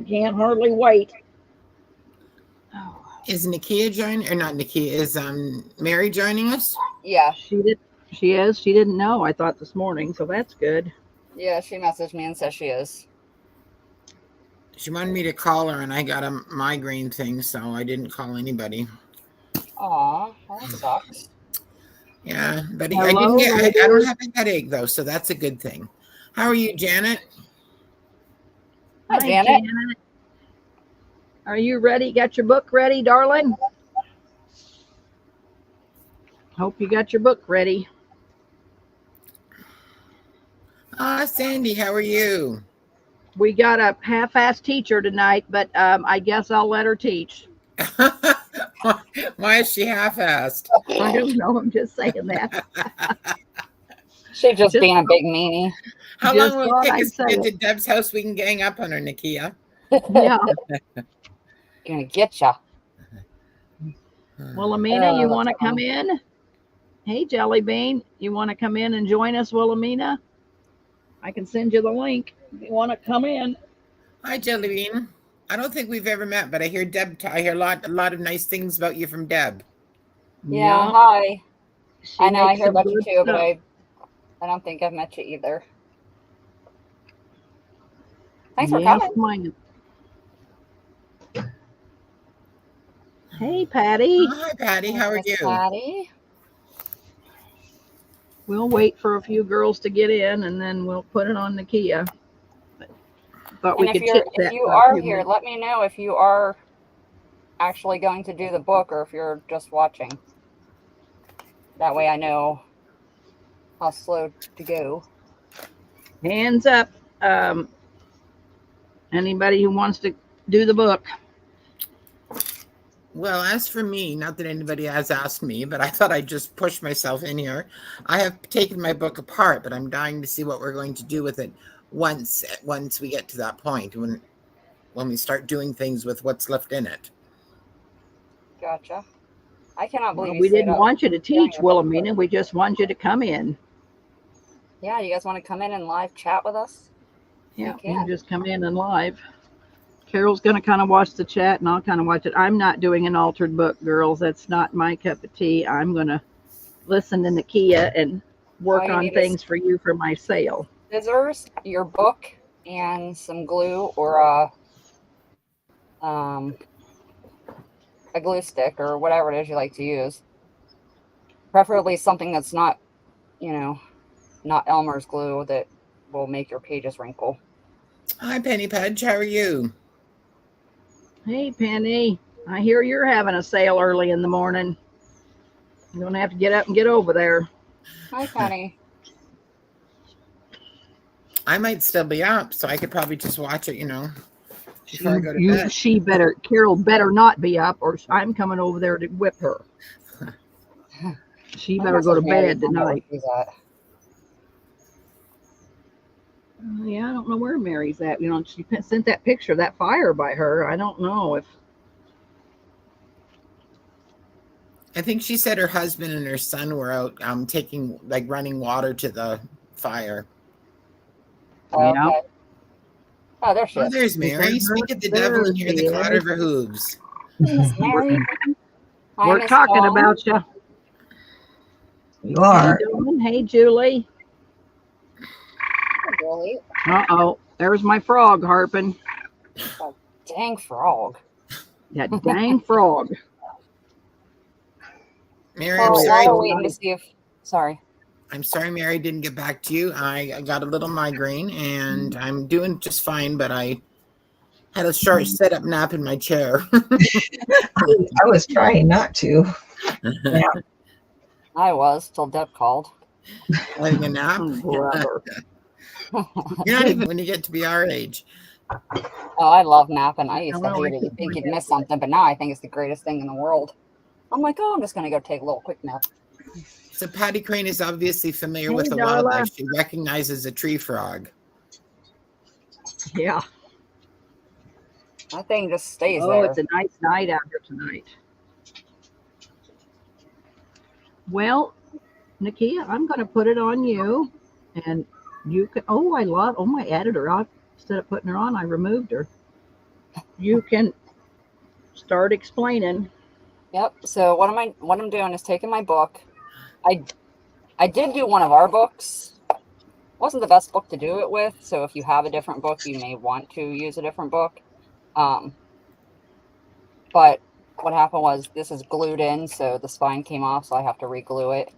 Can't hardly wait. Oh. Is Nikia joining, or not Nikia? Is Mary joining us? Yeah. She did. She is. She didn't know. I thought this morning, so that's good. Yeah, she messaged me and says she is. She wanted me to call her, and I got a migraine thing, so I didn't call anybody. Aw, well, that sucks. Yeah, but Hello, I didn't get. I don't have a headache though, so that's a good thing. How are you, Janet? Hi, Janet. Are you ready? Got your book ready, darling? Hope you got your book ready. Sandy, how are you? We got a half-assed teacher tonight, but I guess I'll let her teach. Why is she half-assed? I don't know. I'm just saying that. She's just being a big meanie. How long will it take us to get to Deb's house? We can gang up on her, Nikia. Yeah. Gonna get ya. Wilhelmina, you want to come in? Hey, Jelly Bean, you want to come in and join us, Wilhelmina? I can send you the link if you want to come in. Hi, Jelly Bean. I don't think we've ever met, but I hear Deb. I hear a lot of nice things about you from Deb. Yeah, hi. I know I hear about you too, but I don't think I've met you either. Thanks for coming. Hey, Patty. Hi, Patty. How are you? Patty. We'll wait for a few girls to get in, and then we'll put it on Nikia. But we could if you are here, let me know if you are actually going to do the book or if you're just watching. That way I know how slow to go. Hands up. Anybody who wants to do the book. Well, as for me, not that anybody has asked me, but I thought I'd just push myself in here. I have taken my book apart, but I'm dying to see what we're going to do with it once we get to that point, when we start doing things with what's left in it. Gotcha. I cannot believe we didn't want you to teach, Wilhelmina. We just want you to come in. Yeah, you guys want to come in and live chat with us? Yeah, you can just come in and live. Carol's going to kind of watch the chat, and I'll kind of watch it. I'm not doing an altered book, girls. That's not my cup of tea. I'm going to listen to Nikia and work on things for you for my sale. Scissors, your book, and some glue, or a glue stick, or whatever it is you like to use. Preferably something that's not, not Elmer's glue that will make your pages wrinkle. Hi, Penny Pudge. How are you? Hey, Penny. I hear you're having a sale early in the morning. You're going to have to get up and get over there. Hi, Penny. I might still be up, so I could probably just watch it, before I go to bed. Carol better not be up, or I'm coming over there to whip her. She better go to bed tonight. Yeah, I don't know where Mary's at. She sent that picture of that fire by her. I don't know if. I think she said her husband and her son were out taking, running water to the fire. Yeah. Okay. Oh, there she is. There's Mary. Speak of the devil and hear the clatter of her hooves. Mary. We're talking about you. You are. Hey, Julie. Uh-oh. There's my frog harping. Oh, dang frog. That dang frog. Mary, I'm sorry. Waiting to see if... Sorry. I'm sorry, Mary, didn't get back to you. I got a little migraine, and I'm doing just fine, but I had a short sit-up nap in my chair. I was trying not to. Yeah. I was, till Deb called. Having a nap? You're not even when you get to be our age. Oh, I love napping. I used to hate it. You think you'd miss something, but now I think it's the greatest thing in the world. I'm like, I'm just going to go take a little quick nap. So Patty Crane is obviously familiar with the wildlife. She recognizes a tree frog. Yeah. That thing just stays there. Oh, it's a nice night out here tonight. Well, Nikia, I'm going to put it on you, and you can. I added her. Instead of putting her on, I removed her. you can start explaining. Yep. So what I'm doing is taking my book. I did do one of our books. Wasn't the best book to do it with, so if you have a different book, you may want to use a different book. But what happened was this is glued in, so the spine came off, so I have to re-glue it.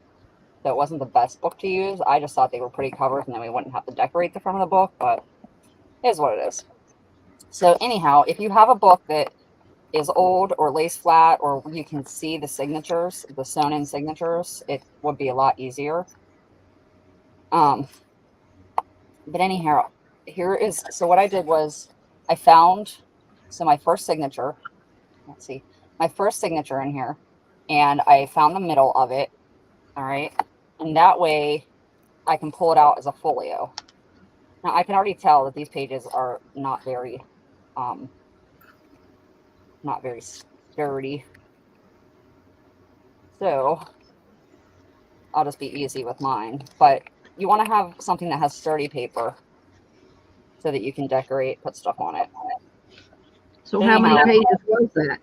So it wasn't the best book to use. I just thought they were pretty covers, and then we wouldn't have to decorate the front of the book, but it is what it is. So anyhow, if you have a book that is old or lays flat, or you can see the signatures, the sewn in signatures, it would be a lot easier. But anyhow, here is, so what I did was I found, so my first signature, let's see, my first signature in here, and I found the middle of it. All right. And that way I can pull it out as a folio. Now I can already tell that these pages are not very sturdy. So I'll just be easy with mine. But you want to have something that has sturdy paper so that you can decorate, put stuff on it. So how many pages was that?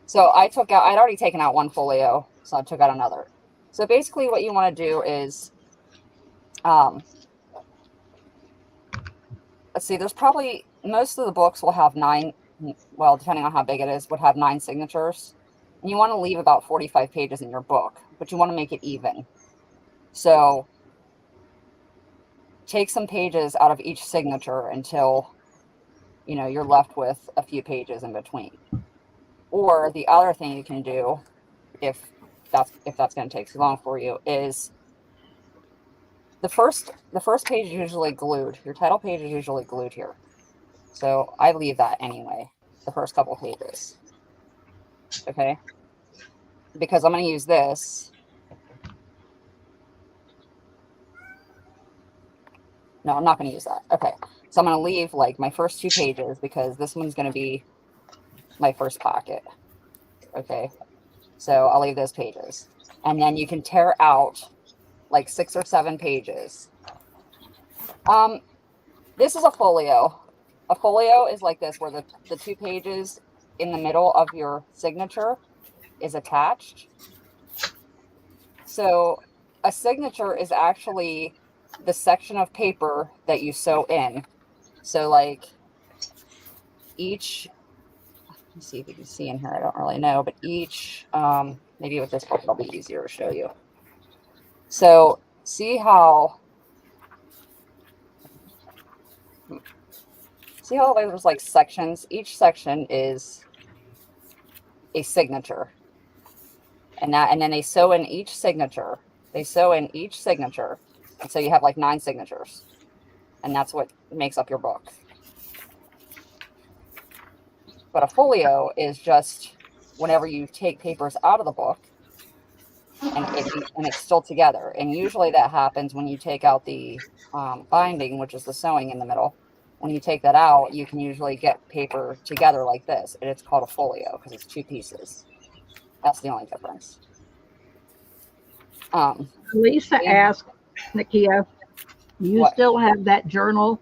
So I'd already taken out one folio, so I took out another. So basically what you want to do is, let's see, there's probably, most of the books will have 9, well, depending on how big it is, would have 9 signatures. And you want to leave about 45 pages in your book, but you want to make it even. So take some pages out of each signature until, you know, you're left with a few pages in between. Or the other thing you can do, if that's going to take too long for you, is the first page is usually glued. Your title page is usually glued here. So I leave that anyway, the first couple pages. Okay? Because I'm going to use this. No, I'm not going to use that. Okay. So I'm going to leave like my first 2 pages because this one's going to be my first pocket. Okay. So I'll leave those pages. And then you can tear out like 6 or 7 pages. This is a folio. A folio is like this, where the 2 pages in the middle of your signature is attached. So a signature is actually the section of paper that you sew in. So like each, let's see if you can see in here, I don't really know, but each, maybe with this book it'll be easier to show you. So see how there's like sections? Each section is a signature. And then they sew in each signature. And so you have like 9 signatures. And that's what makes up your book. But a folio is just whenever you take papers out of the book and it's still together. And usually that happens when you take out the binding, which is the sewing in the middle. When you take that out, you can usually get paper together like this. And it's called a folio because it's 2 pieces. That's the only difference. Lisa asked, Nikia, you What? still have that journal,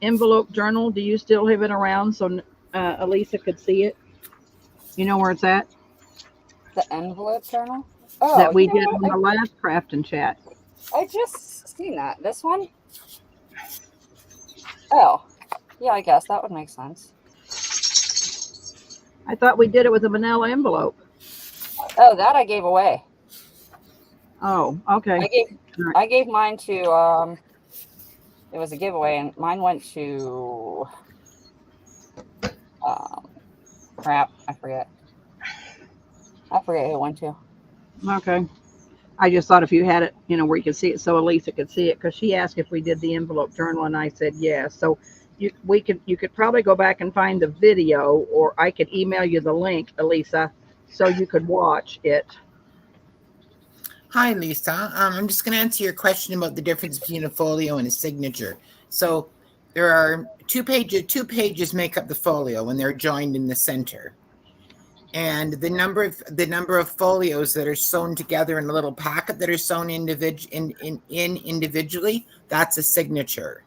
envelope journal? Do you still have it around so Elisa could see it? You know where it's at? The envelope journal? Oh, That we you know did what? on the last craft and chat. I just seen that. This one? Oh, yeah, I guess that would make sense. I thought we did it with a manila envelope. Oh, that I gave away. Oh, okay. I gave mine to it was a giveaway, and mine went to crap, I forget who it went to. Okay. I just thought if you had it, you know, where you could see it so Elisa could see it, because she asked if we did the envelope journal, and I said yes. So you could probably go back and find the video, or I could email you the link, Elisa, so you could watch it. Hi, Lisa. I'm just going to answer your question about the difference between a folio and a signature. So there are 2 pages. 2 pages make up the folio when they're joined in the center. And the number of folios that are sewn together in a little packet that are sewn individually, that's a signature.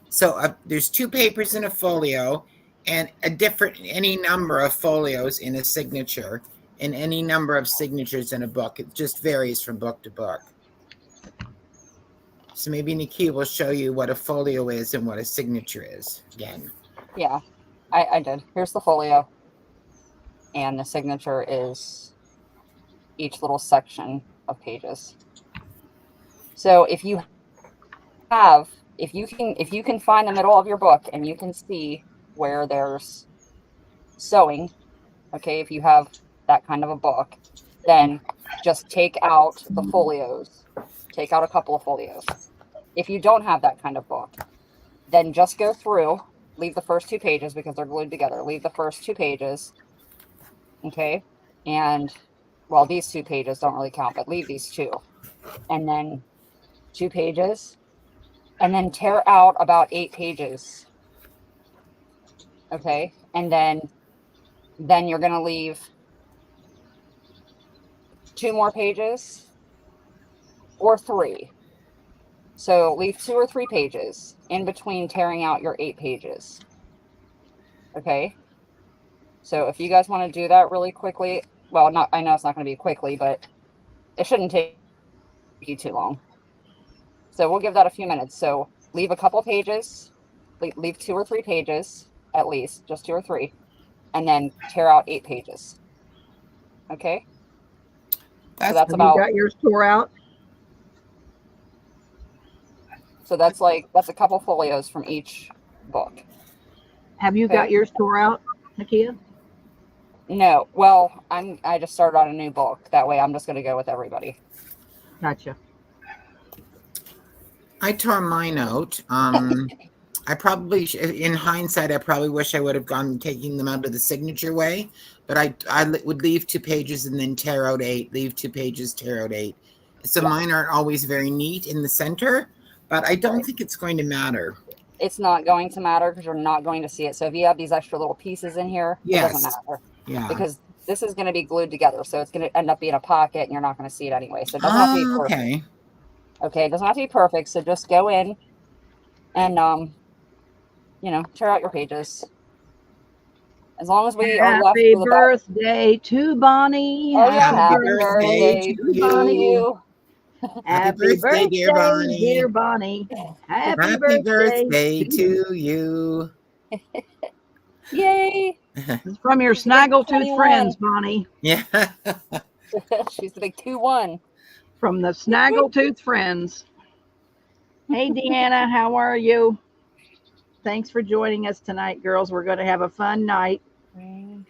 So there's 2 papers in a folio, and any number of folios in a signature and any number of signatures in a book. It just varies from book to book. So maybe Nikia will show you what a folio is and what a signature is again. Yeah, I did. Here's the folio. And the signature is each little section of pages. So if you can find the middle of your book and you can see where there's sewing, okay, if you have that kind of a book, then just take out the folios. Take out a couple of folios. If you don't have that kind of book, then just go through, leave the first 2 pages because they're glued together. Leave the first 2 pages, okay? And, well, these 2 pages don't really count, but leave these 2. And then 2 pages, and then tear out about 8 pages, okay? And then you're going to leave 2 more pages or 3. So leave 2 or 3 pages in between tearing out your 8 pages. Okay. So if you guys want to do that really quickly, well, I know it's not going to be quickly, but it shouldn't take you too long. So we'll give that a few minutes. So leave a couple pages, leave 2 or 3 pages at least, just 2 or 3, and then tear out 8 pages. Okay. So that's Have you got yours tore out? So that's a couple folios from each book. Have you got yours tore out, Nikia? No. Well, I just started on a new book. That way I'm just going to go with everybody. Gotcha. I tore mine out. I probably, in hindsight, I probably wish I would have gone taking them out of the signature way, but I would leave 2 pages and then tear out 8, leave 2 pages, tear out 8. So mine aren't always very neat in the center, but I don't think it's going to matter. It's not going to matter because you're not going to see it. So if you have these extra little pieces in here, yes. It doesn't matter. Yeah. Because this is going to be glued together. So it's going to end up being a pocket and you're not going to see it anyway. So it doesn't have to be perfect. Okay. Okay, it doesn't have to be perfect. So just go in and, tear out your pages. As long as we are left Happy with about... birthday to Bonnie. Oh, yeah. Happy birthday to you. Happy birthday, dear Bonnie. Happy birthday to you. Yay. It's from your Snaggletooth friends, Bonnie. Yeah. She's the big 2-1. From the Snaggletooth friends. Hey, Deanna, how are you? Thanks for joining us tonight, girls. We're going to have a fun night. I'm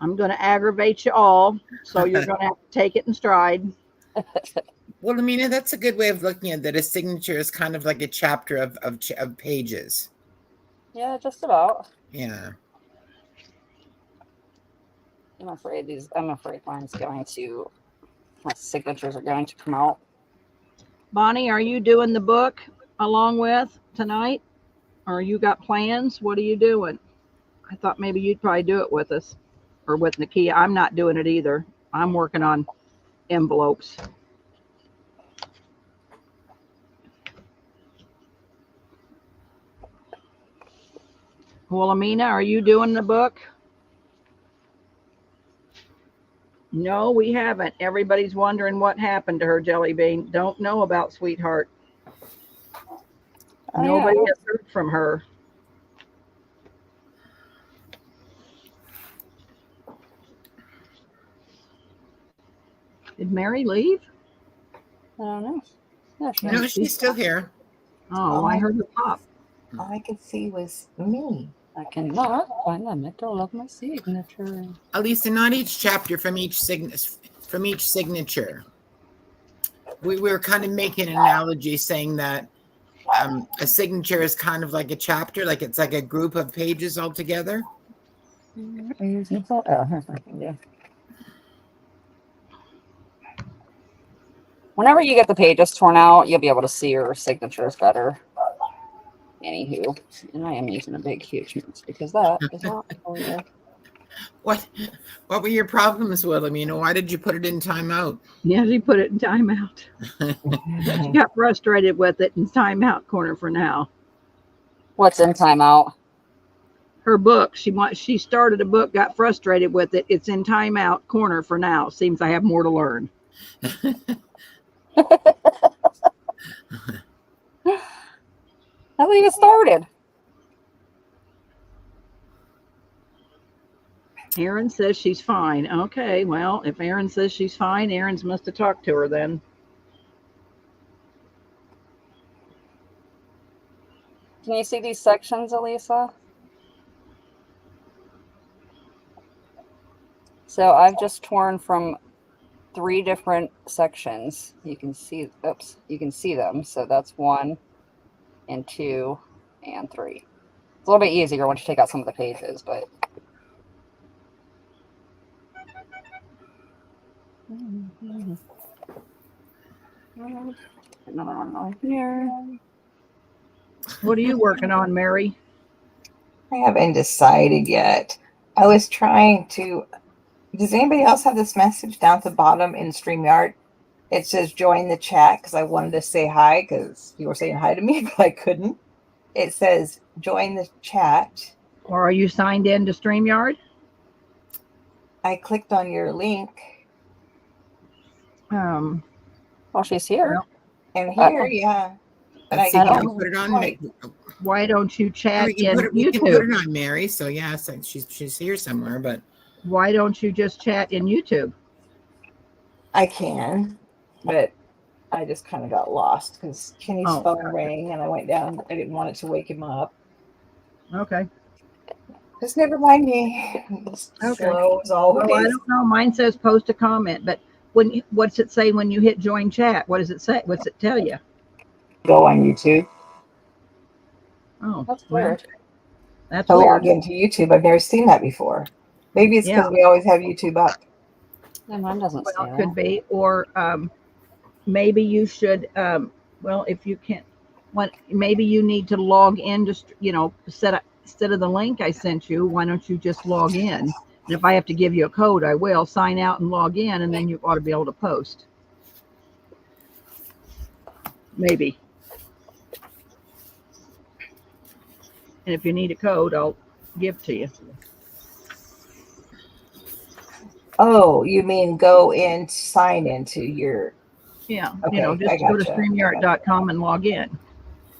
going to aggravate you all, so you're going to have to take it in stride. Well, Amina, that's a good way of looking at that. A signature is kind of like a chapter of pages. Yeah, just about. Yeah. I'm afraid my signatures are going to come out. Bonnie, are you doing the book along with tonight? Or you got plans? What are you doing? I thought maybe you'd probably do it with us or with Nikia. I'm not doing it either. I'm working on envelopes. Wilhelmina, are you doing the book? No, we haven't. Everybody's wondering what happened to her, Jelly Bean. Don't know about Sweetheart. Nobody has heard from her. Did Mary leave? I don't know. Yeah, No, she's still here. Oh, I heard her pop. All I could see was me. I cannot find the middle of my signature. Elisa, not each chapter from each signature. We were kind of making an analogy saying that a signature is kind of like a chapter, like it's like a group of pages all together. Whenever you get the pages torn out, you'll be able to see your signatures better. Anywho, and I am using a big, huge mouse because that is not. What were your problems, Wilhelmina? Why did you put it in timeout? Yeah, she put it in timeout. She got frustrated with it in timeout corner for now. What's in timeout? her book. She started a book, got frustrated with it. It's in timeout corner for now. Seems I have more to learn. Hasn't even started. Erin says she's fine. Okay, well, if Erin says she's fine, Erin's must have talked to her then. Can you see these sections, Elisa? So I've just torn from 3 different sections. You can see, oops, you can see them. So that's 1 and 2 and 3. It's a little bit easier once you take out some of the pages, but. Another one over here. What are you working on, Mary? I haven't decided yet. I was trying to. Does anybody else have this message down at the bottom in StreamYard? It says join the chat because I wanted to say hi because you were saying hi to me, but I couldn't. It says join the chat. Or are you signed in to StreamYard? I clicked on your link. Well, she's here. Well, And here, yeah. But Let's see, I can we don't. put it on? Right. why don't you chat We can in put it, we can put YouTube? it on Mary. So yeah, so she's here somewhere, but Why don't you just chat in YouTube? I can, but I just kind of got lost because Kenny's Oh, phone gotcha. rang and I went down. I didn't want it to wake him up. Okay. Just never mind me. Just Okay. slow as always. Well, I don't know. Mine says post a comment, but what's it say when you hit join chat? What does it say? What's it tell you? Go on YouTube. Oh, That's well, weird. that's To weird. log into YouTube. I've never seen that before. Maybe it's because Yeah. we always have YouTube up. Yeah, mine doesn't say Well, it that. could be, or maybe you should. Well, if you can't, maybe you need to log in. Just set up instead of the link I sent you. Why don't you just log in? And if I have to give you a code, I will sign out and log in, and then you ought to be able to post. Maybe. And if you need a code, I'll give to you. Oh, you mean go in, sign into your. Yeah, Okay, just I go to gotcha. StreamYard.com and log in.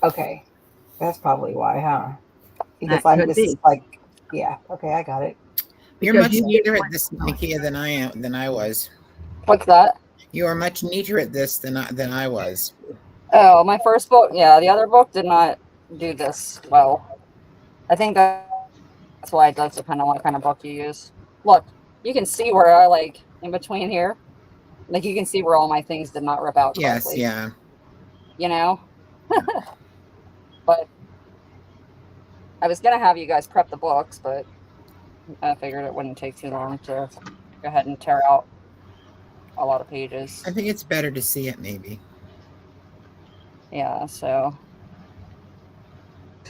Okay, that's probably why, huh? Because That could this be. is like, yeah. Okay, I got it. you're Because much you neater get at this, Nikia, than I was. What's that? You are much neater at this than I was. Oh, my first book. Yeah, the other book did not do this well. I think that's why it does depend on what kind of book you use. Look, you can see where I in between here. Like you can see where all my things did not rip out correctly. Yes, yeah. You know? But I was going to have you guys prep the books, but I figured it wouldn't take too long to go ahead and tear out a lot of pages. I think it's better to see it maybe. Yeah, so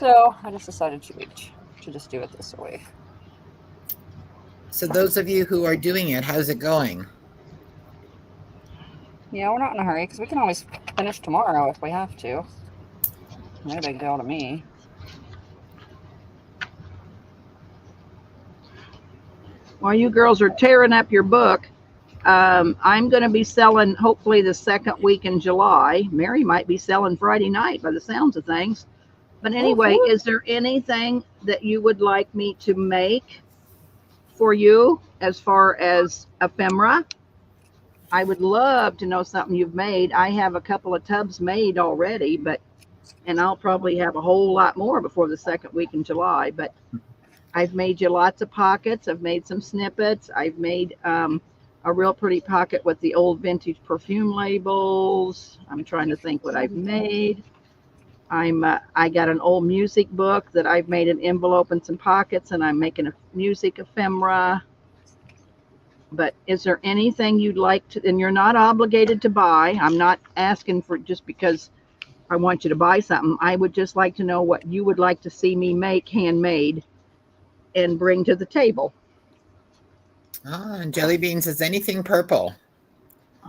I just decided to just do it this way. So those of you who are doing it, how's it going? Yeah, we're not in a hurry because we can always finish tomorrow if we have to. No big deal to me. While you girls are tearing up your book, I'm going to be selling hopefully the second week in July. Mary might be selling Friday night by the sounds of things. But anyway, is there anything that you would like me to make for you as far as ephemera? I would love to know something you've made. I have a couple of tubs made already, and I'll probably have a whole lot more before the second week in July. But I've made you lots of pockets. I've made some snippets. I've made a real pretty pocket with the old vintage perfume labels. I'm trying to think what I've made. I got an old music book that I've made an envelope and some pockets, and I'm making a music ephemera. But is there anything you'd like to, and you're not obligated to buy. I'm not asking for just because I want you to buy something. I would just like to know what you would like to see me make handmade and bring to the table. And Jelly Bean says anything purple.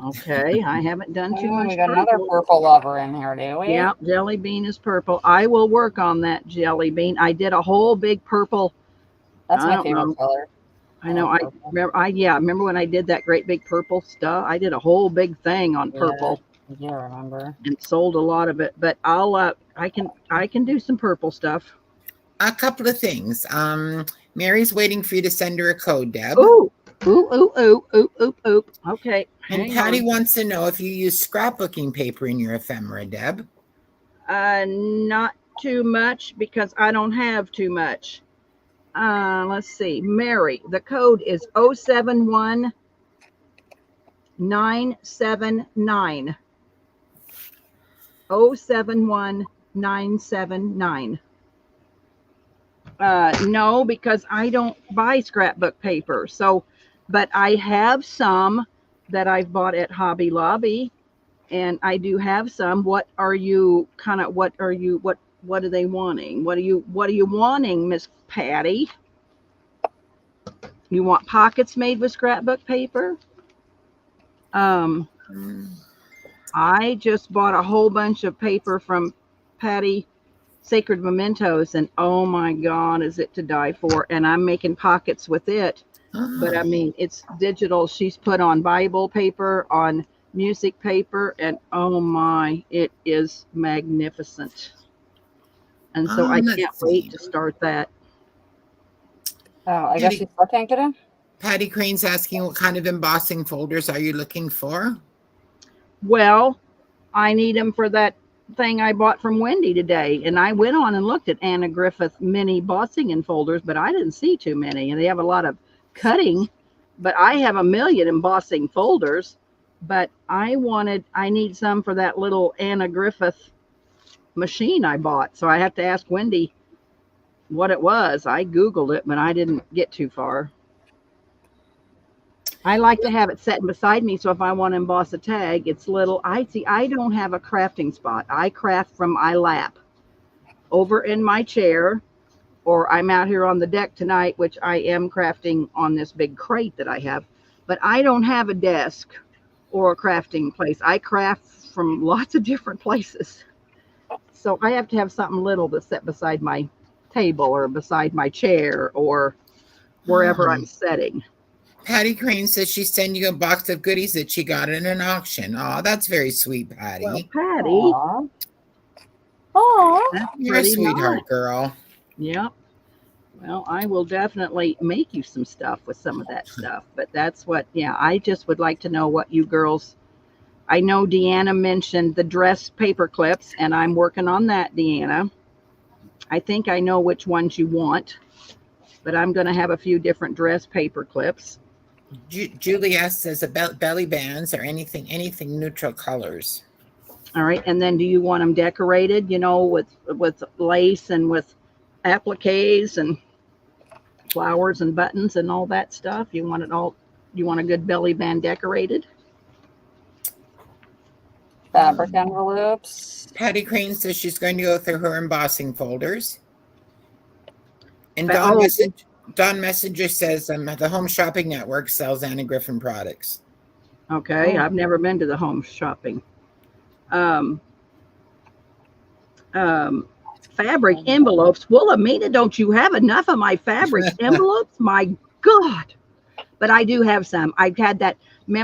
Okay, I haven't done too much. We got another purple lover in here, do we? Yeah, Jelly Bean is purple. I will work on that Jelly Bean. I did a whole big purple That's I my don't favorite know. color. I know. like I purple. remember. Remember when I did that great big purple stuff. I did a whole big thing on Yeah. purple I do remember. and sold a lot of it. But I can do some purple stuff. A couple of things. Mary's waiting for you to send her a code, Deb. Ooh, ooh, ooh, ooh, ooh, ooh, ooh. Okay, And hang Patty on. wants to know if you use scrapbooking paper in your ephemera, Deb. Not too much because I don't have too much. Let's see. Mary, the code is 071979. 071979. No, because I don't buy scrapbook paper. So, but I have some that I've bought at Hobby Lobby, and I do have some. What are you what are they wanting? What are you wanting, Miss Patty? You want pockets made with scrapbook paper? Um, I just bought a whole bunch of paper from Patty Sacred Mementos, and oh my God, is it to die for? And I'm making pockets with it. But I mean, it's digital. She's put on Bible paper, on music paper, and oh my, it is magnificent. And so I can't wait to start that. Oh, I guess you still can't get in? Patty Crane's asking what kind of embossing folders are you looking for? Well, I need them for that thing I bought from Wendy today. And I went on and looked at Anna Griffith mini embossing and folders, but I didn't see too many. And they have a lot of cutting, but I have a million embossing folders. But I need some for that little Anna Griffith machine I bought. So I have to ask Wendy what it was. I Googled it, but I didn't get too far. I like to have it sitting beside me, so if I want to emboss a tag, it's little. I don't have a crafting spot. I craft from my lap, over in my chair, or I'm out here on the deck tonight, which I am crafting on this big crate that I have. But I don't have a desk or a crafting place. I craft from lots of different places. So I have to have something little to sit beside my table or beside my chair or wherever I'm sitting. Patty Crane says she's sending you a box of goodies that she got in an auction. Oh, that's very sweet, Patty. Well, Patty. Aww. You're a sweetheart, girl. Yep. Well, I will definitely make you some stuff with some of that stuff. But that's what, I just would like to know what you girls. I know Deanna mentioned the dress paper clips, and I'm working on that, Deanna. I think I know which ones you want, but I'm going to have a few different dress paper clips. Julie asks, says about belly bands or anything neutral colors. All right, and then do you want them decorated, with lace and with appliques and flowers and buttons and all that stuff? You want a good belly band decorated? Fabric envelopes. Patty Crane says she's going to go through her embossing folders. And Don Messenger says the Home Shopping Network sells Anna Griffin products. Okay, I've never been to the home shopping. Fabric envelopes. Wilhelmina, don't you have enough of my fabric envelopes? My God. But I do have some. I've had that.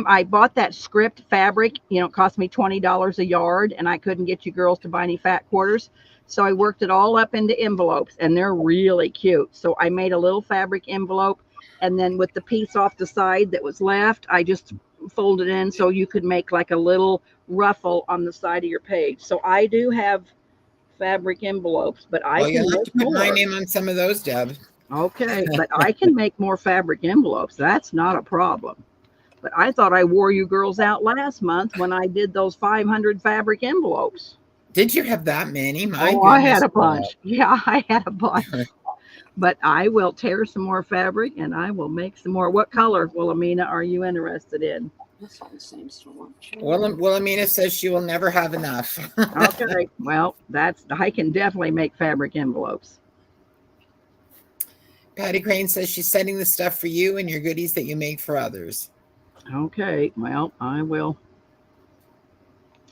I bought that script fabric. It cost me $20 a yard, and I couldn't get you girls to buy any fat quarters. So I worked it all up into envelopes, and they're really cute. So I made a little fabric envelope, and then with the piece off the side that was left, I just folded in so you could make like a little ruffle on the side of your page. So I do have fabric envelopes, but you'll have to put my name on some of those, Deb. Okay, but I can make more fabric envelopes. That's not a problem. But I thought I wore you girls out last month when I did those 500 fabric envelopes. Did you have that many? My I had a bunch. Yeah, I had a bunch. But I will tear some more fabric and I will make some more. What color, Wilhelmina, are you interested in? This one seems to work. Wilhelmina says she will never have enough. Okay, well, I can definitely make fabric envelopes. Patty Crane says she's sending the stuff for you and your goodies that you make for others. Okay, well, I will.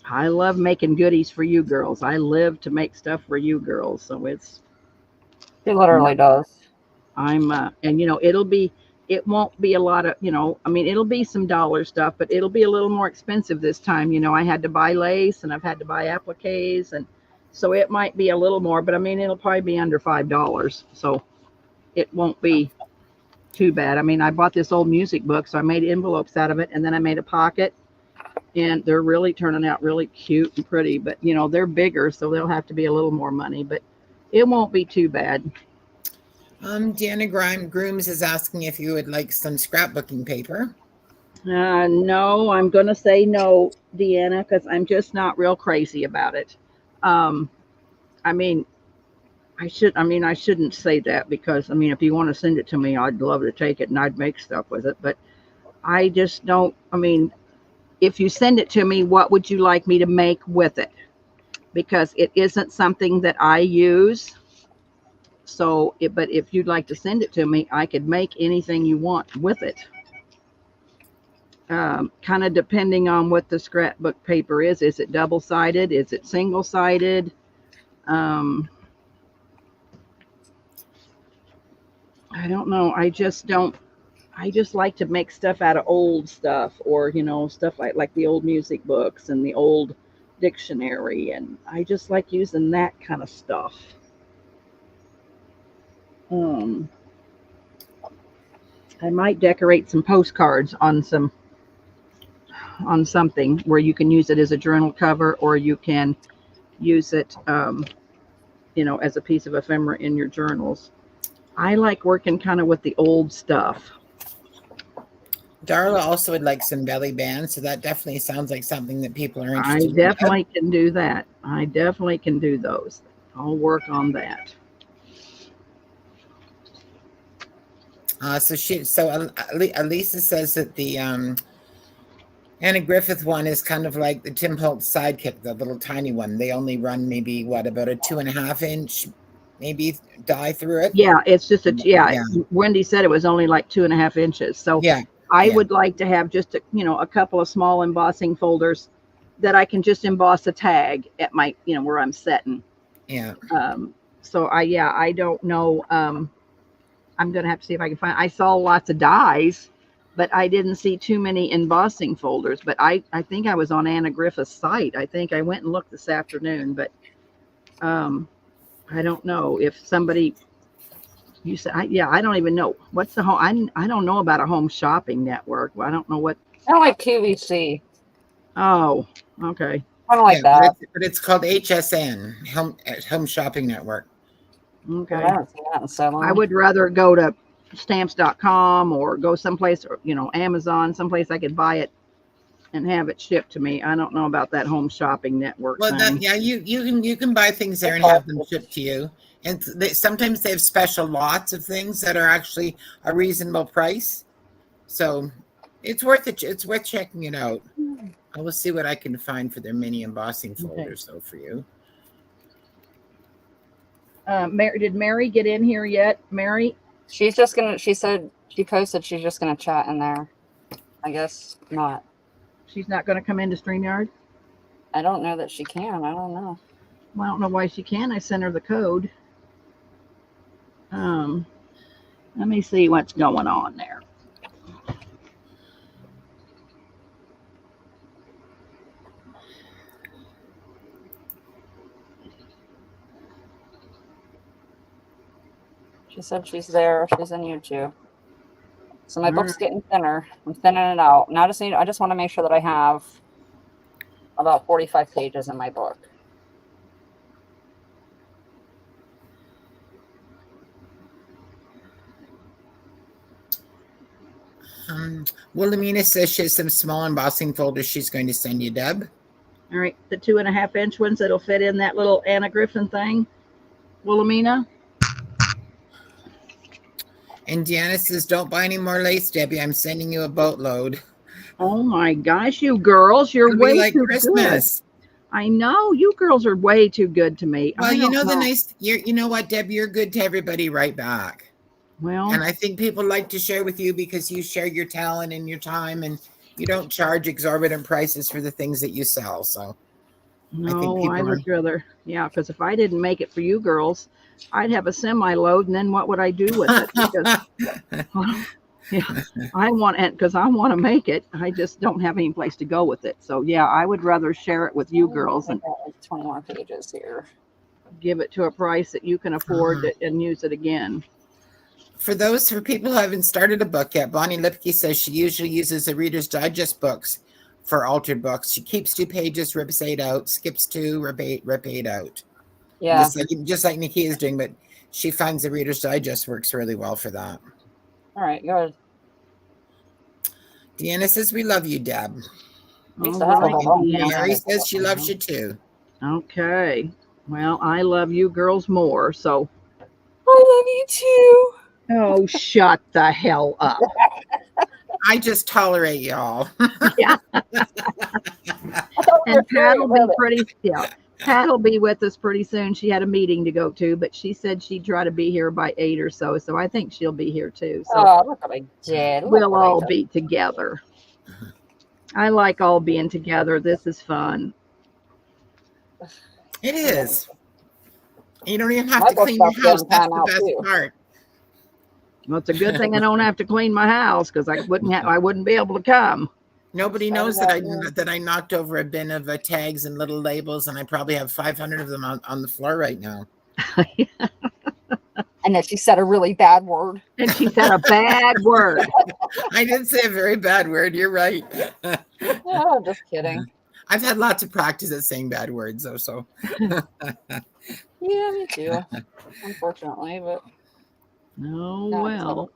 I love making goodies for you girls. I live to make stuff for you girls. So She literally does. I'm and it won't be a lot of, I mean, it'll be some dollar stuff, but it'll be a little more expensive this time. I had to buy lace and I've had to buy appliques, and so it might be a little more, but I mean, it'll probably be under $5. So it won't be too bad. I mean, I bought this old music book, so I made envelopes out of it, and then I made a pocket, and they're really turning out really cute and pretty, but they're bigger, so they'll have to be a little more money, but it won't be too bad. Deanna Grooms is asking if you would like some scrapbooking paper. No, I'm going to say no, Deanna, because I'm just not real crazy about it. I mean, I shouldn't say that, because, if you want to send it to me, I'd love to take it and I'd make stuff with it. But I just don't, if you send it to me, what would you like me to make with it? Because it isn't something that I use. So, but if you'd like to send it to me, I could make anything you want with it. Kind of depending on what the scrapbook paper is. Is it double-sided? Is it single-sided? I don't know. I just like to make stuff out of old stuff, or, stuff like the old music books and the old dictionary. And I just like using that kind of stuff. I might decorate some postcards on something where you can use it as a journal cover, or you can use it, as a piece of ephemera in your journals. I like working kind of with the old stuff. Darla also would like some belly bands, so that definitely sounds like something that people are interested in. I definitely can do that. I definitely can do those. I'll work on that. So Elisa says that the Anna Griffith one is kind of like the Tim Holtz sidekick, the little tiny one. They only run maybe about a 2.5 inch, maybe die through it. Yeah, it's just Wendy said it was only like 2.5 inches. So yeah, I would like to have just a couple of small embossing folders that I can just emboss a tag at my where I'm setting. Yeah. So I don't know. I'm gonna have to see if I can find. I saw lots of dies, but I didn't see too many embossing folders. But I think I was on Anna Griffith's site. I think I went and looked this afternoon, but I don't know if somebody. You said, I don't even know what's the home. I don't know about a home shopping network. I don't know what. I don't like QVC. Oh, okay. I don't like that. But it's called HSN, Home Shopping Network. Okay. I haven't seen that in so long. I would rather go to stamps.com or go someplace, or Amazon, someplace I could buy it and have it shipped to me. I don't know about that home shopping network thing. You can buy things there and have them shipped to you. And sometimes they have special lots of things that are actually a reasonable price. So it's worth it. It's worth checking it out. I will see what I can find for their mini embossing folders, though, for you. Did Mary get in here yet? Mary? She said she posted she's just gonna chat in there. I guess not. She's not going to come into StreamYard? I don't know that she can. I don't know. Well, I don't know why she can. I sent her the code. Let me see what's going on there. She said she's there. She's in YouTube. So my book's getting thinner. I'm thinning it out. Now I just want to make sure that I have about 45 pages in my book. Wilhelmina says she has some small embossing folders she's going to send you, Deb. All right, the 2.5 inch ones that'll fit in that little Anna Griffin thing. Wilhelmina? And Deanna says, don't buy any more lace, Debbie. I'm sending you a boatload. Oh my gosh, you girls, you're way like too Christmas. Good. I know, you girls are way too good to me. Well, you know what, Deb, you're good to everybody right back. Well, and I think people like to share with you because you share your talent and your time, and you don't charge exorbitant prices for the things that you sell. So no, I would rather, because if I didn't make it for you girls, I'd have a semi load, and then what would I do with it? Because yeah, I want it because I want to make it. I just don't have any place to go with it. So yeah, I would rather share it with you girls and 20 more pages here. give it to a price that you can afford and use it again. For people who haven't started a book yet, Bonnie Lipke says she usually uses the Reader's Digest books for altered books. She keeps 2 pages, rips 8 out, skips 2, rip 8 out. Yeah. Just like Nikia is doing, but she finds the Reader's Digest works really well for that. All right, good. Deanna says, we love you, Deb. All right, Mary says she loves you too. Okay. Well, I love you girls more, so. I love you too. Oh, shut the hell up. I just tolerate y'all. Yeah. And Pat will be Pat will be with us pretty soon. She had a meeting to go to, but she said she'd try to be here by 8 or so. So I think she'll be here too. So look what I did. We'll all be together. I like all being together. This is fun. It is. You don't even have to clean your house. That's the best part. Well, it's a good thing I don't have to clean my house because I wouldn't be able to come. Nobody knows that I knocked over a bin of tags and little labels, and I probably have 500 of them on the floor right now. And that she said a really bad word. And she said a bad word. I did say a very bad word. You're right. Oh, just kidding. I've had lots of practice at saying bad words, though. So. Yeah, me too. Unfortunately, but. Oh well.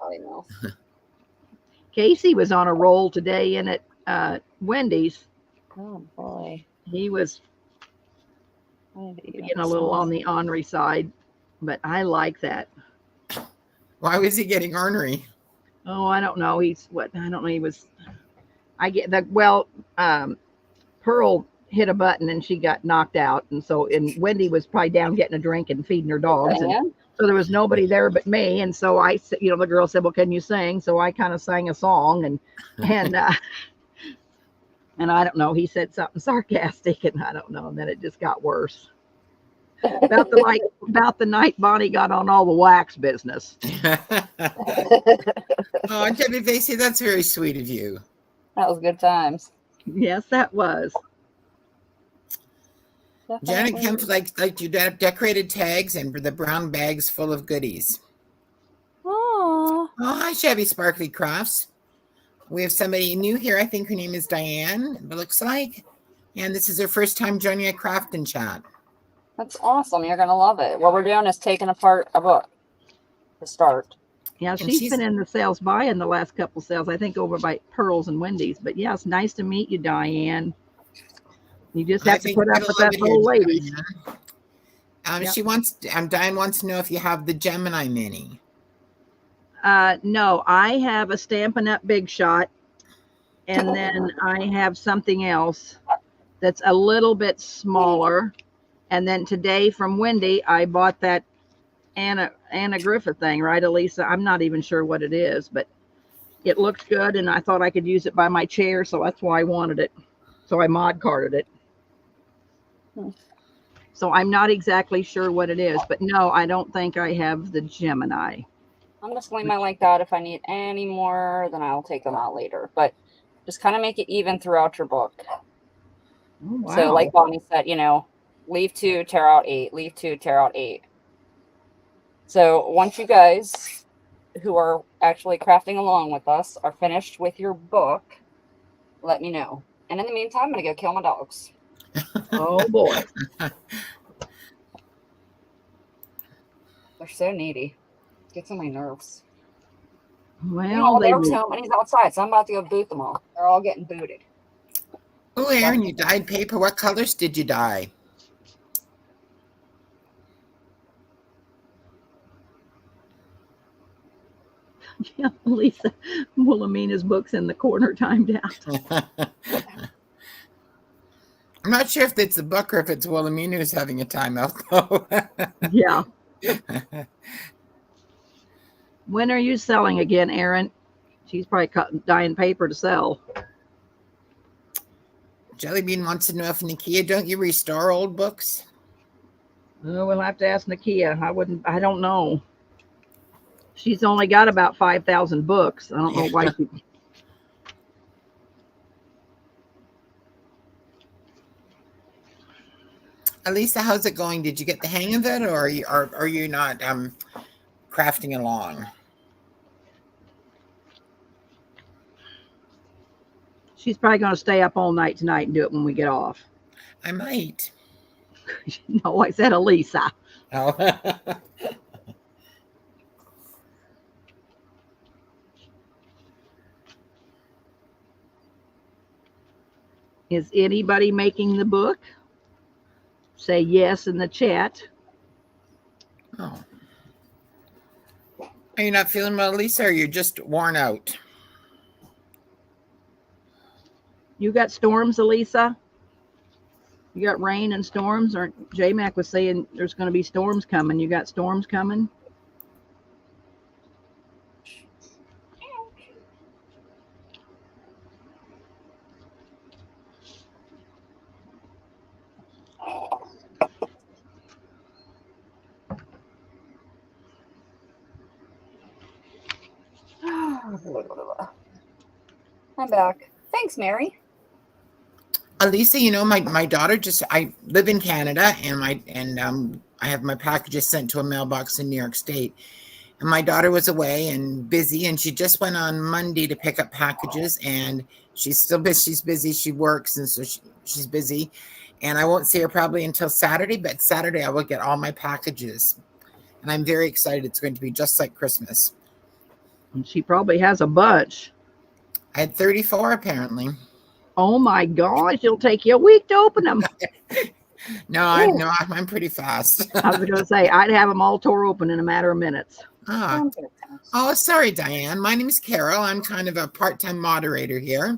Casey was on a roll today in at Wendy's. Oh boy. He was being a little on the ornery side, but I like that. Why was he getting ornery? Oh, I don't know. He was. Pearl hit a button and she got knocked out, and Wendy was probably down getting a drink and feeding her dogs, and so there was nobody there but me, and so I said, the girl said, well, can you sing? So I kind of sang a song, and and I don't know, he said something sarcastic, and I don't know, and then it just got worse. About the night Bonnie got on all the wax business. Oh, Debbie Vasey, that's very sweet of you. That was good times. Yes, that was. Janet Kemp liked you decorated tags and the brown bags full of goodies. Oh, hi, Shabby Sparkly Crafts. We have somebody new here. I think her name is Diane, it looks like. And this is her first time joining a craft and chat. That's awesome. You're going to love it. What we're doing is taking apart a book to start. Yeah, she's been in the sales buying the last couple sales, I think over by Pearl's and Wendy's. But yeah, it's nice to meet you, Diane. You just have to put up with that old lady. Diane wants to know if you have the Gemini Mini. No, I have a Stampin' Up! Big Shot, and then I have something else that's a little bit smaller. And then today from Wendy, I bought that Anna Griffith thing, right, Elisa? I'm not even sure what it is, but it looks good, and I thought I could use it by my chair, so that's why I wanted it. So I mod carded it. So I'm not exactly sure what it is, but no, I don't think I have the Gemini. I'm just leaving mine like that. If I need any more, then I'll take them out later. But just kind of make it even throughout your book. Oh, wow. So like Bonnie said, leave 2, tear out 8, leave 2, tear out 8. So once you guys who are actually crafting along with us are finished with your book, let me know. And in the meantime, I'm going to go kill my dogs. Oh, boy. They're so needy. Gets on my nerves. Well, Eric's home and he's outside, so I'm about to go boot them all. They're all getting booted. Oh, Aaron, you dyed paper. What colors did you dye? Yeah, Lisa, Wilhelmina's book's in the corner, timed out. I'm not sure if it's the book or if it's Wilhelmina who's having a timeout, though. Yeah. When are you selling again, Aaron? She's probably dyeing paper to sell. Jellybean wants to know if Nikia, don't you restore old books? We'll have to ask Nikia. I don't know. She's only got about 5,000 books. I don't know why she. Elisa, how's it going? Did you get the hang of it, or are you not crafting along? She's probably going to stay up all night tonight and do it when we get off. I might. No, I said Elisa. Oh. Is anybody making the book? Say yes in the chat. Oh. Are you not feeling well, Lisa, or you're just worn out? You got storms, Elisa? You got rain and storms? Or J-Mac was saying there's going to be storms coming. You got storms coming? I'm back. Thanks, Mary. Elisa, you know, my daughter I live in Canada, and I have my packages sent to a mailbox in New York State. And my daughter was away and busy, and she just went on Monday to pick up packages, and she's still busy. She's busy. She works, and so she's busy. And I won't see her probably until Saturday, but Saturday I will get all my packages. And I'm very excited. It's going to be just like Christmas. And she probably has a bunch. I had 34 apparently. Oh my gosh, it'll take you a week to open them. No, I'm pretty fast. I was going to say, I'd have them all tore open in a matter of minutes. Oh, sorry, Diane. My name is Carol. I'm kind of a part-time moderator here.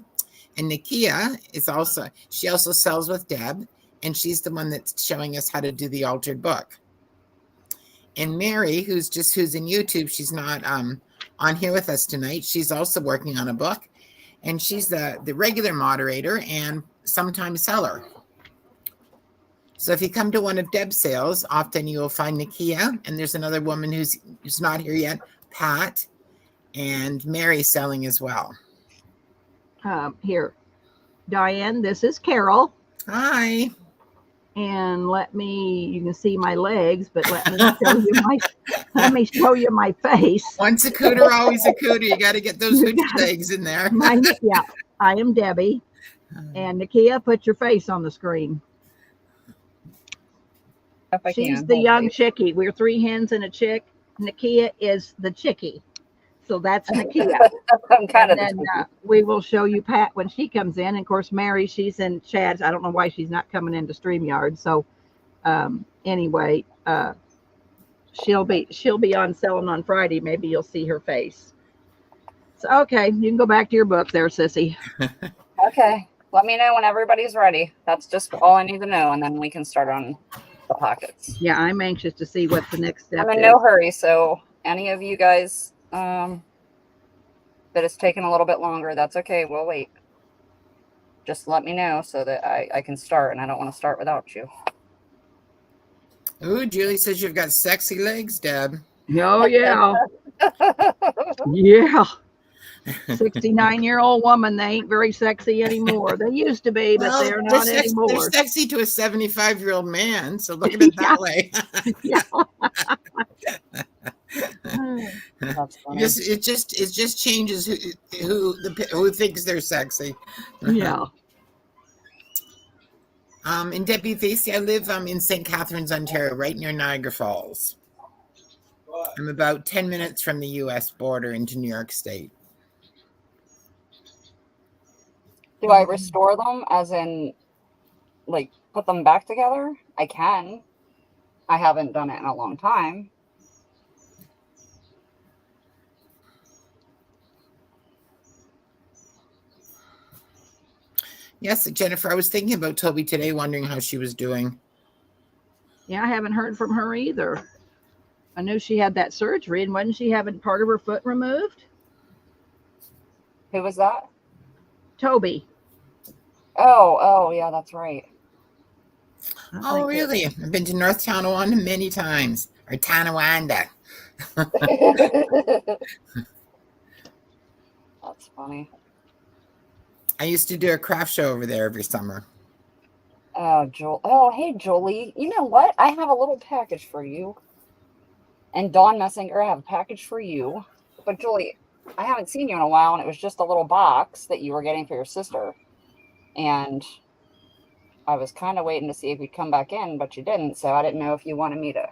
And Nikia she also sells with Deb, and she's the one that's showing us how to do the altered book. And Mary, who's in YouTube, she's not on here with us tonight. She's also working on a book, and she's the regular moderator and sometimes seller. So if you come to one of Deb's sales, often you will find Nikia, and there's another woman who's not here yet, Pat, and Mary selling as well. Here, Diane, this is Carol. Hi. And you can see my legs, but let me show you my face. Once a cooter, always a cooter. You got to get those legs in there. Yeah, I am Debbie. And Nikia, put your face on the screen. She's the young chickie. We're 3 hens and a chick. Nikia is the chickie. So that's Nikia. I'm kind of and then we will show you Pat when she comes in. And of course, Mary, she's in Chad's. I don't know why she's not coming into StreamYard. So anyway, she'll be on selling on Friday. Maybe you'll see her face. So okay, you can go back to your book there, sissy. Okay. Let me know when everybody's ready. That's just all I need to know, and then we can start on the pockets. Yeah, I'm anxious to see what the next step is. I'm in no hurry, so any of you guys that it's taken a little bit longer, that's okay. We'll wait. Just let me know so that I can start, and I don't want to start without you. Ooh, Julie says you've got sexy legs, Deb. Oh, yeah. Yeah. 69-year-old woman, they ain't very sexy anymore. They used to be, but they're not anymore. They're sexy to a 75-year-old man, so look at it that way. Yeah. It just changes who thinks they're sexy. Yeah. In Debbie Facey, I live in St. Catharines, Ontario, right near Niagara Falls. I'm about 10 minutes from the U.S. border into New York State. Do I restore them as in, like, put them back together? I can. I haven't done it in a long time. Yes, Jennifer, I was thinking about Toby today, wondering how she was doing. Yeah, I haven't heard from her either. I knew she had that surgery, and wasn't she having part of her foot removed? Who was that? Toby. Oh, yeah, that's right. Oh, really? I've been to North Tonawanda many times, or Tonawanda. That's funny. I used to do a craft show over there every summer. Oh, hey, Jolie. You know what? I have a little package for you. And Dawn Messinger, I have a package for you. But Julie, I haven't seen you in a while, and it was just a little box that you were getting for your sister. And I was kind of waiting to see if you'd come back in, but you didn't. So I didn't know if you wanted me to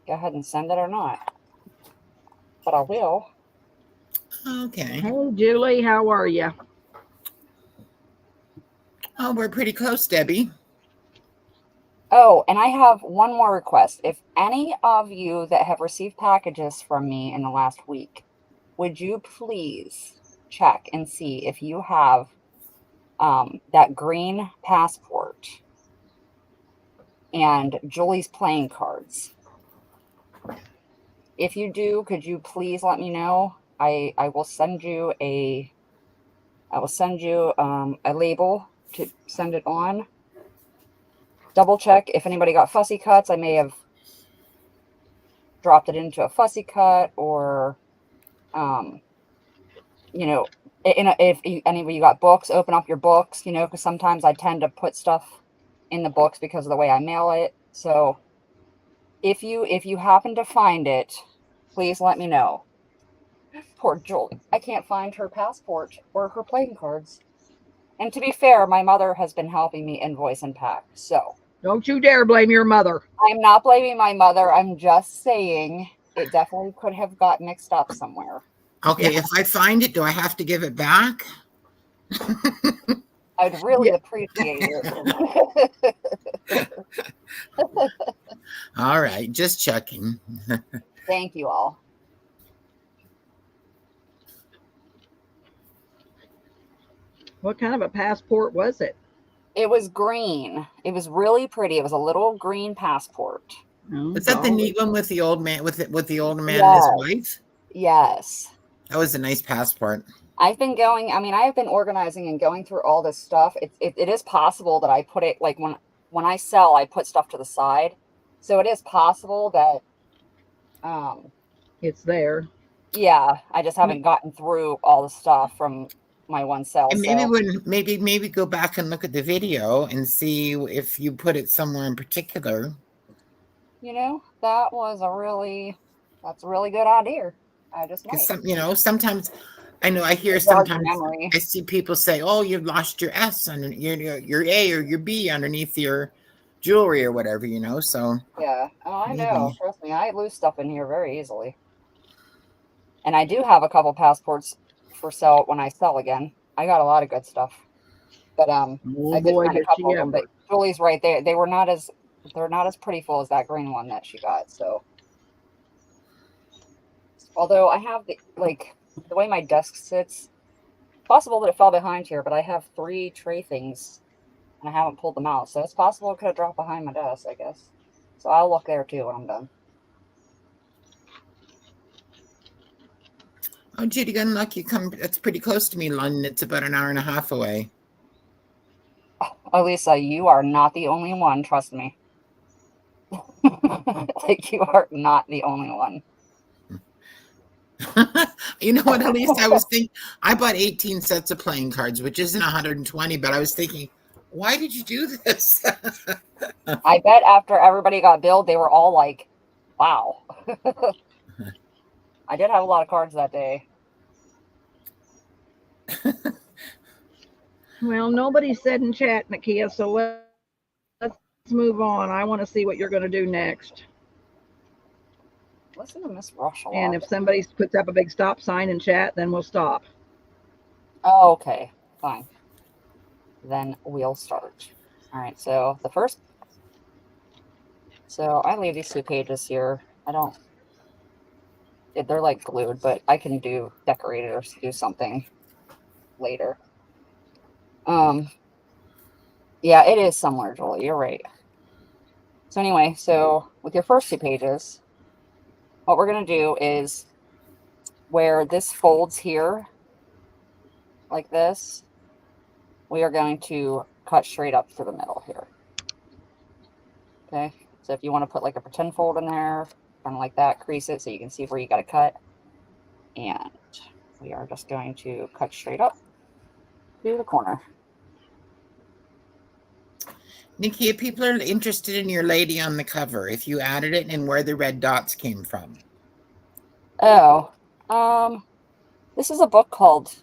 go ahead and send it or not. But I will. Okay. Hey, Julie, how are you? Oh, we're pretty close, Debbie. Oh, and I have one more request. If any of you that have received packages from me in the last week, would you please check and see if you have that green passport and Julie's playing cards? If you do, could you please let me know? I will send you a label to send it on. Double check if anybody got fussy cuts. I may have dropped it into a fussy cut, or if any of you got books, open up your books, because sometimes I tend to put stuff in the books because of the way I mail it. So if you happen to find it, please let me know. Poor Julie. I can't find her passport or her playing cards. And to be fair, my mother has been helping me invoice and pack. So Don't you dare blame your mother. I'm not blaming my mother. I'm just saying it definitely could have got mixed up somewhere. Okay, if I find it, do I have to give it back? I'd really appreciate it. All right, just checking. Thank you all. What kind of a passport was it? It was green. It was really pretty. It was a little green passport. Oh, Is that the golly. neat one with the old man, with the older man Yes. and his wife? Yes. That was a nice passport. I've been organizing and going through all this stuff. It is possible that I put it, like, when I sell, I put stuff to the side. So it is possible that It's there. yeah, I just haven't gotten through all the stuff from my one sale. And maybe go back and look at the video and see if you put it somewhere in particular. That's a really good idea. I just might. Sometimes I know I hear sometimes I see people say, "Oh, you've lost your S on your A or your B underneath your jewelry or whatever," So yeah, I know. Trust me, I lose stuff in here very easily. And I do have a couple passports for sale when I sell again. I got a lot of good stuff, but I did find a couple of them. But Julie's right there. They're not as pretty full as that green one that she got. So, although I have the way my desk sits, possible that it fell behind here, but I have 3 tray things and I haven't pulled them out. So it's possible it could have dropped behind my desk, I guess. So I'll look there too when I'm done. Oh, Judy, good luck. That's pretty close to me, London. It's about an hour and a half away. Oh, Lisa, you are not the only one. Trust me. You are not the only one. You know what, at least I was thinking, I bought 18 sets of playing cards, which isn't 120, but I was thinking, why did you do this? I bet after everybody got billed, they were all like, wow. I did have a lot of cards that day. Well, nobody said in chat, Nikia, so let's move on. I want to see what you're going to do next. Listen to Miss Rush a lot. And if somebody puts up a big stop sign in chat, then we'll stop. Oh, okay, fine. Then we'll start. All right, so I leave these 2 pages here. They're like glued, but I can decorate it or do something later. Yeah, it is somewhere, Julie. You're right. So anyway, with your first 2 pages, what we're going to do is where this folds here, like this, we are going to cut straight up through the middle here. Okay, so if you want to put like a pretend fold in there, kind of like that, crease it so you can see where you got to cut. And we are just going to cut straight up to the corner. Nikia, people are interested in your lady on the cover, if you added it and where the red dots came from. Oh, this is a book called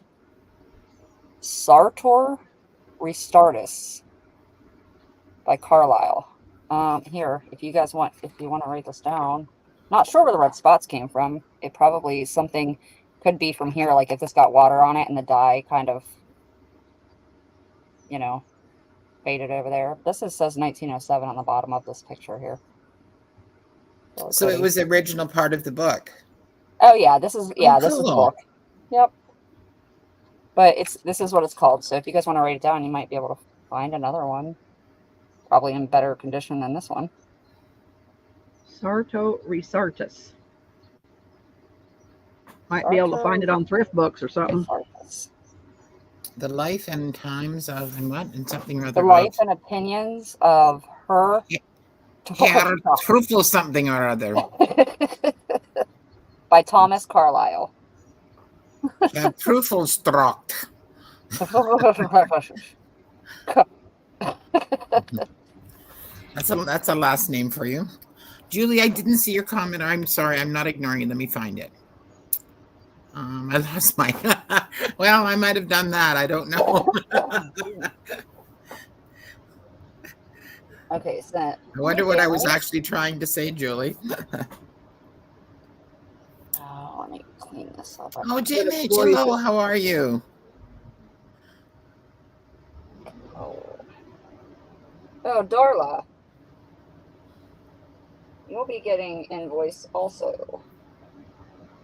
Sartor Restartus by Carlyle. Here, if you want to write this down. Not sure where the red spots came from. It probably something could be from here, like if this got water on it and the dye kind of, you know, faded over there. This says 1907 on the bottom of this picture here. Really So pretty. it was the original part of the book. Oh yeah, this is Oh, this is the cool. book. Yep. But this is what it's called. So if you guys want to write it down, you might be able to find another one, probably in better condition than this one. Sarto Resartus. Might be able to find it on thrift books or something. Resartus. The life and times of, and what? And something or other. The life and opinions of her. Herr Truffle something or other. By Thomas Carlyle. Herr Trufflestruct. That's a last name for you. Julie, I didn't see your comment. I'm sorry. I'm not ignoring it. Let me find it. I lost mine. Well, I might have done that. I don't know. Okay, so I wonder what I was actually trying to say, Julie. Oh, let me clean this up. Oh, Jim H, hello. How are you? Oh, Darla. You'll be getting invoice also.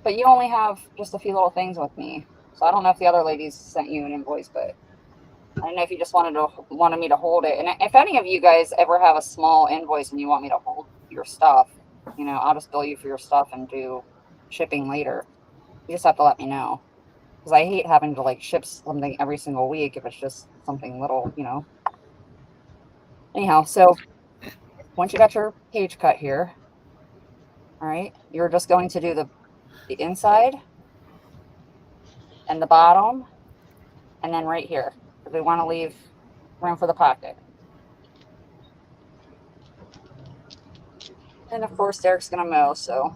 But you only have just a few little things with me. So I don't know if the other ladies sent you an invoice, but I don't know if you just wanted me to hold it. And if any of you guys ever have a small invoice and you want me to hold your stuff, I'll just bill you for your stuff and do shipping later. You just have to let me know. Because I hate having to ship something every single week if it's just something little, Anyhow, so once you got your page cut here, all right, you're just going to do the inside and the bottom, and then right here. We want to leave room for the pocket. And of course, Derek's going to mow, so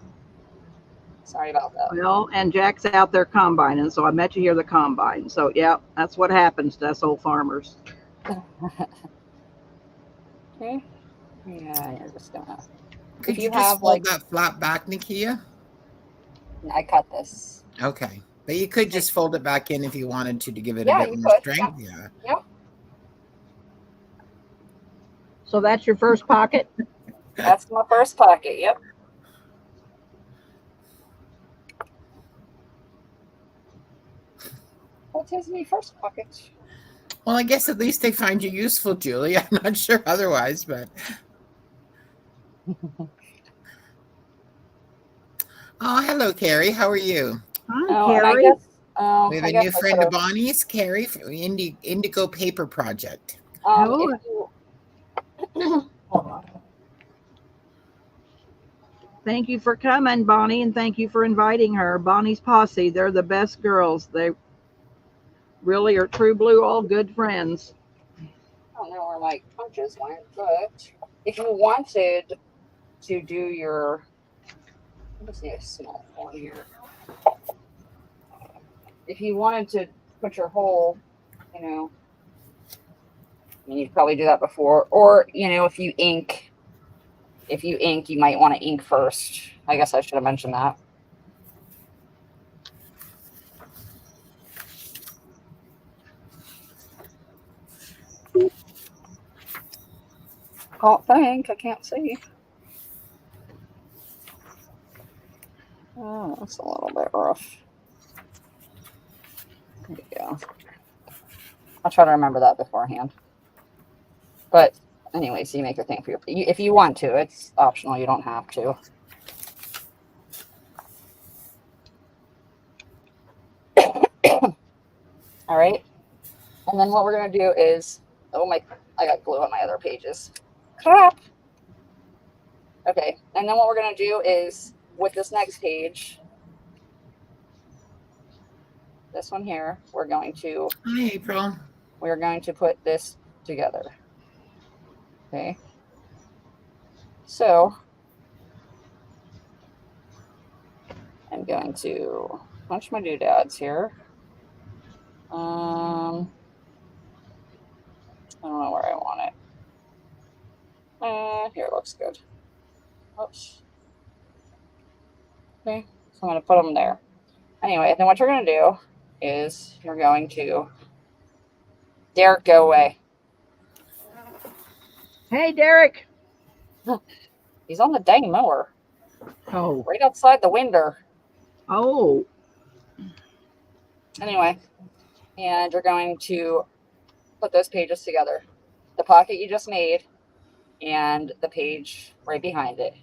sorry about that. Well, and Jack's out there combining, so I met you here the combine. So, yeah, that's what happens to us old farmers. Okay. Yeah, you're just going to... Could you just fold that flat back, Nikia? I cut this. Okay. But you could just fold it back in if you wanted to give it a bit more strength. Yeah. Yep. So that's your first pocket? That's my first pocket, yep. What is my first pocket? Well, I guess at least they find you useful, Julie. I'm not sure otherwise, but... Oh, hello, Carrie. How are you? Hi, Carrie. We have a new friend of Bonnie's, Carrie, from Indigo Paper Project. Hold on. Thank you for coming, Bonnie, and thank you for inviting her. Bonnie's posse, they're the best girls. They really are true blue, all good friends. I don't know where my punches went, but if you wanted to do your... I just need a small one here. If you wanted to put your whole, you'd probably do that before. Or, if you ink, you might want to ink first. I guess I should have mentioned that. Can't think. I can't see. Oh, that's a little bit rough. There you go. I'll try to remember that beforehand. But anyway, so you make your thing for if you want to. It's optional. You don't have to. All right. And then what we're going to do is... Oh, I got glue on my other pages. Crap. Okay, and then what we're going to do is with this next page, this one here, Hi, April. we're going to put this together. Okay. So I'm going to punch my doodads here. I don't know where I want it. Here, looks good. Oops. Okay, so I'm going to put them there. Anyway, then what you're going to do is you're going to, Derek, go away. Hey, Derek. He's on the dang mower, Oh. right outside the window. Oh. Anyway, and you're going to put those pages together. The pocket you just made and the page right behind it.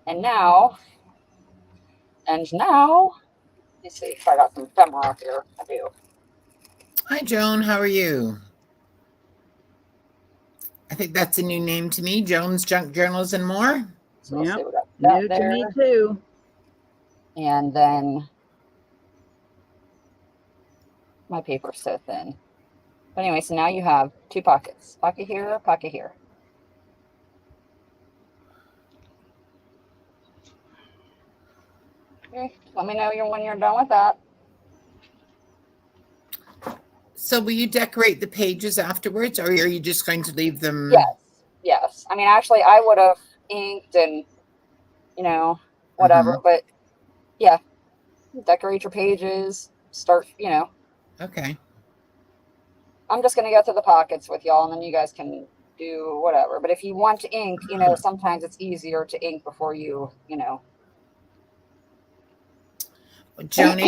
And now, let me see if I got some ephemera here. I do. Hi, Joan. How are you? I think that's a new name to me. Joan's Junk Journals and More. So let's Yep. see, we got that New there. to me too. And then my paper's so thin. But anyway, so now you have two pockets. Pocket here, pocket here. Okay, let me know when you're done with that. So will you decorate the pages afterwards, or are you just going to leave them? Yes. I mean, actually, I would have inked and, whatever. But, yeah, decorate your pages. Start, Okay. I'm just going to go through the pockets with y'all, and then you guys can do whatever. But if you want to ink, sometimes it's easier to ink before you. Joan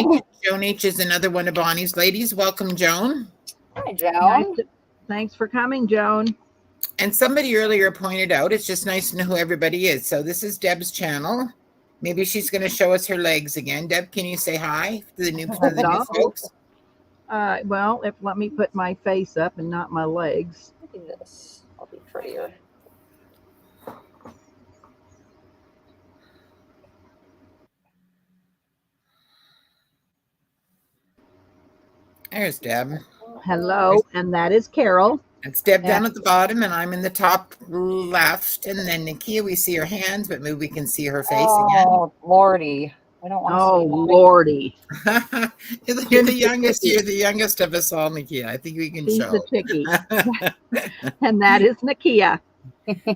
H is another one of Bonnie's ladies. Welcome, Joan. Hi, Joan. Thanks for coming, Joan. And somebody earlier pointed out it's just nice to know who everybody is. So this is Deb's channel. Maybe she's going to show us her legs again. Deb, can you say hi to the new folks? Well, let me put my face up and not my legs. Look at this. I'll be prettier. There's Deb. Hello, and that is Carol. It's Deb down at the bottom, and I'm in the top left. And then Nikia, we see her hands, but maybe we can see her face again. Oh, Lordy. I don't want to Oh, see that. Lordy. You're the youngest. You're the youngest of us all, Nikia. I think we can She's show. a chickie. And that is Nikia.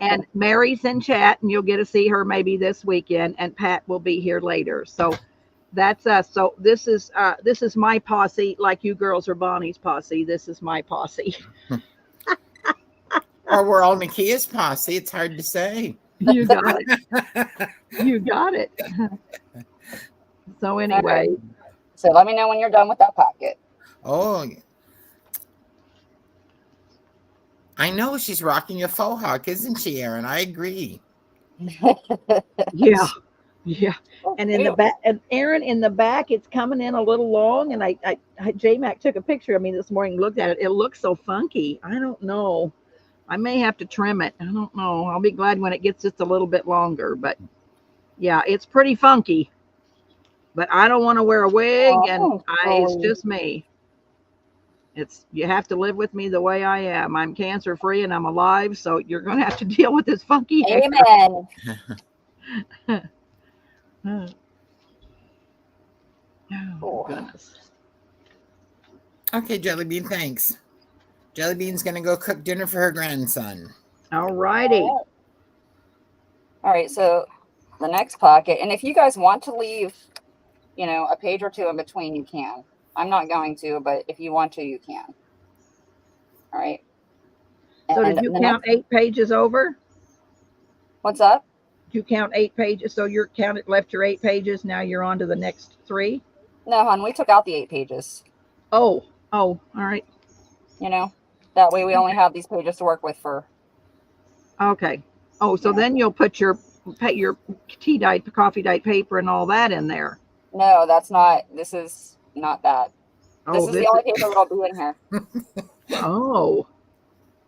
And Mary's in chat, and you'll get to see her maybe this weekend, and Pat will be here later. So that's us. So this is my posse, like you girls are Bonnie's posse. This is my posse. Or we're all Nikia's posse. It's hard to say. You got it. You got it. So anyway. Right. So let me know when you're done with that pocket. Oh, I know she's rocking a faux hawk, isn't she, Erin? I agree. Yeah. And in the back, and Erin, in the back, it's coming in a little long. And I J-Mac took a picture of me this morning, looked at it. It looks so funky. I don't know. I may have to trim it. I don't know. I'll be glad when it gets just a little bit longer. But yeah, it's pretty funky. But I don't want to wear a wig, and it's just me. You have to live with me the way I am. I'm cancer free and I'm alive, so you're going to have to deal with this funky hair. Amen. Oh, goodness. Okay, Jellybean, thanks. Jellybean's going to go cook dinner for her grandson. All righty. All right, so the next pocket, and if you guys want to leave, a page or two in between, you can. I'm not going to, but if you want to, you can. All right. So did you count 8 pages over? What's up? Did you count 8 pages? So you're left your 8 pages. Now you're on to the next 3? No, hon, we took out the 8 pages. Oh, all right. That way we only have these pages to work with for. Okay. Oh, so then you'll put your tea dyed, coffee dyed paper and all that in there. No, this is not that. This is the only paper that'll be in here. Oh,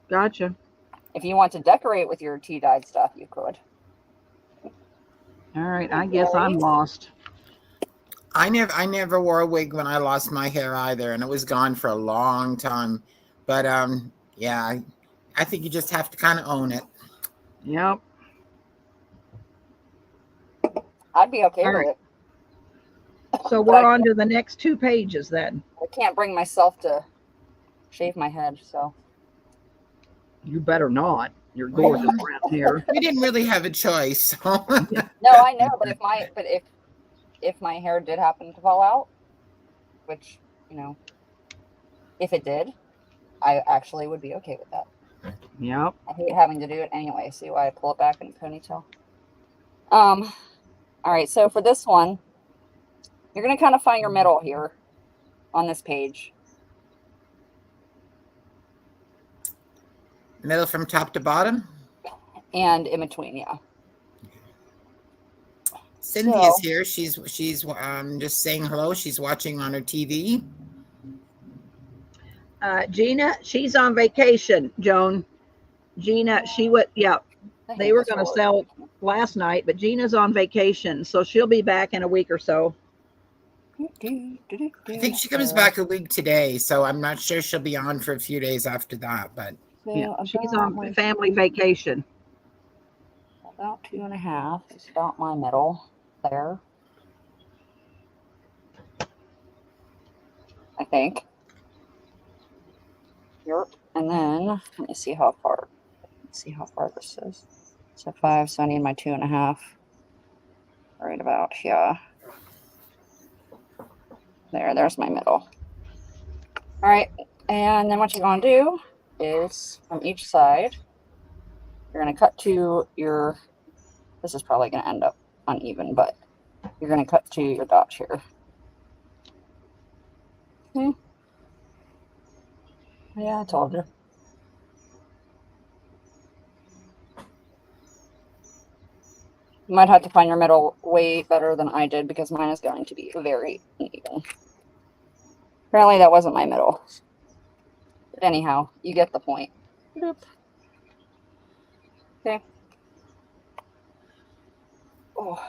gotcha. If you want to decorate with your tea dyed stuff, you could. All right, I guess I'm lost. I never wore a wig when I lost my hair either, and it was gone for a long time. But yeah, I think you just have to kind of own it. Yep. I'd be okay All with right. it. So But we're on to the next 2 pages then. I can't bring myself to shave my head, so You better not. You're gorgeous around here. We didn't really have a choice. So. no, I know. But if my hair did happen to fall out, which if it did, I actually would be okay with that. Yep. I hate having to do it anyway. See why I pull it back in a ponytail? All right. So for this one, you're gonna kind of find your middle here on this page. Middle from top to bottom. And in between, yeah. Cynthia's here. She's just saying hello. She's watching on her TV. Gina, she's on vacation, Joan. Gina, she would, yeah, they were going to sell last night, but Gina's on vacation, so she'll be back in a week or so. I think she comes back a week today, so I'm not sure she'll be on for a few days after that. But yeah, she's on family vacation. About 2.5. It's about my middle there, I think. Yep. And then let me see how far. Let's see how far this is. So 5. So I need my 2.5. Right about here. There's my middle. All right. And then what you're going to do is from each side, you're going to cut to your. This is probably going to end up uneven, but you're going to cut to your dot here. Okay. Yeah, I told you. You might have to find your middle way better than I did because mine is going to be very uneven. Apparently that wasn't my middle. But anyhow, you get the point. Boop. Okay. Oh.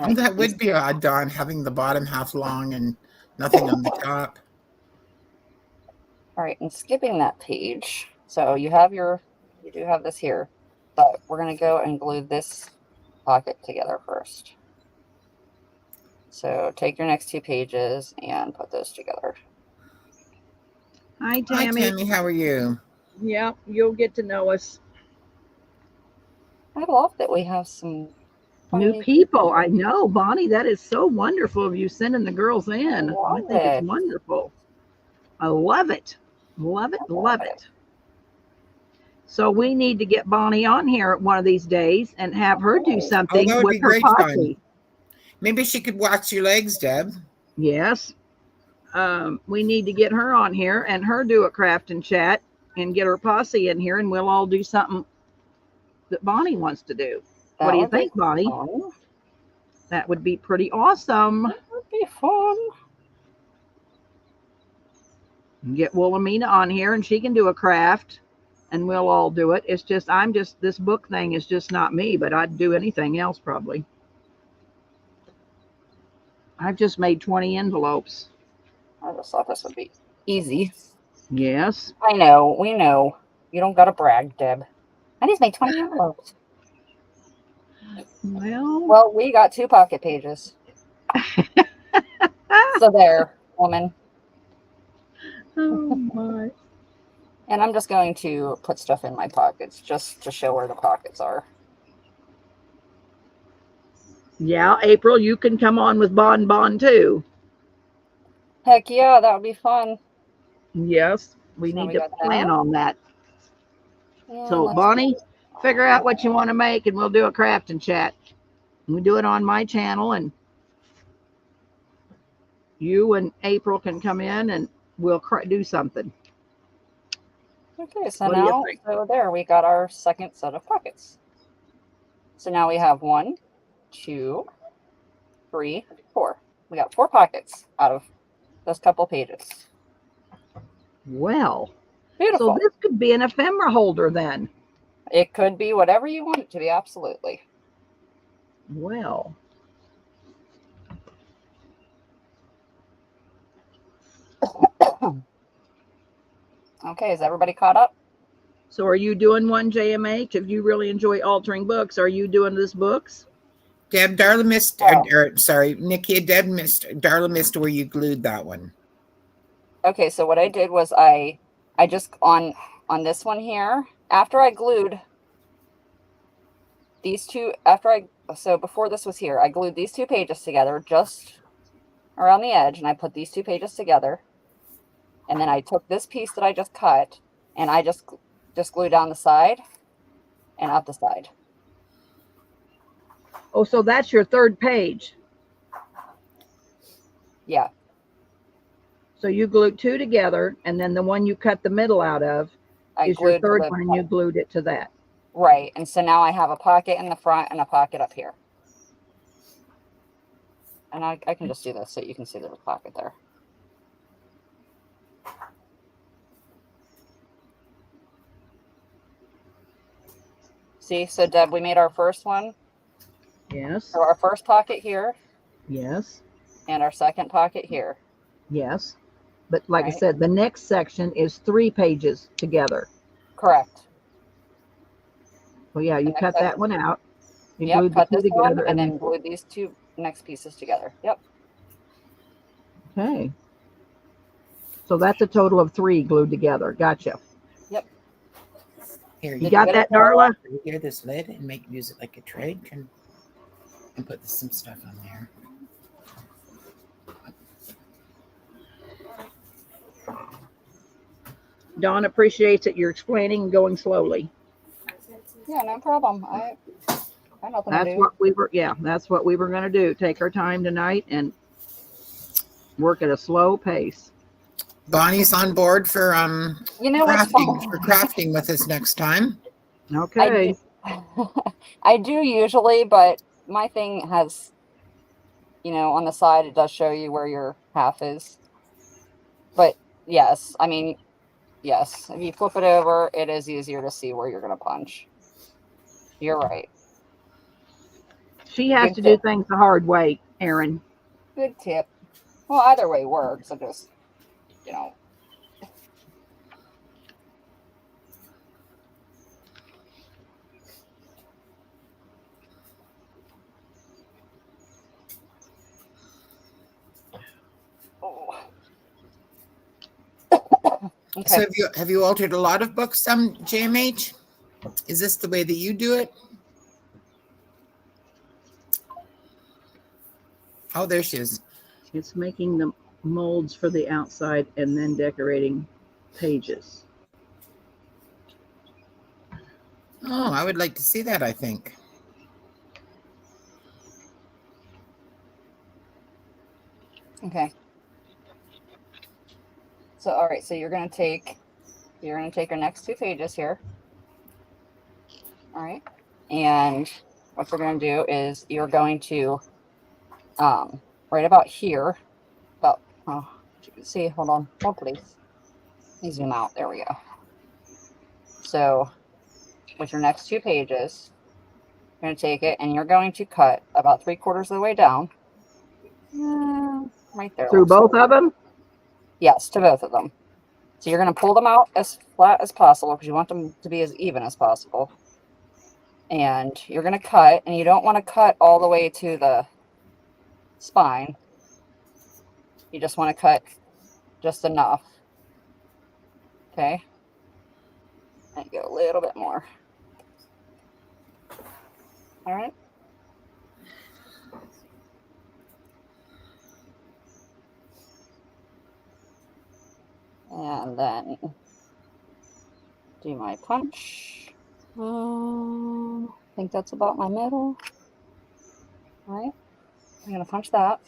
right. That would be odd, Dawn, having the bottom half long and nothing on the top. All right, and skipping that page. So you do have this here, but we're going to go and glue this pocket together first. So take your next 2 pages and put those together. Hi, Tammy. Hi, Tammy. How are you? Yeah, you'll get to know us. I love that we have some new people. I know, Bonnie, that is so wonderful of you sending the girls in. I think it's wonderful. I love it. Love it. Love it. So we need to get Bonnie on here one of these days and have her do something with her posse. Maybe she could wax your legs, Deb. Yes. We need to get her on here and her do a craft and chat and get her posse in here, and we'll all do something that Bonnie wants to do. What do you think, Bonnie? Fun. That would be pretty awesome. That would be fun. Get Wilhelmina on here and she can do a craft and we'll all do it. It's just, this book thing is just not me, but I'd do anything else probably. I've just made 20 envelopes. I just thought this would be easy. Yes. I know. We know. You don't got to brag, Deb. I just made 20 envelopes. Well, we got 2 pocket pages. So there, woman. Oh my. And I'm just going to put stuff in my pockets just to show where the pockets are. Yeah, April, you can come on with Bon too. Heck yeah, that would be fun. Yes, we need to plan on that. Yeah, so Bonnie, figure out what you want to make and we'll do a craft and chat. We do it on my channel and you and April can come in and we'll do something. Okay, so now, there we got our second set of pockets. So now we have 1, 2, 3, 4. We got 4 pockets out of those couple pages. Well, so Beautiful. this could be an ephemera holder then. It could be whatever you want it to be, absolutely. Well, Okay, is everybody caught up? so are you doing one, JMH? If you really enjoy altering books, are you doing this books? Deb, Darla missed, Oh. sorry, Nikia, Darla missed where you glued that one. Okay, so what I did was I just on this one here, after I glued these two, so before this was here, I glued these 2 pages together just around the edge, and I put these 2 pages together. And then I took this piece that I just cut, and I just glued down the side and up the side. Oh, so that's your third page. Yeah, So you glued 2 together, and then the one you cut the middle out of I is your glued third the one, and you glued it to that. right. And so now I have a pocket in the front and a pocket up here. And I can just do this so you can see the pocket there. See, so Deb, we made our first one. Yes, So our first pocket here yes, and our second pocket here. yes. But like I Right. said, the next section is 3 pages together. Correct. Well, yeah, you next cut that section. one out. You Yep, glued the cut 2 this one together, and then glued these 2 next pieces together. Yep. okay. So that's a total of 3 glued together. Gotcha. Here, You Did got get that, it, Darla? Darla? Here, this lid, and use it like a tray, and put some stuff on there. Dawn appreciates that you're explaining and going slowly. Yeah, no problem. I nothing to That's do. what we were, yeah, that's what we were going to do. Take our time tonight and work at a slow pace. Bonnie's on board for You know what's crafting with us next time. Okay. I do usually, but my thing has, on the side, it does show you where your half is. But yes, I mean, yes, if you flip it over, it is easier to see where you're going to punch. You're right. She has Good to tip. do things the hard way, Erin. Good tip. Well, either way works. I just, Oh. Okay. So have you altered a lot of books, JMH? Is this the way that you do it? Oh, there she is. It's making the molds for the outside and then decorating pages. Oh, I would like to see that, I think. Okay. So, all right. So you're going to take your next 2 pages here. All right. And what you're going to do is you're going to, right about here, you can see, hold on. Oh, please. Let me zoom out. There we go. So with your next 2 pages, you're going to take it and you're going to cut about 3/4 of the way down. Right there. Through both of them? Yes, to both of them. So you're going to pull them out as flat as possible because you want them to be as even as possible. And you're going to cut, and you don't want to cut all the way to the spine. You just want to cut just enough. Okay. And go a little bit more. All right. And then do my punch. I think that's about my middle. All right. I'm going to punch that.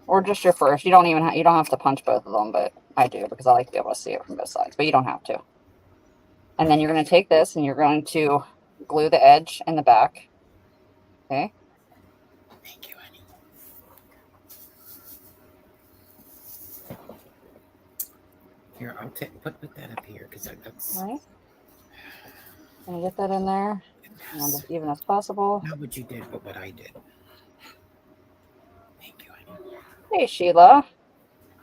Or just your first. You don't have to punch both of them, but I do because I like to be able to see it from both sides. But you don't have to. And then you're going to take this and you're going to glue the edge and the back. Okay. Thank you, honey. Here, I'll put that up here because that's. All right. And get that in there as even as possible. Not what you did, but what I did. Thank you, honey. Hey, Sheila.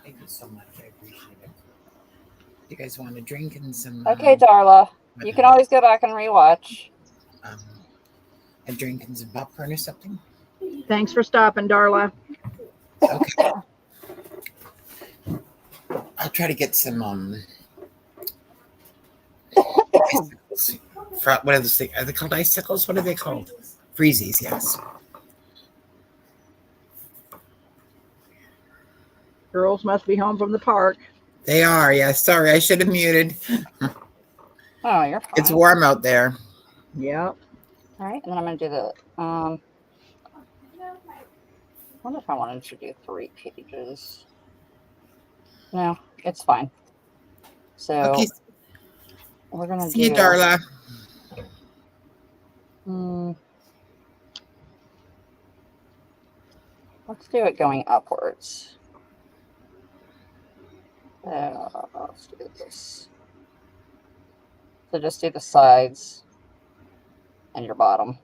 Thank you so much. I appreciate it. You guys want a drink and some? Okay, Darla. You can always go back and rewatch. A drink and some popcorn or something. Thanks for stopping, Darla. Okay. I'll try to get some icicles. What are those things? Are they called icicles? What are they called? Freezies, yes. Girls must be home from the park. They are, yes. Sorry, I should have muted. Oh, you're fine. It's warm out there. Yep. All right, and then I'm going to do the, I wonder if I wanted to do 3 pages. No, it's fine. So Okay. we're going to do. See you, Darla. Let's do it going upwards. Let's do this. So just do the sides and your bottom.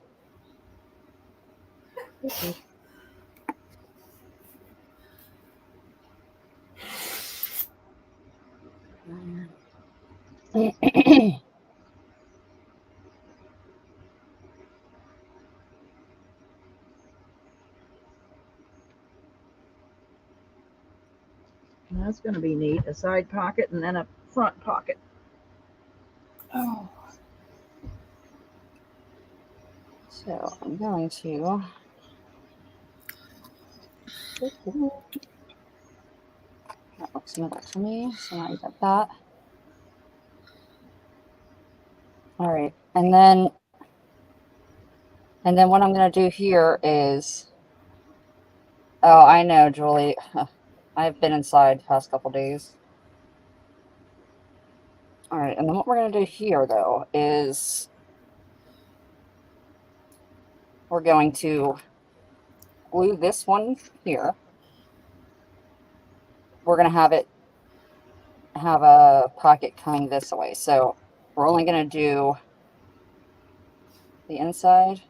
That's going to be neat. A side pocket and then a front pocket. Oh. So I'm going to. That looks middle to me. So now you got that. All right, and then what I'm going to do here is. Oh, I know, Julie. I've been inside the past couple days. All right, and then what we're going to do here, though, is we're going to glue this one here. We're going to have a pocket coming this way. So we're only going to do the inside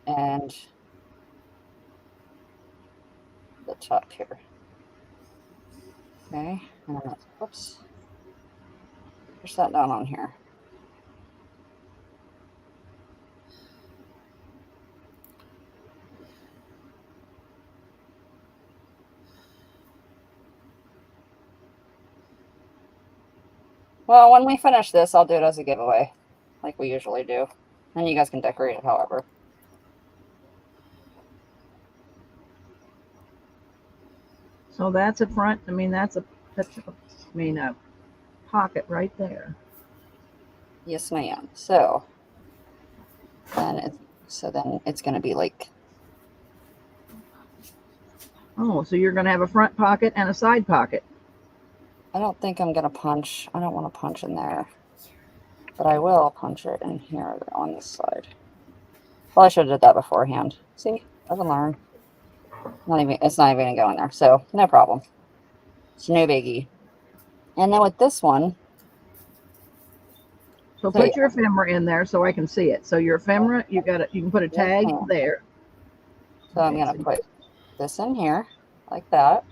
and the top here. Okay, and then, whoops, push that down on here. Well, when we finish this, I'll do it as a giveaway, like we usually do. And you guys can decorate it however. So that's a front. I mean, that's a pocket right there. Yes, ma'am. So then it's going to be like. Oh, so you're going to have a front pocket and a side pocket. I don't think I'm going to punch. I don't want to punch in there. But I will punch it in here on this side. Well, I should have did that beforehand. See? I can learn. It's not even going to go in there. So, no problem. It's no biggie. And then with this one. So put your ephemera in there so I can see it. So your ephemera, you can put a tag there. So I'm going to put this in here like that.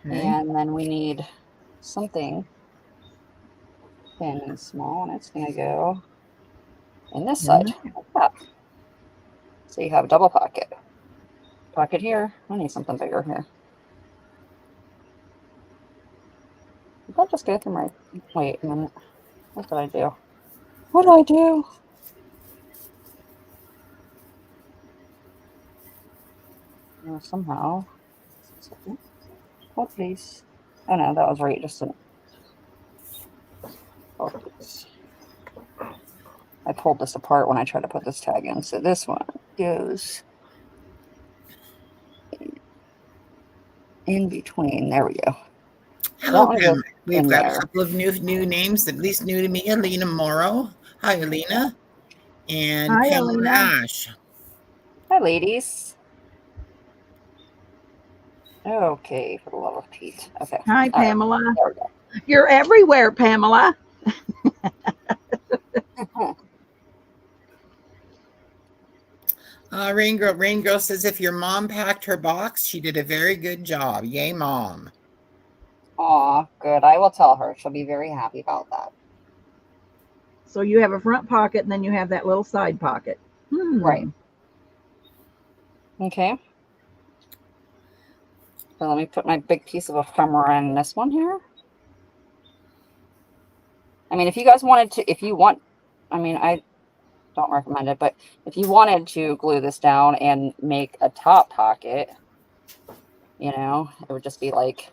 Okay. And then we need something thin and small, and it's going to go in this side like that. So you have a double pocket. Pocket here. I need something bigger here. Did that just go through my... Wait a minute. What did I do? What did I do? Somehow. Oh, please. Oh, no, that was right. Just a... Oh, please. I pulled this apart when I tried to put this tag in. So this one goes in between. There we go. Hello, We've in got a there. couple of new names, at least new to me. Alina Morrow. Hi, Alina. And Hi, Pamela Alina. Ash. Hi, ladies. Okay, for the love of Pete. Okay. Hi, All right. Pamela. There we go. You're everywhere, Pamela. Rain Girl says, if your mom packed her box, she did a very good job. Yay, Mom. Aw, good. I will tell her. She'll be very happy about that. So you have a front pocket and then you have that little side pocket. Right. Okay. So let me put my big piece of ephemera in this one here. I mean, if you guys wanted to, if you want, I mean, I don't recommend it, but if you wanted to glue this down and make a top pocket, you know, it would just be like,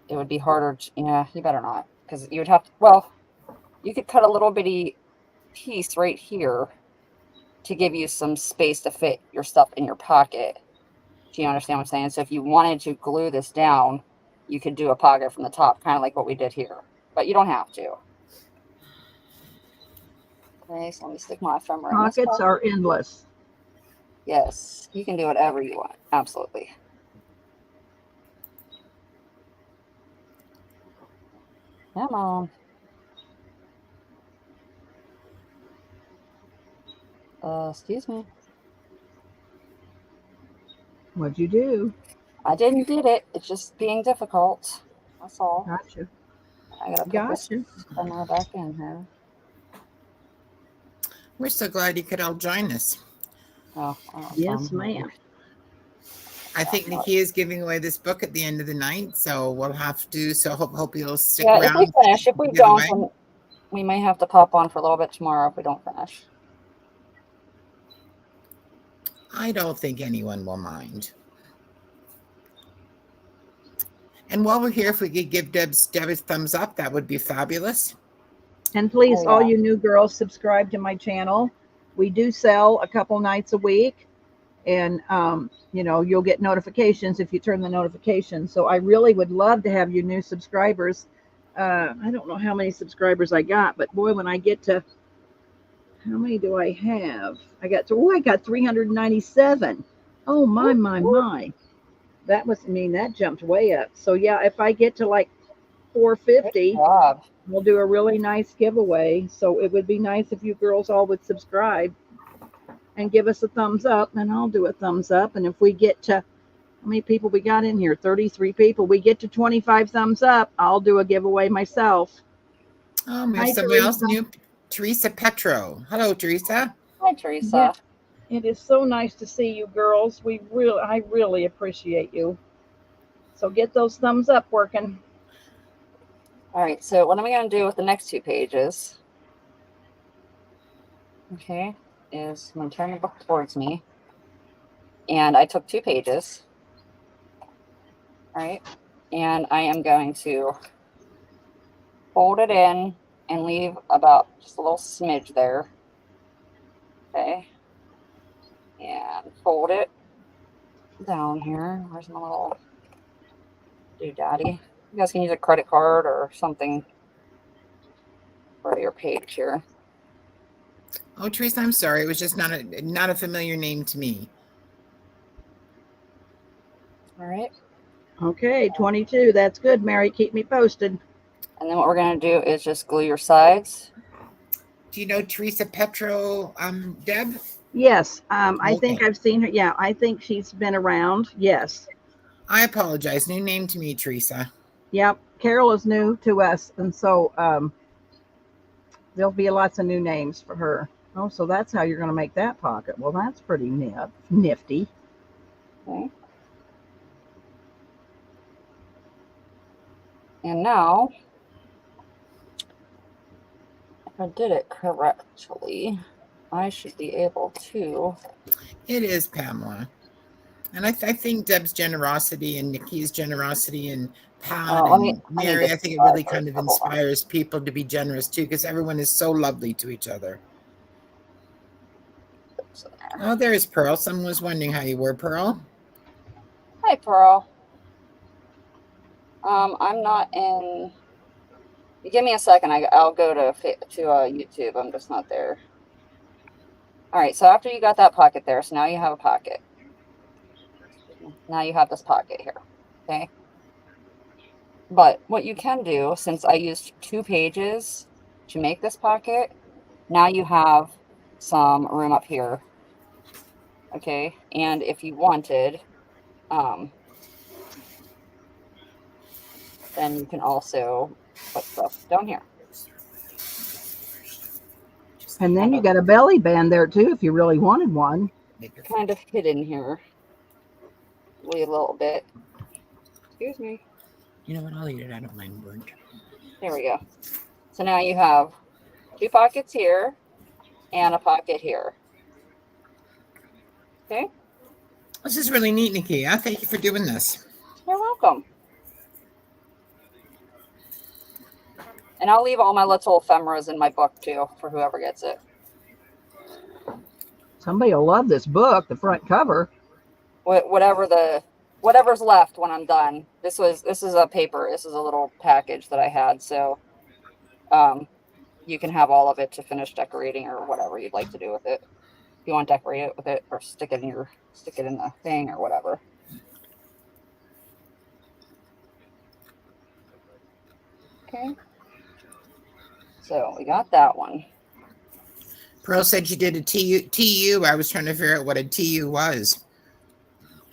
it would be harder. Yeah, you better not, because you would have to, well, you could cut a little bitty piece right here to give you some space to fit your stuff in your pocket. Do you understand what I'm saying? So if you wanted to glue this down, you could do a pocket from the top, kind of like what we did here, but you don't have to. Okay, so let me stick my ephemera in this Pockets pocket. are endless. Yes, you can do whatever you want. Absolutely. Come on. Excuse me. What'd you do? I didn't did it. It's just being difficult. That's all. Gotcha. I gotta put this Gotcha. ephemera back in here. We're so glad you could all join us. Oh, Yes, ma'am. I think Nikia is giving away this book at the end of the night, so we'll have to. So hope you'll stick yeah, around. if we finish, if we don't, we may have to pop on for a little bit tomorrow if we don't finish. I don't think anyone will mind. And while we're here, if we could give Deb a thumbs up, that would be fabulous. And please, Oh, yeah. all you new girls, subscribe to my channel. We do sell a couple nights a week. And, you know, you'll get notifications if you turn the notifications. So I really would love to have you new subscribers. I don't know how many subscribers I got, but boy, when I get to, how many do I have? I got 397. Oh, my. That was, I mean, that jumped way up. So yeah, if I get to like 450, Good job. we'll do a really nice giveaway. So it would be nice if you girls all would subscribe and give us a thumbs up, and I'll do a thumbs up. And if we get to, how many people we got in here? 33 people. We get to 25 thumbs up, I'll do a giveaway myself. Oh, we have Hi, somebody else Teresa. new. Teresa Petro. Hello, Teresa. Hi, Teresa. Yeah, it is so nice to see you girls. I really appreciate you. So get those thumbs up working. All right, so what am I going to do with the next two pages? Okay, is I'm going to turn the book towards me. And I took 2 pages. All right, and I am going to fold it in and leave about just a little smidge there. Okay, and fold it down here. Where's my little doodaddy? You guys can use a credit card or something for your page here. Oh, Teresa, I'm sorry. It was just not a familiar name to me. All right. Okay, 22. That's good, Mary. Keep me posted. And then what we're going to do is just glue your sides. Do you know Teresa Petro, Deb? Yes, I Okay. think I've seen her. Yeah, I think she's been around. Yes. I apologize. New name to me, Teresa. Yep. Carol is new to us, and so there'll be lots of new names for her. Oh, so that's how you're going to make that pocket. Well, that's pretty nifty. Okay. And now, if I did it correctly, I should be able to. It is Pamela. And I think Deb's generosity and Niki's generosity and Pat and Mary, I think it really kind of inspires people to be generous too, because everyone is so lovely to each other. Oh, there's Pearl. Someone was wondering how you were, Pearl. Hi, Pearl. I'm not in. Give me a second. I'll go to YouTube. I'm just not there. All right. So after you got that pocket there, so now you have a pocket. Now you have this pocket here. Okay. But what you can do, since I used 2 pages to make this pocket, now you have some room up here. Okay. And if you wanted, then you can also put stuff down here. And then you got a belly band there too, if you really wanted one. Kind of hidden here. Wait a little bit. Excuse me. You know what? I'll eat it. I don't mind burnt. There we go. So now you have 2 pockets here and a pocket here. Okay. This is really neat, Nikia. Thank you for doing this. You're welcome. And I'll leave all my little ephemeras in my book too for whoever gets it. Somebody will love this book, the front cover. Whatever's left when I'm done. This is a paper. This is a little package that I had. So you can have all of it to finish decorating or whatever you'd like to do with it. If you want to decorate it with it or stick it in the thing or whatever. Okay. So we got that one. Pearl said you did a TU. I was trying to figure out what a TU was.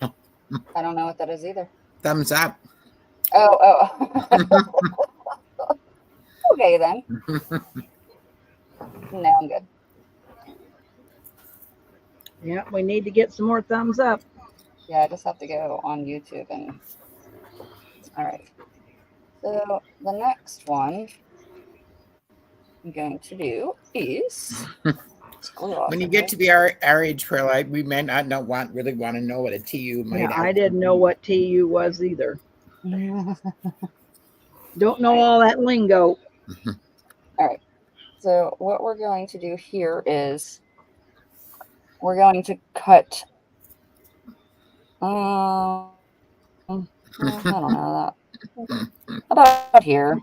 I don't know what that is either. Thumbs up. Oh. Okay then. No, I'm good. Yeah, we need to get some more thumbs up. Yeah, I just have to go on YouTube and. All right. So the next one I'm going to do is. When you get to be our age, Pearl, we may not really want to know what a TU might. Yeah, I didn't know what TU was either. Don't know all that lingo. All right. So what we're going to do here is we're going to cut. I don't know that. About here.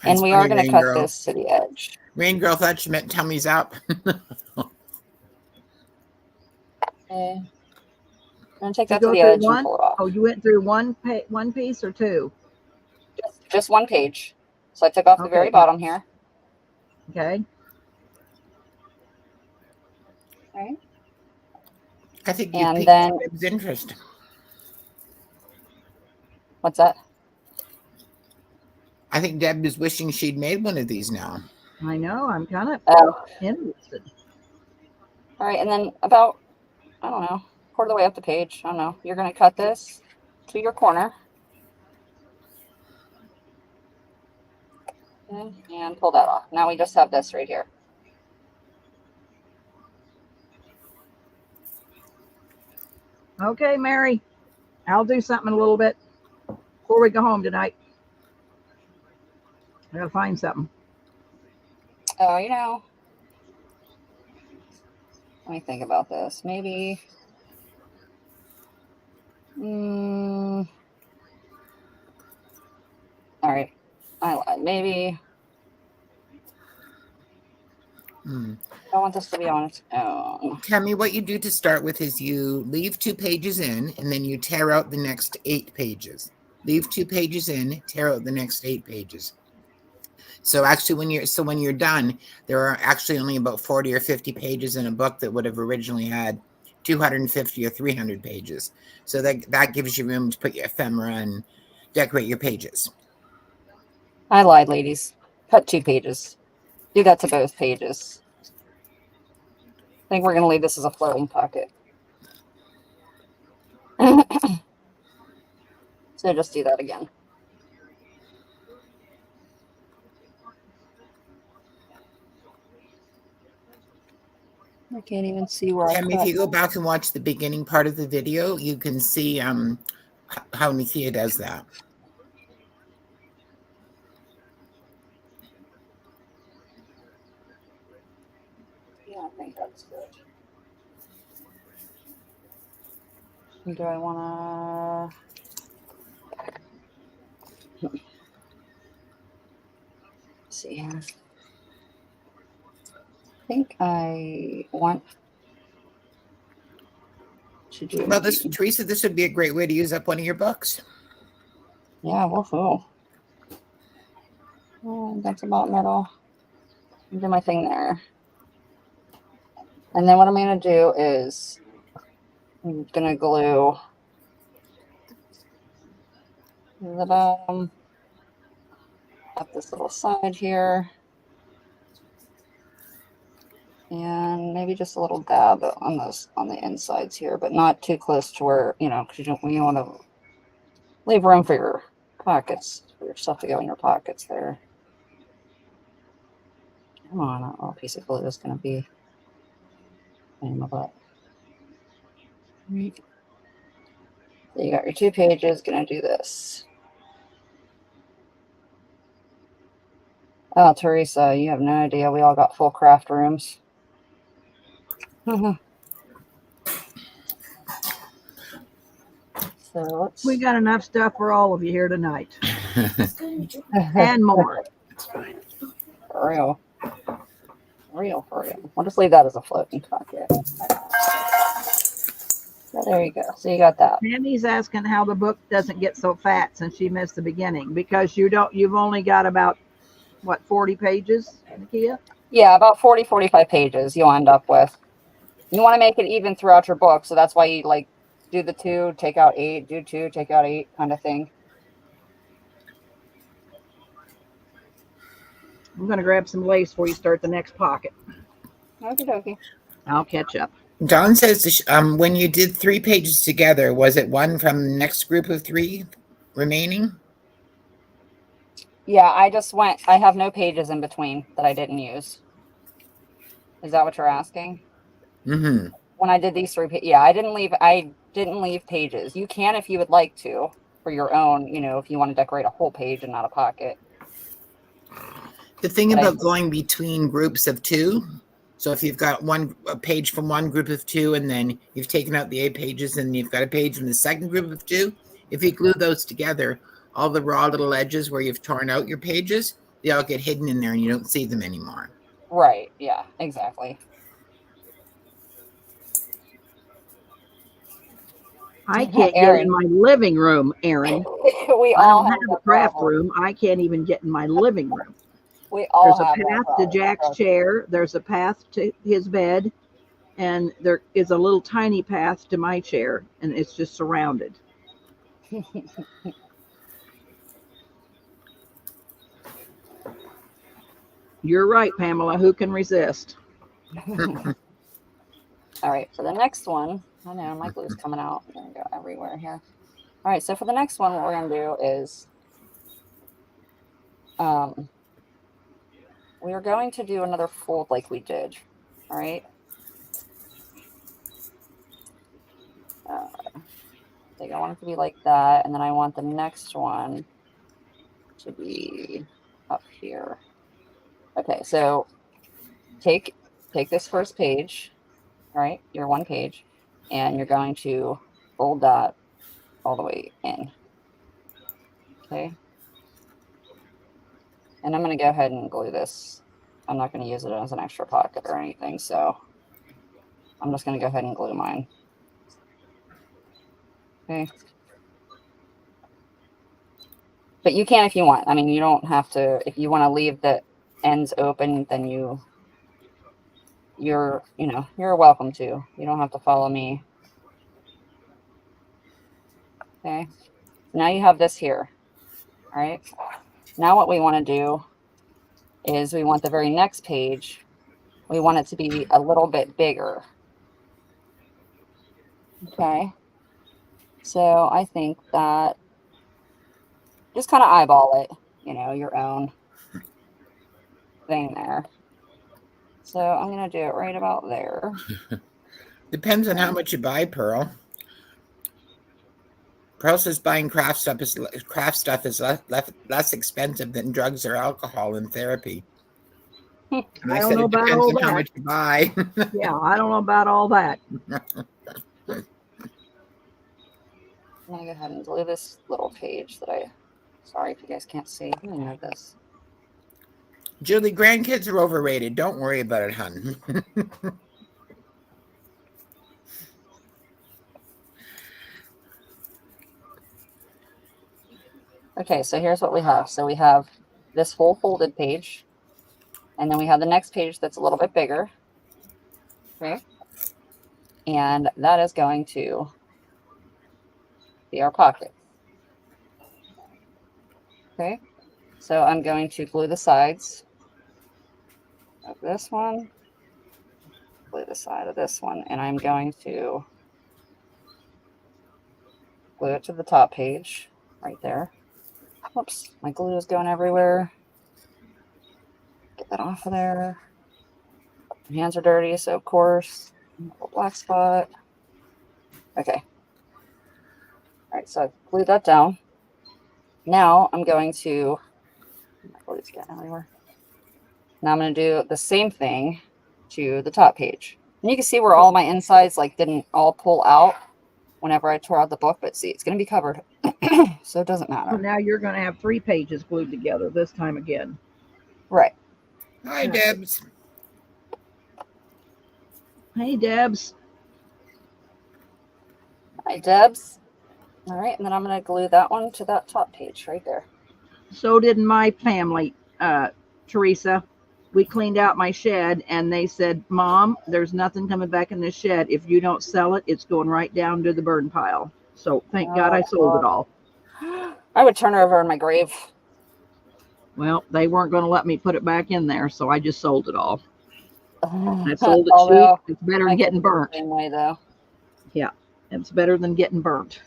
And we are going to cut this to the edge. Rain Girl thought she meant tummies up. Okay. I'm going to take that to the edge and pull it off. Oh, you went through one piece or 2? Just 1 page. So I took off the very bottom here. Okay. All right. I think you piqued Deb's interest. What's that? I think Deb is wishing she'd made one of these now. I know. I'm kind of interested. All right. And then about, I don't know, quarter of the way up the page. I don't know. You're going to cut this to your corner. Okay, and pull that off. Now we just have this right here. Okay, Mary. I'll do something in a little bit before we go home tonight. I gotta find something. Oh, you know. Let me think about this. Maybe. All right. I lied. Maybe. I want this to be on its own. Tell me what you do to start with is you leave 2 pages in and then you tear out the next 8 pages. Leave 2 pages in, tear out the next 8 pages. So actually when you're done, there are actually only about 40 or 50 pages in a book that would have originally had 250 or 300 pages. So that gives you room to put your ephemera and decorate your pages. I lied, ladies. Cut 2 pages. Do that to both pages. I think we're going to leave this as a floating pocket. So just do that again. I can't even see where I cut. If you go back and watch the beginning part of the video, you can see how Nikia does that. Yeah, I think that's good. Do I want to... Let's see here. I think I want to do. Well, this, Teresa, this would be a great way to use up one of your books. Yeah, woohoo. Oh, that's about middle. Do my thing there. And then what I'm going to do is I'm going to glue the bottom up this little side here. And maybe just a little dab on those on the insides here, but not too close to where, you know, because you want to leave room for your pockets, for your stuff to go in your pockets there. Come on, a little piece of glue is going to be in my butt. Right. So you got your 2 pages, going to do this. Oh, Teresa, you have no idea. We all got full craft rooms. So let's. We got enough stuff for all of you here tonight. And more. For real. For real. We'll just leave that as a floating pocket. So there you go. So you got that. Tammy's asking how the book doesn't get so fat since she missed the beginning, because you've only got about, what, 40 pages, Nikia? Yeah, about 40, 45 pages you'll end up with. You want to make it even throughout your book, so that's why you like do the 2, take out 8, do 2, take out 8 kind of thing. I'm going to grab some lace before you start the next pocket. Okie dokie. I'll catch up. Don says, when you did 3 pages together, was it one from the next group of 3 remaining? Yeah, I have no pages in between that I didn't use. Is that what you're asking? Mm-hmm. When I did these 3 yeah, I didn't leave pages. You can if you would like to for your own, you know, if you want to decorate a whole page and not a pocket. The thing about going between groups of 2, so if you've got a page from one group of 2 and then you've taken out the 8 pages and you've got a page from the second group of 2, if you glue those together, all the raw little edges where you've torn out your pages, they all get hidden in there and you don't see them anymore. Right. Yeah, exactly. I can't get in my living room, Aaron. We I all don't have a craft room. I can't even get in my living room. We all There's a have path to Jack's chair. There's a path to his bed. And there is a little tiny path to my chair. And it's just surrounded. You're right, Pamela. Who can resist? All right, for the next one, I know my glue's coming out. I'm going to go everywhere here. All right, so for the next one, what we're going to do is we are going to do another fold like we did. All right. I think I want it to be like that, and then I want the next one to be up here. Okay, so take this first page, all right, your 1 page, and you're going to fold that all the way in. Okay. And I'm going to go ahead and glue this. I'm not going to use it as an extra pocket or anything, so I'm just going to go ahead and glue mine. Okay. But you can if you want. I mean, you don't have to. If you want to leave the ends open, then you're welcome to. You don't have to follow me. Okay. Now you have this here. All right. Now what we want to do is we want the very next page. We want it to be a little bit bigger. Okay. So I think that just kind of eyeball it, your own thing there. So I'm going to do it right about there. Depends on how much you buy, Pearl. Pearl says buying craft stuff is less expensive than drugs or alcohol in therapy. And I don't know about depends all on how that. much you buy. Yeah, I don't know about all that. I'm going to go ahead and glue this little page that I Sorry if you guys can't see. Let me move this. Julie, grandkids are overrated. Don't worry about it, hun. Okay, so here's what we have. So we have this whole folded page, and then we have the next page that's a little bit bigger. Okay. And that is going to be our pocket. Okay. So I'm going to glue the sides of this one, glue the side of this one, and I'm going to glue it to the top page right there. Whoops, my glue is going everywhere. Get that off of there. My hands are dirty, so of course, a black spot. Okay. All right, so I've glued that down. Now I'm going to, my glue's getting everywhere. Now I'm going to do the same thing to the top page. And you can see where all my insides like didn't all pull out whenever I tore out the book, but see, it's going to be covered. So it doesn't So matter. now you're going to have 3 pages glued together this time again. Right. Hi, Debs. Hey, Debs. Hi, Debs. All right, and then I'm going to glue that one to that top page right there. So did my family, Teresa. We cleaned out my shed and they said, Mom, there's nothing coming back in this shed. If you don't sell it, it's going right down to the burn pile. So thank God I sold it all. I would turn her over in my grave. Well, they weren't going to let me put it back in there, so I just sold it all. I It's sold it cheap. It's better than getting burnt. Same way, though. Yeah, it's better than getting burnt.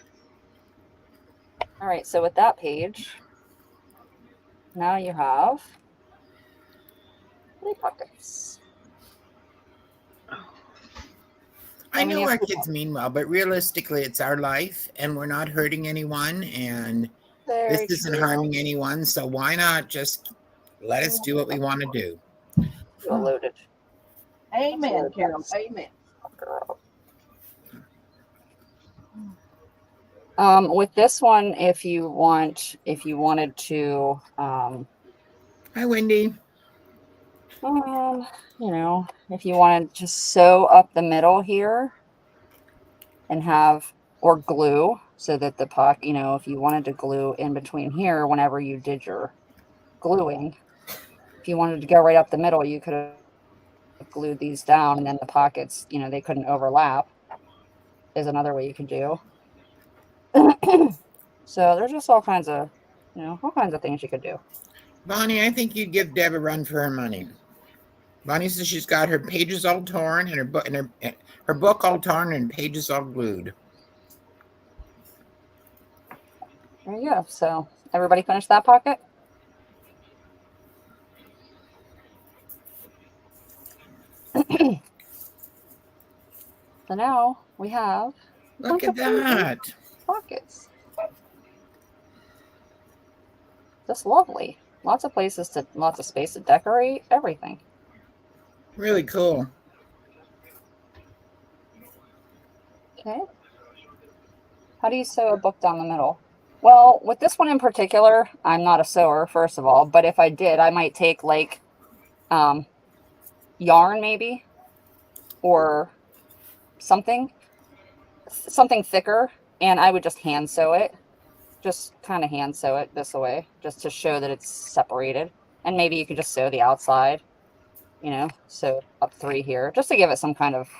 All right, so with that page, now you have 3 pockets. I know our kids mean well, but realistically, it's our life and we're not hurting anyone and this isn't harming anyone. So why not just let us do what we want to do? You're loaded. Amen, Carol. Amen. With this one, if you wanted to, Hi, Wendy. you know, if you wanted to sew up the middle here and have, or glue so that the pocket, you know, if you wanted to glue in between here whenever you did your gluing, if you wanted to go right up the middle, you could have glued these down and then the pockets, you know, they couldn't overlap. Is another way you could do. So there's just all kinds of, you know, all kinds of things you could do. Bonnie, I think you'd give Deb a run for her money. Bonnie says she's got her pages all torn and her book all torn and pages all glued. There you go. So everybody finished that pocket? So now we have Look at that. pockets. Just lovely. Lots of places to, lots of space to decorate, everything. Really cool. Okay. How do you sew a book down the middle? Well, with this one in particular, I'm not a sewer, first of all, but if I did, I might take like yarn maybe, or something thicker, and I would just hand sew it. Just kind of hand sew it this way, just to show that it's separated. And maybe you could just sew the outside, you know, sew up 3 here, just to give it some kind of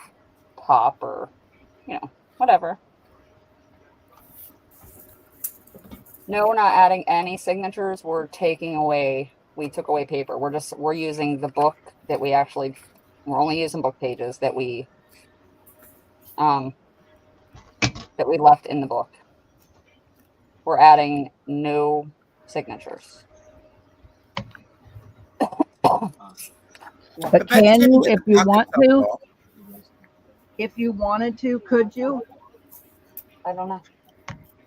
pop or, you know, whatever. No, we're not adding any signatures. We're taking away, we took away paper. We're using the book that we actually, we're only using book pages that we left in the book. We're adding no signatures. But can you, if you want to? If you wanted to, could you? I don't know.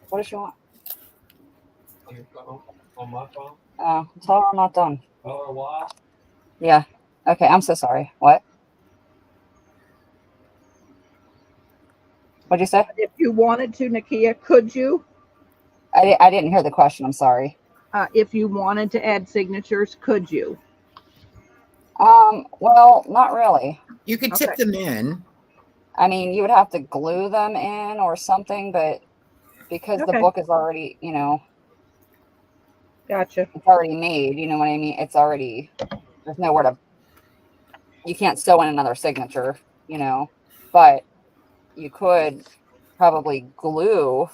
What does she want? On my phone? Tell her I'm not done. Tell her why? Yeah. Okay, I'm so sorry. What? What'd you say? If you wanted to, Nikia, could you? I didn't hear the question. I'm sorry. If you wanted to add signatures, could you? Well, not really. You could Okay. tip them in. I mean, you would have to glue them in or something, but because the Okay. book is already, you know, Gotcha. it's already made, you know what I mean? It's already, there's nowhere to, you can't sew in another signature, you know, but you could probably glue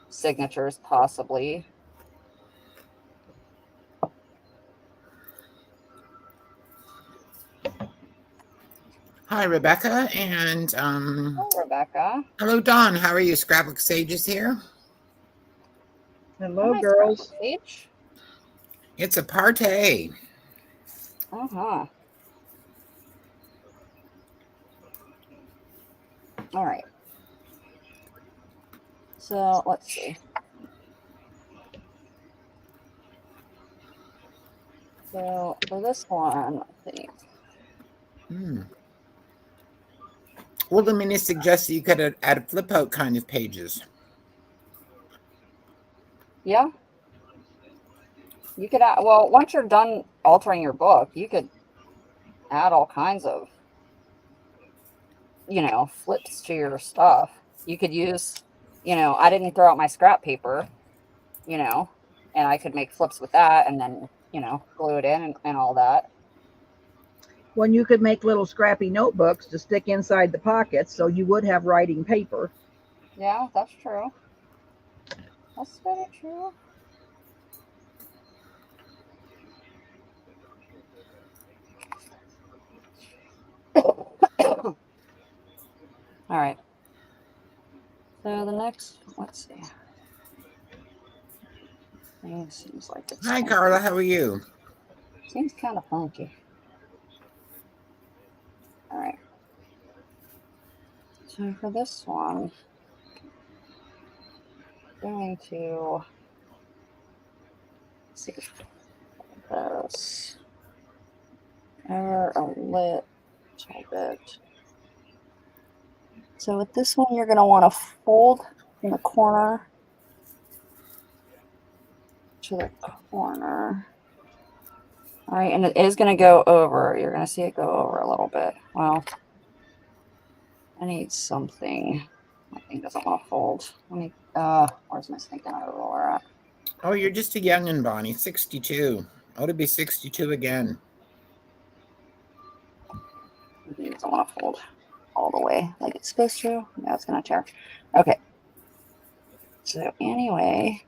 signatures, possibly. Hi, Rebecca, and Oh, Rebecca. hello, Dawn. How are you? Scrapbook Sages here. Hello, Hi, girls. Scrapbook Sage. It's a party. Uh-huh. All right. So let's see. So for this one, I think. Well, let me suggest that you could add flip out kind of pages. Yeah. You could add, well, once you're done altering your book, you could add all kinds of, you know, flips to your stuff. You could use, you know, I didn't throw out my scrap paper, you know, and I could make flips with that and then, you know, glue it in and all that. When you could make little scrappy notebooks to stick inside the pockets, so you would have writing paper. Yeah, that's true. That's very true. All right. So the next, let's see. It seems like it's Hi, funky. Carla. How are you? Seems kind of funky. All right. So for this one, I'm going to see this over a little bit. So with this one, you're going to want to fold in the corner to the corner. All right, and it is going to go over. You're going to see it go over a little bit. Well, I need something. My thing doesn't want to fold. Let me, where's my stinking eye roller at? Oh, you're just a youngin', Bonnie. 62. Oh, to be 62 again. It doesn't want to fold all the way like it's supposed to. Now it's going to tear. Okay. So anyway,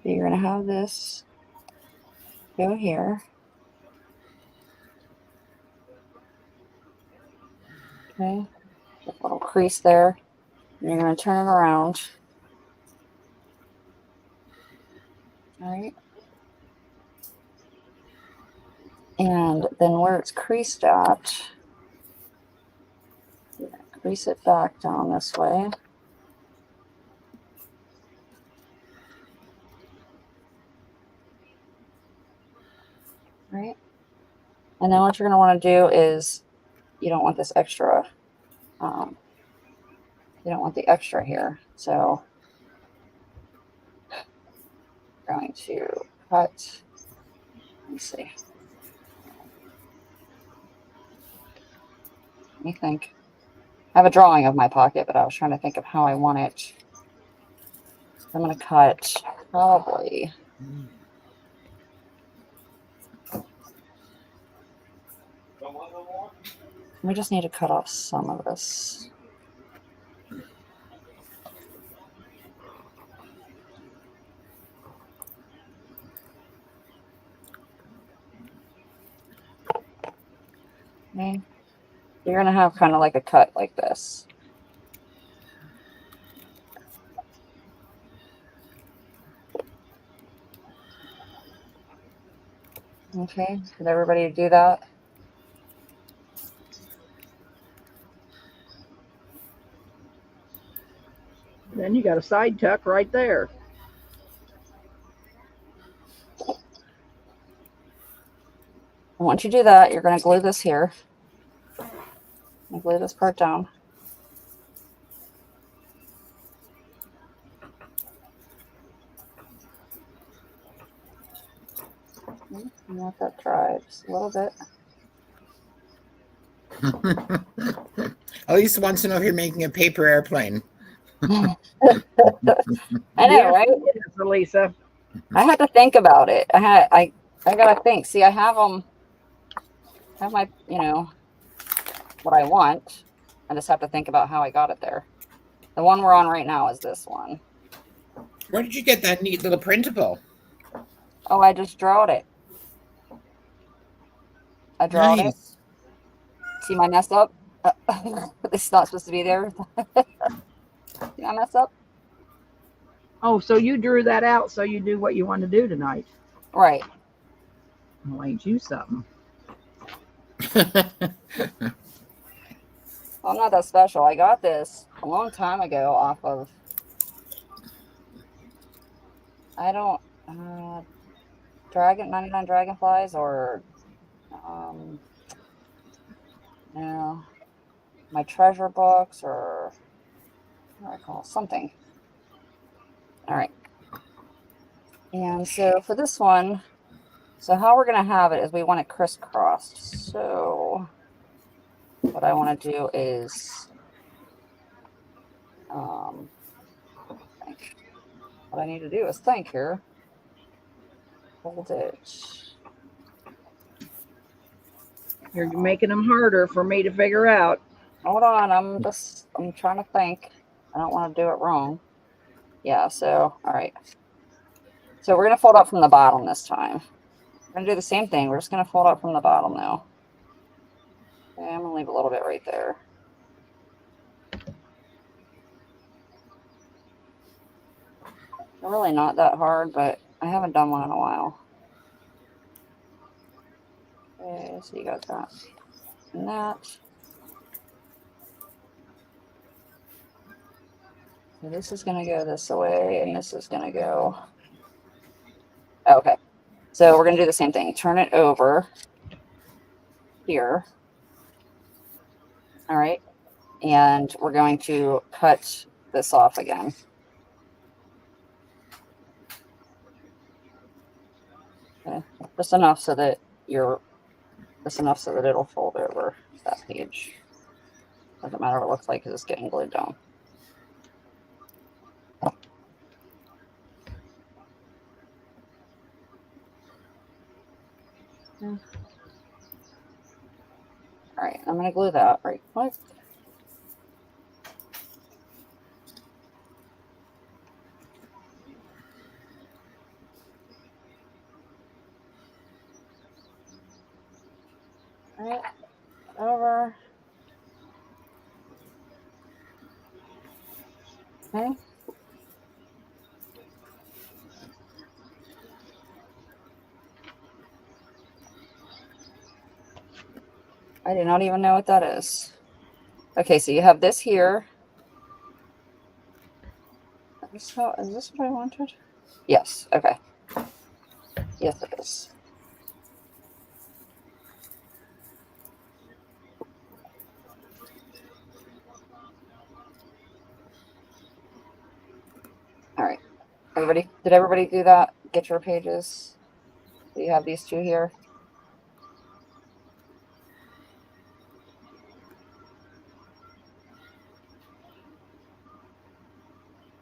you're going to have this go here. Okay. A little crease there. And you're going to turn it around. All right. And then where it's creased at, crease it back down this way. Right. And then what you're going to want to do is, you don't want this extra, you don't want the extra here. So I'm going to cut, let me see. Let me think. I have a drawing of my pocket, but I was trying to think of how I want it. I'm going to cut probably. We just need to cut off some of this. Okay. You're going to have kind of like a cut like this. Okay, did everybody do that? Then you got a side tuck right there. Once you do that, you're going to glue this here. Glue this part down. And let that dry just a little bit. At least once in a while you're making a paper airplane. I know, Yes, right? it is, Elisa. I had to think about it. I gotta think. See, I have them. Have my, what I want. I just have to think about how I got it there. The one we're on right now is this one. Where did you get that neat little printable? Oh, I just drawed it. I drawed it. Nice. See my mess up? This is not supposed to be there. See my mess up? Oh, so you drew that out so you do what you want to do tonight. Right. Well, ain't you something? Well, I'm not that special. I got this a long time ago off of, I don't, 99 Dragonflies or, no, my treasure books or what do I call it? Something. All right. And so for this one, so how we're going to have it is we want it crisscrossed. So what I want to do is, think. What I need to do is think here. Hold it. You're making them harder for me to figure out. Hold on, I'm trying to think. I don't want to do it wrong. Yeah, so, all right. So we're going to fold up from the bottom this time. We're going to do the same thing. We're just going to fold up from the bottom now. Okay, I'm going to leave a little bit right there. They're really not that hard, but I haven't done one in a while. Okay, so you got that and that. So this is going to go this way, and this is going to go. Okay. So we're going to do the same thing. Turn it over here. All right. And we're going to cut this off again. Okay. Just enough so that it'll fold over that page. Doesn't matter what it looks like because it's getting glued down. Yeah. All right, I'm going to glue that right quick. All right, over. Okay. I do not even know what that is. Okay, so you have this here. Is this what I wanted? Yes, okay. Yes, it is. All right. Did everybody do that? Get your pages. Do you have these two here?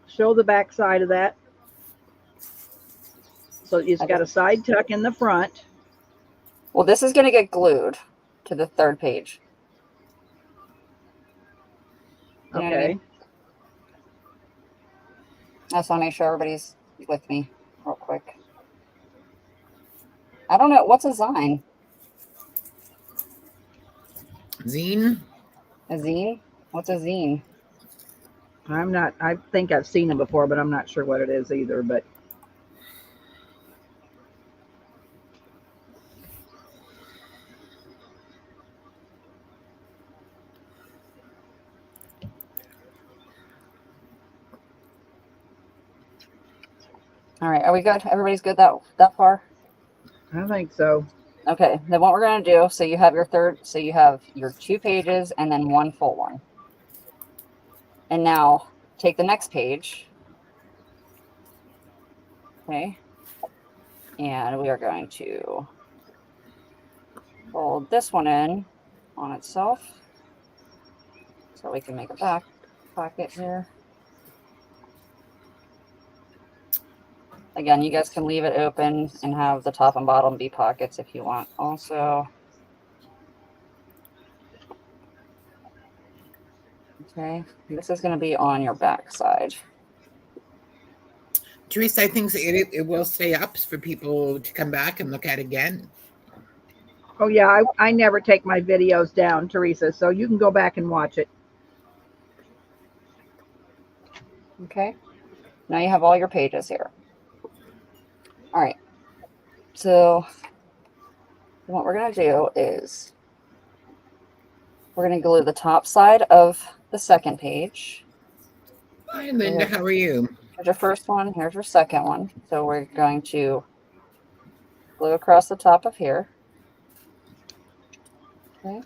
Show the back side of that. So it's got a side tuck in the front. Well, this is going to get glued to the third page. You know what I Okay. mean? I just want to make sure everybody's with me real quick. I don't know. What's a zine? Zine? A zine? What's a zine? I think I've seen them before, but I'm not sure what it is either. But All right. Are we good? Everybody's good that far? I think so. Okay. Then what we're going to do, so you have your 2 pages and then 1 full one. And now take the next page. Okay. And we are going to fold this one in on itself so we can make a back pocket here. Again, you guys can leave it open and have the top and bottom be pockets if you want also. Okay, this is going to be on your back side. Teresa, I think it will stay up for people to come back and look at again. Oh yeah, I never take my videos down, Teresa, so you can go back and watch it. Okay, now you have all your pages here. All right, so what we're going to do is we're going to glue the top side of the second page. Hi, Linda. How are you? Here's your first one. Here's your second one. So we're going to glue across the top of here. Okay.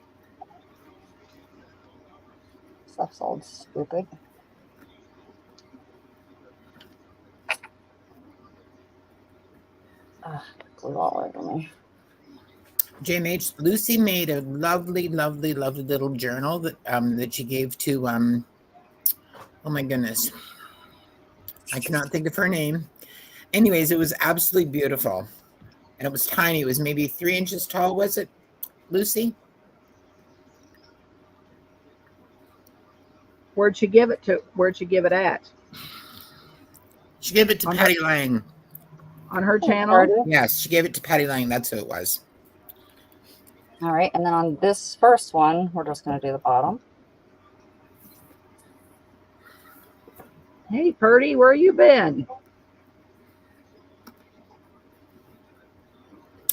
Stuff's all stupid. Glue all over me. JMH, Lucy made a lovely, lovely, lovely little journal that she gave to oh my goodness, I cannot think of her name. Anyways, it was absolutely beautiful, and it was tiny. It was maybe 3 inches tall. Was it, Lucy? Where'd she give it to? Where'd she give it at? She gave it to Patty Lang. On her channel? Yes, she gave it to Patty Lang. That's who it was. All right, and then on this first one, we're just going to do the bottom. Hey, Purdy, where you been?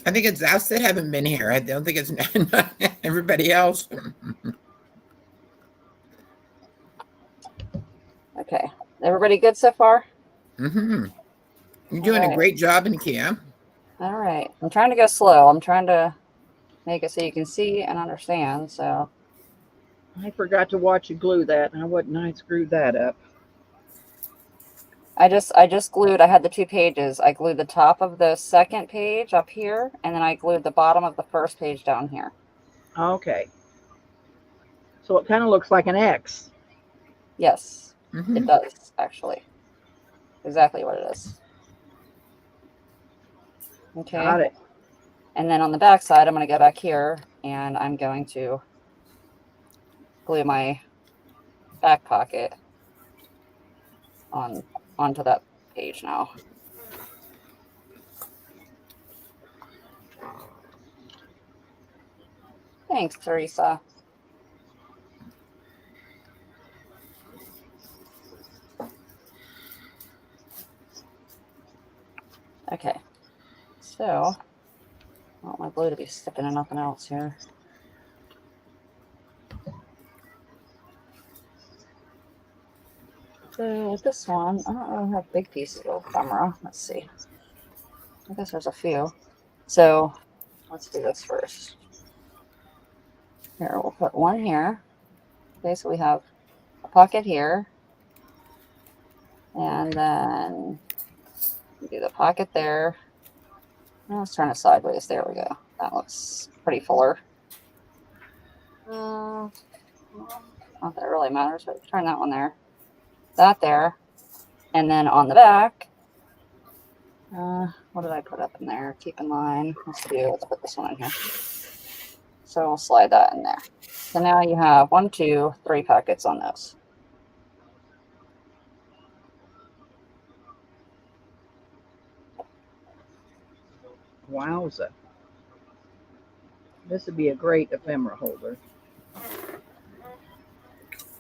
I think it's us that haven't been here. I don't think it's not everybody else. Okay, everybody good so far? Mm-hmm. You're doing a great job, Nikia. All right, I'm trying to go slow. I'm trying to make it so you can see and understand. So I forgot to watch you glue that, and I screwed that up. I just glued. I had the 2 pages. I glued the top of the second page up here, and then I glued the bottom of the first page down here. Okay. So it kind of looks like an X. Yes, Mm-hmm. it does actually. Exactly what it is. Okay. Got it. And then on the back side, I'm going to go back here and I'm going to glue my back pocket onto that page now. Thanks, Teresa. Okay, so I want my glue to be sticking to nothing else here. So with this one, I don't really have big pieces of ephemera. Let's see. I guess there's a few. So let's do this first. Here, we'll put one here. Okay, so we have a pocket here. And then we do the pocket there. Now let's turn it sideways. There we go. That looks pretty fuller. Not that it really matters, but turn that one there. That there. And then on the back, what did I put up in there? Keep in line. Let's put this one in here. So we'll slide that in there. So now you have 1, 2, 3 pockets on those. Wowza. This would be a great ephemera holder.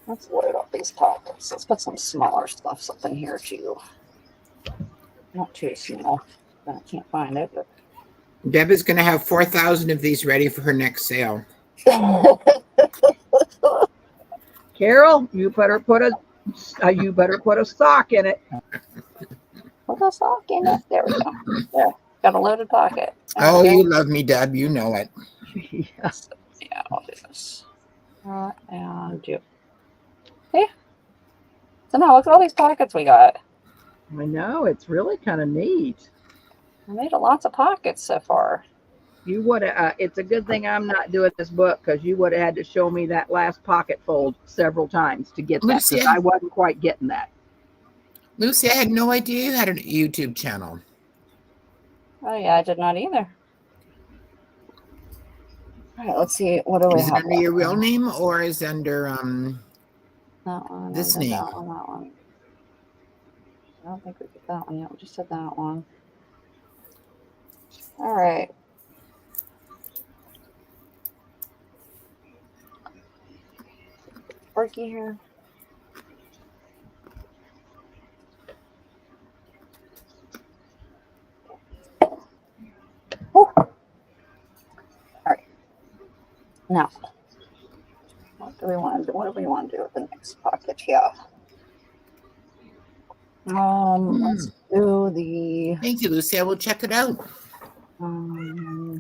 Let's load up these pockets. Let's put some smaller stuff up in here too. Not too small. I can't find it. But... Deb is going to have 4,000 of these ready for her next sale. Carol, you better put a sock in it. Put a sock in it. There we go. There. Got a loaded pocket. Oh, you love me, Deb. You know it. Yeah. Yeah, I'll do this. And do. Hey. So now look at all these pockets we got. I know, it's really kind of neat. I made lots of pockets so far. You would have. It's a good thing I'm not doing this book because you would have had to show me that last pocket fold several times to get that because Lucy, I wasn't quite getting that. Lucy, I had no idea you had a YouTube channel. Oh yeah, I did not either. All right, let's see. What do we Is it have? under your real name or is it under That one. this And then name? that one. That one. I don't think we did that one yet. We just did that one. All right. Sparky here. Woo. All right. Now, what do we want to do? What do we want to do with the next pocket here? Let's do the. Thank you, Lucy. I will check it out. I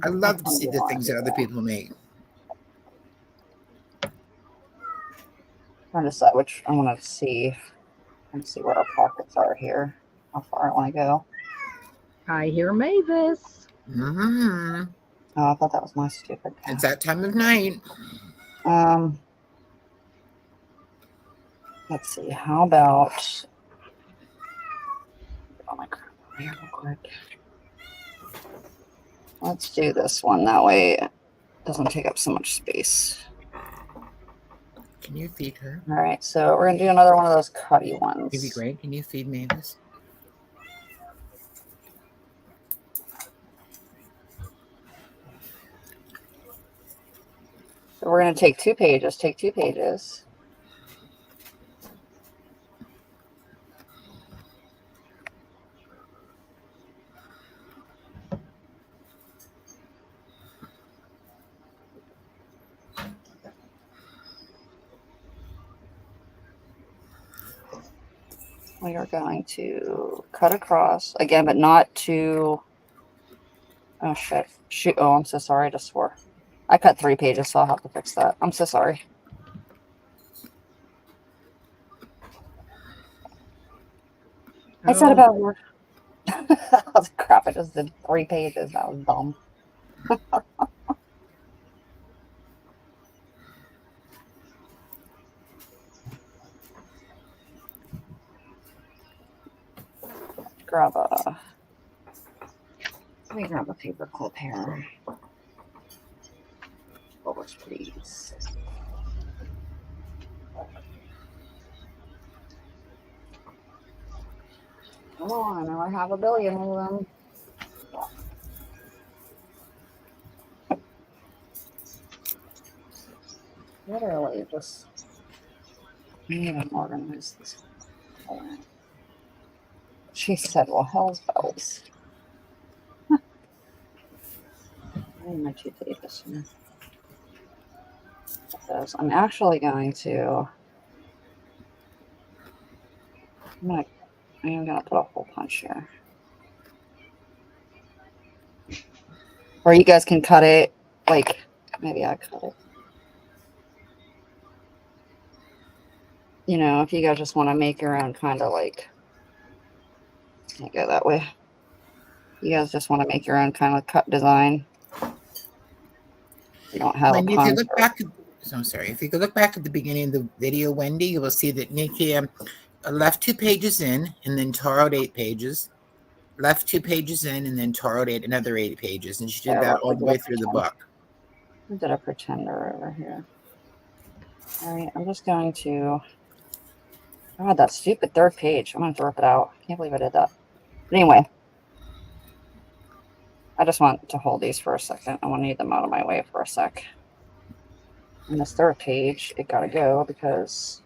love which to one see do you the want things to that do? other people make. Trying to decide which I want to see. Let's see where our pockets are here. How far I want to go. I hear Mavis. Mm-hmm. Oh, I thought that was my stupid cat. It's that time of night. Let's see. How about? Oh my crap! Here, real quick. Let's do this one. That way, it doesn't take up so much space. Can you feed her? All right. So we're gonna do another one of those cutty ones. It'd be great. Can you feed Mavis? So we're gonna take 2 pages. Take 2 pages. We are going to cut across again, but not to. Oh shit! Shoot! Oh, I'm so sorry. I just swore. I cut 3 pages, so I'll have to fix that. I'm so sorry. I said about word. Oh, crap! I just did 3 pages. That was dumb. Grab a. Let me grab a paper clip here. Forwards, please. Come on, I have a billion of them. Literally, just need to organize this. She said, "Well, hell's bells." I need my 2 pages. I'm actually going to. I am gonna put a hole punch here, or you guys can cut it. Like maybe I cut it. You know, if you guys just want to make your own kind of like, can't go that way. You guys just want to make your own kind of cut design. You don't have Wendy, a if you punch. look back, so sorry. If you could look back at the beginning of the video, Wendy, you will see that Nikia left 2 pages in and then tore out 8 pages. Left 2 pages in and then tore out another 8 pages, and she did that all the way through the book. I did a pretender over here. All right, I'm just going to. God, that stupid 3rd page. I'm going to rip it out. I can't believe I did that. But anyway, I just want to hold these for a second. I want to need them out of my way for a sec. And this 3rd page, it got to go because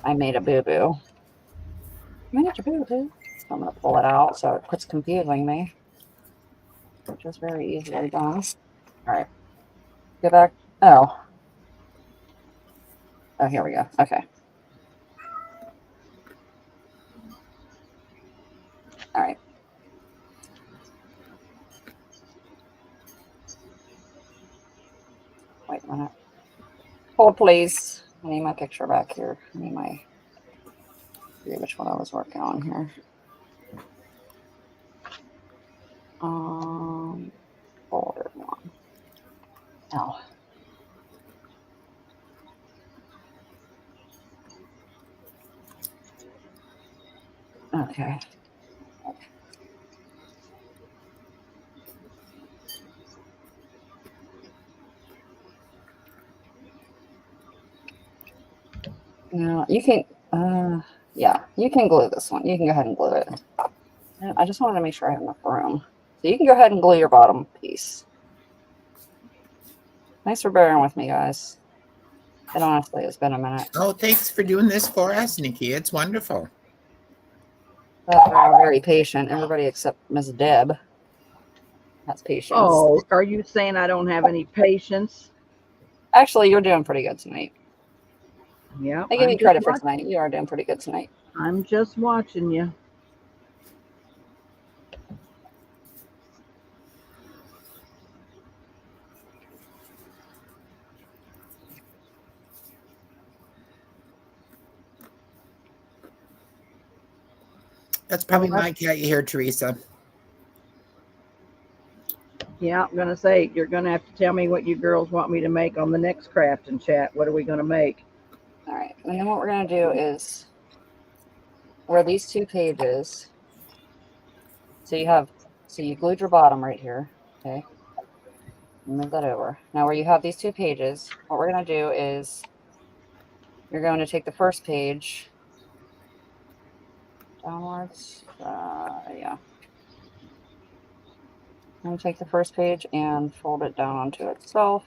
I made a boo-boo. Made a boo-boo. So I'm going to pull it out so it quits confusing me, which is very easily done. All right. Go back. Oh, here we go. Okay. All right. Wait a minute. Hold, please. I need my picture back here. I need my. See which one I was working on here. folder one. Oh. Okay. Now you can, yeah, you can glue this one. You can go ahead and glue it. I just wanted to make sure I have enough room. So you can go ahead and glue your bottom piece. Thanks for bearing with me, guys. And honestly, it's been a minute. Oh, thanks for doing this for us, Nikki. It's wonderful. But they're all very patient. Everybody except Miss Deb has patience. Oh, are you saying I don't have any patience? Actually, you're doing pretty good tonight. Yeah, I give you credit for tonight. You are doing pretty good tonight. I'm just watching you. That's probably my cat you hear, Teresa. Yeah, I'm gonna say you're gonna have to tell me what you girls want me to make on the next craft and chat. What are we gonna make? All right, and then what we're gonna do is where these two pages. So you glued your bottom right here. Okay, move that over. Now where you have these two pages, what we're gonna do is you're going to take the first page downwards. Yeah. I'm going to take the first page and fold it down onto itself.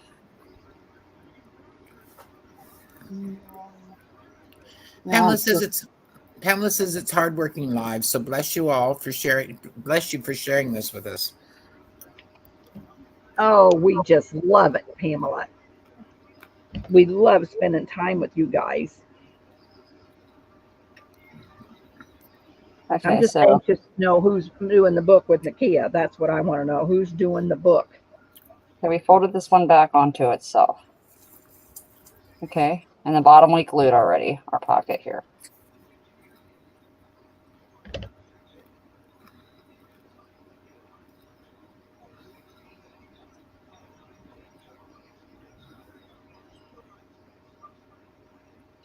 Pamela says it's hardworking live. So bless you all for sharing. Bless you for sharing this with us. Oh, we just love it, Pamela. We love spending time with you guys. Okay, I'm just anxious to know who's doing the book with Nikia. That's what I want to know. Who's doing the book? So we folded this one back onto itself. Okay, and the bottom we glued already, our pocket here.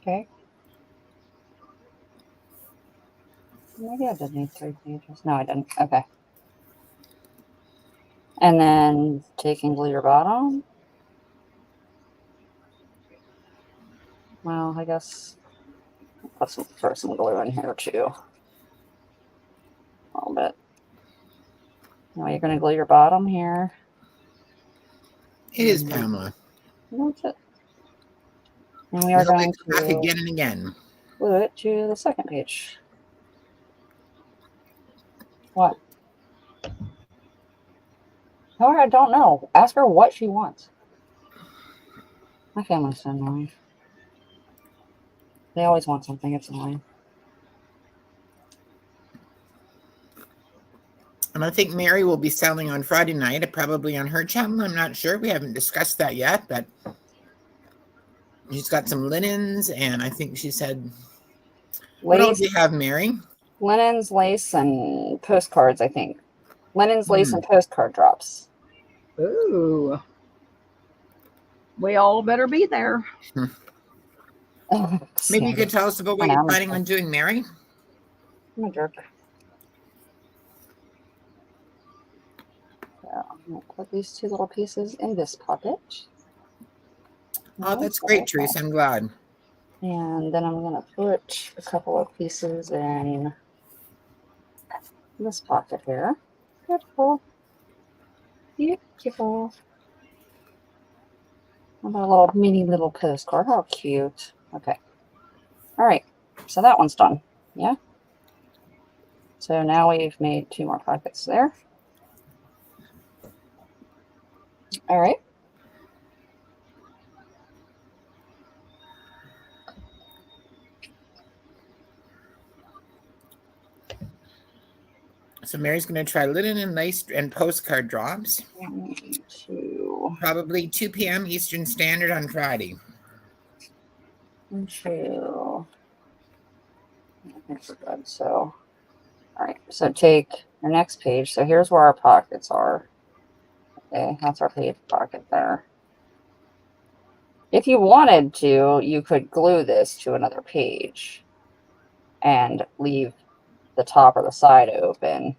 Okay. Maybe I did need 3 pages. No, I didn't. Okay. And then take and glue your bottom. Well, I guess I'll throw some glue in here too. A little bit. Now you're going to glue your bottom here. It is Pamela. That's it. And we are going to back again and again. Glue it to the second page. What? No, I don't know. Ask her what she wants. My family's so annoying. They always want something. It's annoying. And I think Mary will be selling on Friday night, probably on her channel. I'm not sure. We haven't discussed that yet, but she's got some linens, and I think she said, what else do you have, Mary? Linens, lace, and postcards, I think. Linens, lace, and postcard drops. Ooh. We all better be there. Maybe you could tell us about what you're planning on doing, Mary? I'm a jerk. So I'm going to put these two little pieces in this pocket. Oh, that's great, Teresa. I'm glad. And then I'm going to put a couple of pieces in this pocket here. Beautiful. Beautiful. How about a little mini little postcard? How cute. Okay. All right. So that one's done. Yeah. So now we've made 2 more pockets there. All right. So Mary's going to try linen and lace and postcard drops. 1, 2. Probably 2 p.m. Eastern Standard on Friday. 1, 2. I think we're good. So, all right. So take your next page. So here's where our pockets are. Okay, that's our page pocket there. If you wanted to, you could glue this to another page and leave the top or the side open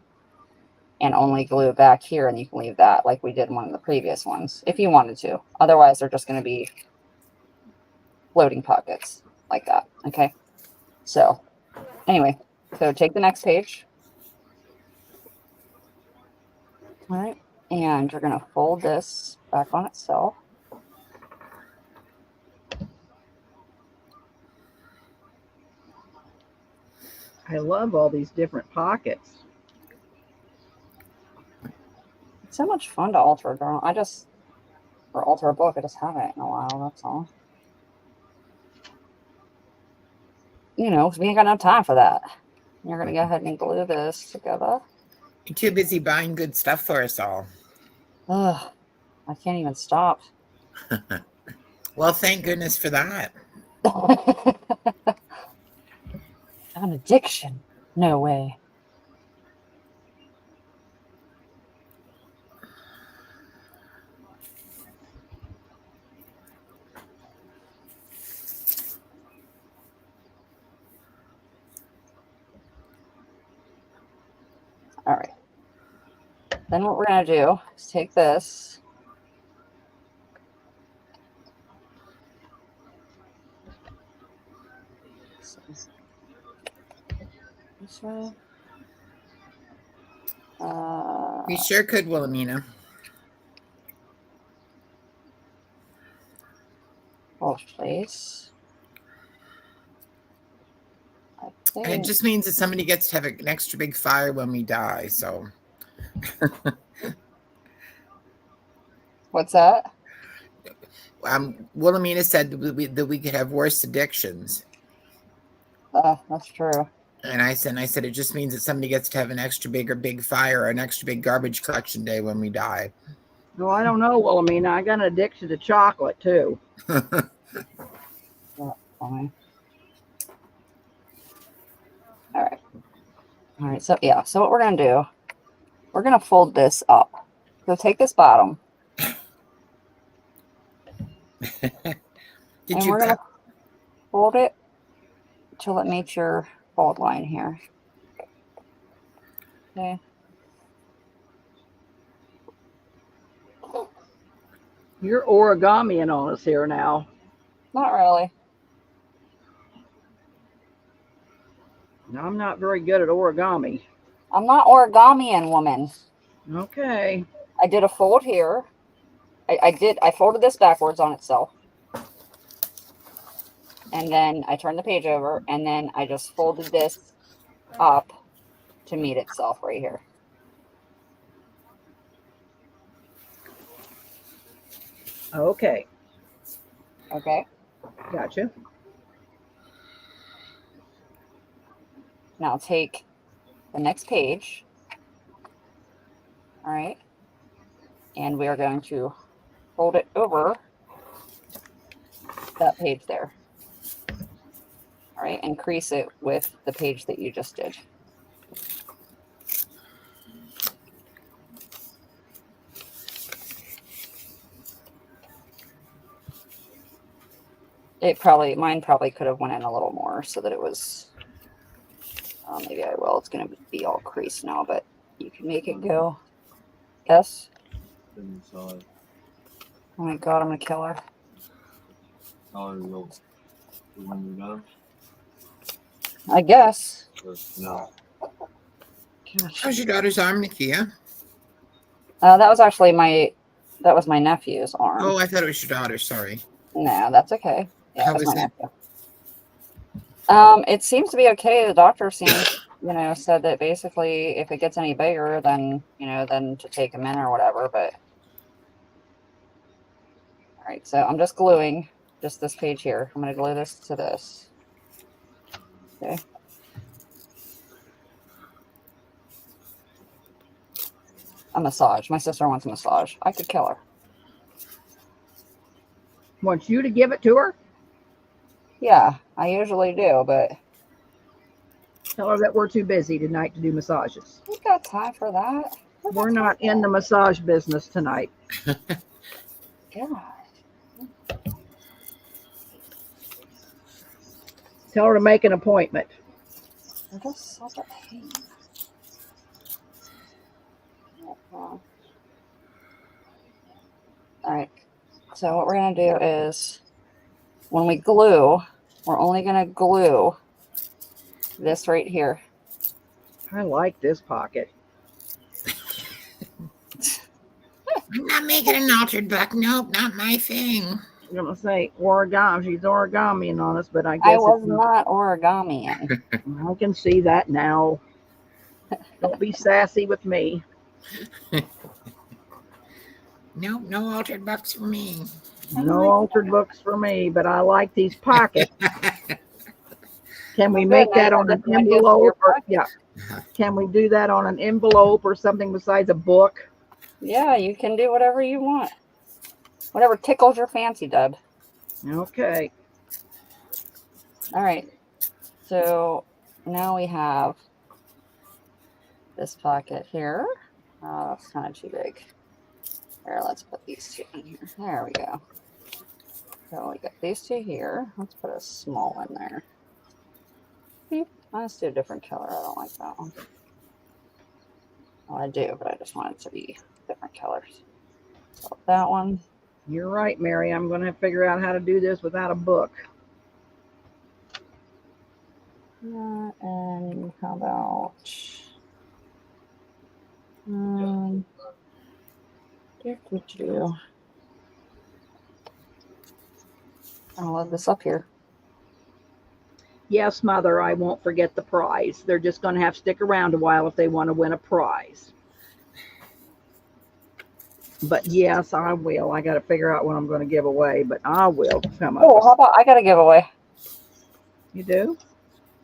and only glue back here, and you can leave that like we did in one of the previous ones if you wanted to. Otherwise, they're just going to be floating pockets like that. Okay, so anyway, so take the next page. All right, and you're going to fold this back on itself. I love all these different pockets. It's so much fun to alter a journal. Or alter a book. I just haven't in a while, that's all. You know, 'cause we ain't got no time for that. You're going to go ahead and glue this together. You're too busy buying good stuff for us all. Ugh, I can't even stop. Well, thank goodness for that. I have an addiction. No way. All right. Then what we're going to do is take this. This way. We sure could, Wilhelmina. Hold place. I think. And it just means that somebody gets to have an extra big fire when we die, so. What's that? Wilhelmina said that we could have worse addictions. That's true. And I said, it just means that somebody gets to have an extra big fire or an extra big garbage collection day when we die. Well, I don't know, Wilhelmina. I got an addiction to chocolate, too. Yeah, fine. All right. All right. So, yeah. So what we're going to do, we're going to fold this up. So take this bottom. Did We're going to fold it till it meets your fold line here. Okay. You're origamiing on us here now. Not really. No, I'm not very good at origami. I'm not origamiing, woman. Okay. I did a fold here. I folded this backwards on itself. And then I turned the page over, and then I just folded this up to meet itself right here. Okay. Okay. Gotcha. Now take the next page. All right. And we are going to fold it over that page there. All right. And crease it with the page that you just did. Mine probably could have went in a little more so that it was, maybe I will. It's going to be all creased now, but you can make it go. Yes? Oh my God, I'm going to kill her. I guess. No. Gosh. How's your daughter's arm, Nikia? That was actually my nephew's arm. Oh, I thought it was your daughter. Sorry. No, that's okay. Yeah, How it was is my it? nephew. It seems to be okay. The doctor seems, said that basically if it gets any bigger, then, then to take him in or whatever. But all right, so I'm just gluing just this page here. I'm going to glue this to this. Okay. A massage. My sister wants a massage. I could kill her. Wants you to give it to her? Yeah, I usually do, but Tell her that we're too busy tonight to do massages. we got time for that. We're not in the massage business tonight. God. Tell her to make an appointment. I just saw that. All right. So what we're going to do is when we glue, we're only going to glue this right here. I like this pocket. I'm not making an altered book. Nope, not my thing. I'm gonna say origami. She's origamiing on us, but I I guess was it's not origamiing. I can see that now. Don't be sassy with me. Nope, no altered books for me. No altered books for me, but I like these pockets. Can we Well, good. make Now that you on got an different ideas for your envelope? Or, pockets. yeah. Can we do that on an envelope or something besides a book? Yeah, you can do whatever you want. Whatever tickles your fancy, Deb. Okay. All right. So now we have this pocket here. Oh, that's kind of too big. Here, let's put these two in here. There we go. So we got these two here. Let's put a small one there. Beep. Let's do a different color. I don't like that one. Well, I do, but I just want it to be different colors. So that one. You're right, Mary. I'm going to figure out how to do this without a book. And how about I'll load this up here. Yes, Mother, I won't forget the prize. They're just going to have to stick around a while if they want to win a prize. But yes, I will. I got to figure out what I'm going to give away, but I will come up. Oh, how about I got a giveaway? You do?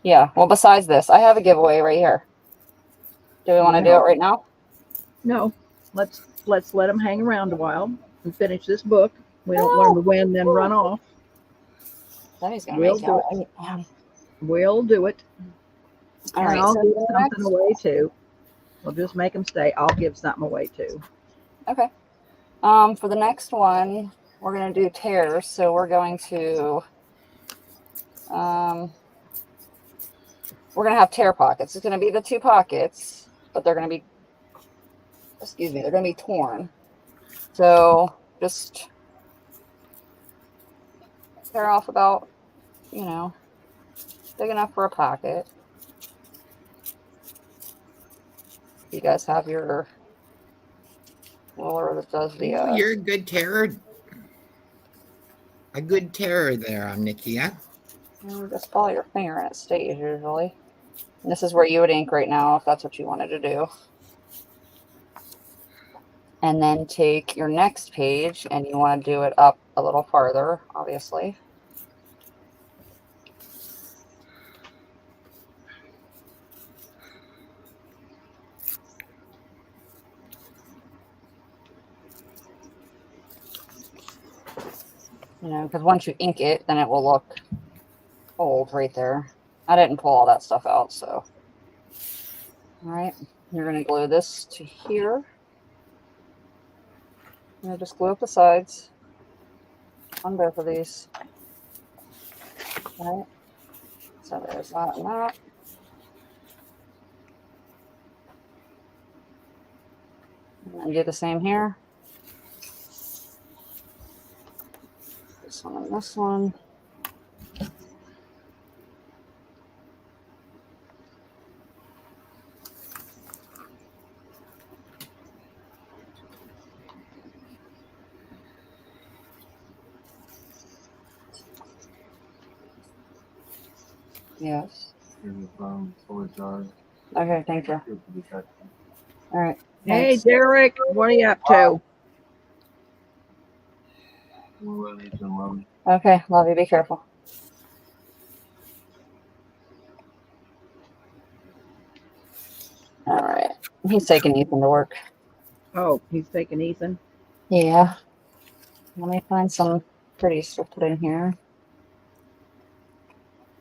Yeah. Well, besides this, I have a giveaway right here. Do we want to do it right now? No. Let's let them hang around a while and finish this book. We don't want them to win, then run off. That is going to We'll make do it. it. We'll do it. All And right. I'll So give something away too. We'll just make them stay. I'll give something away too. Okay. For the next one, we're going to do tears. So we're going to have tear pockets. It's going to be the two pockets, but they're going to be, excuse me, they're going to be torn. So just tear off about, big enough for a pocket. You guys have your roller that does the. You're a good terror. A good terror there on Nikia. Just follow your finger and it stays usually. And this is where you would ink right now if that's what you wanted to do. And then take your next page and you want to do it up a little farther, obviously. Because once you ink it, then it will look old right there. I didn't pull all that stuff out, so. All right, you're going to glue this to here. And just glue up the sides on both of these. All right, so there's that and that. And do the same here. This one and this one. Yes. Okay, thank you. All right. Hey, Thanks. Derek, what are you up to? Okay, love you. Be careful. All right. He's taking Ethan to work. Oh, he's taking Ethan. Yeah. Let me find some pretties to put in here.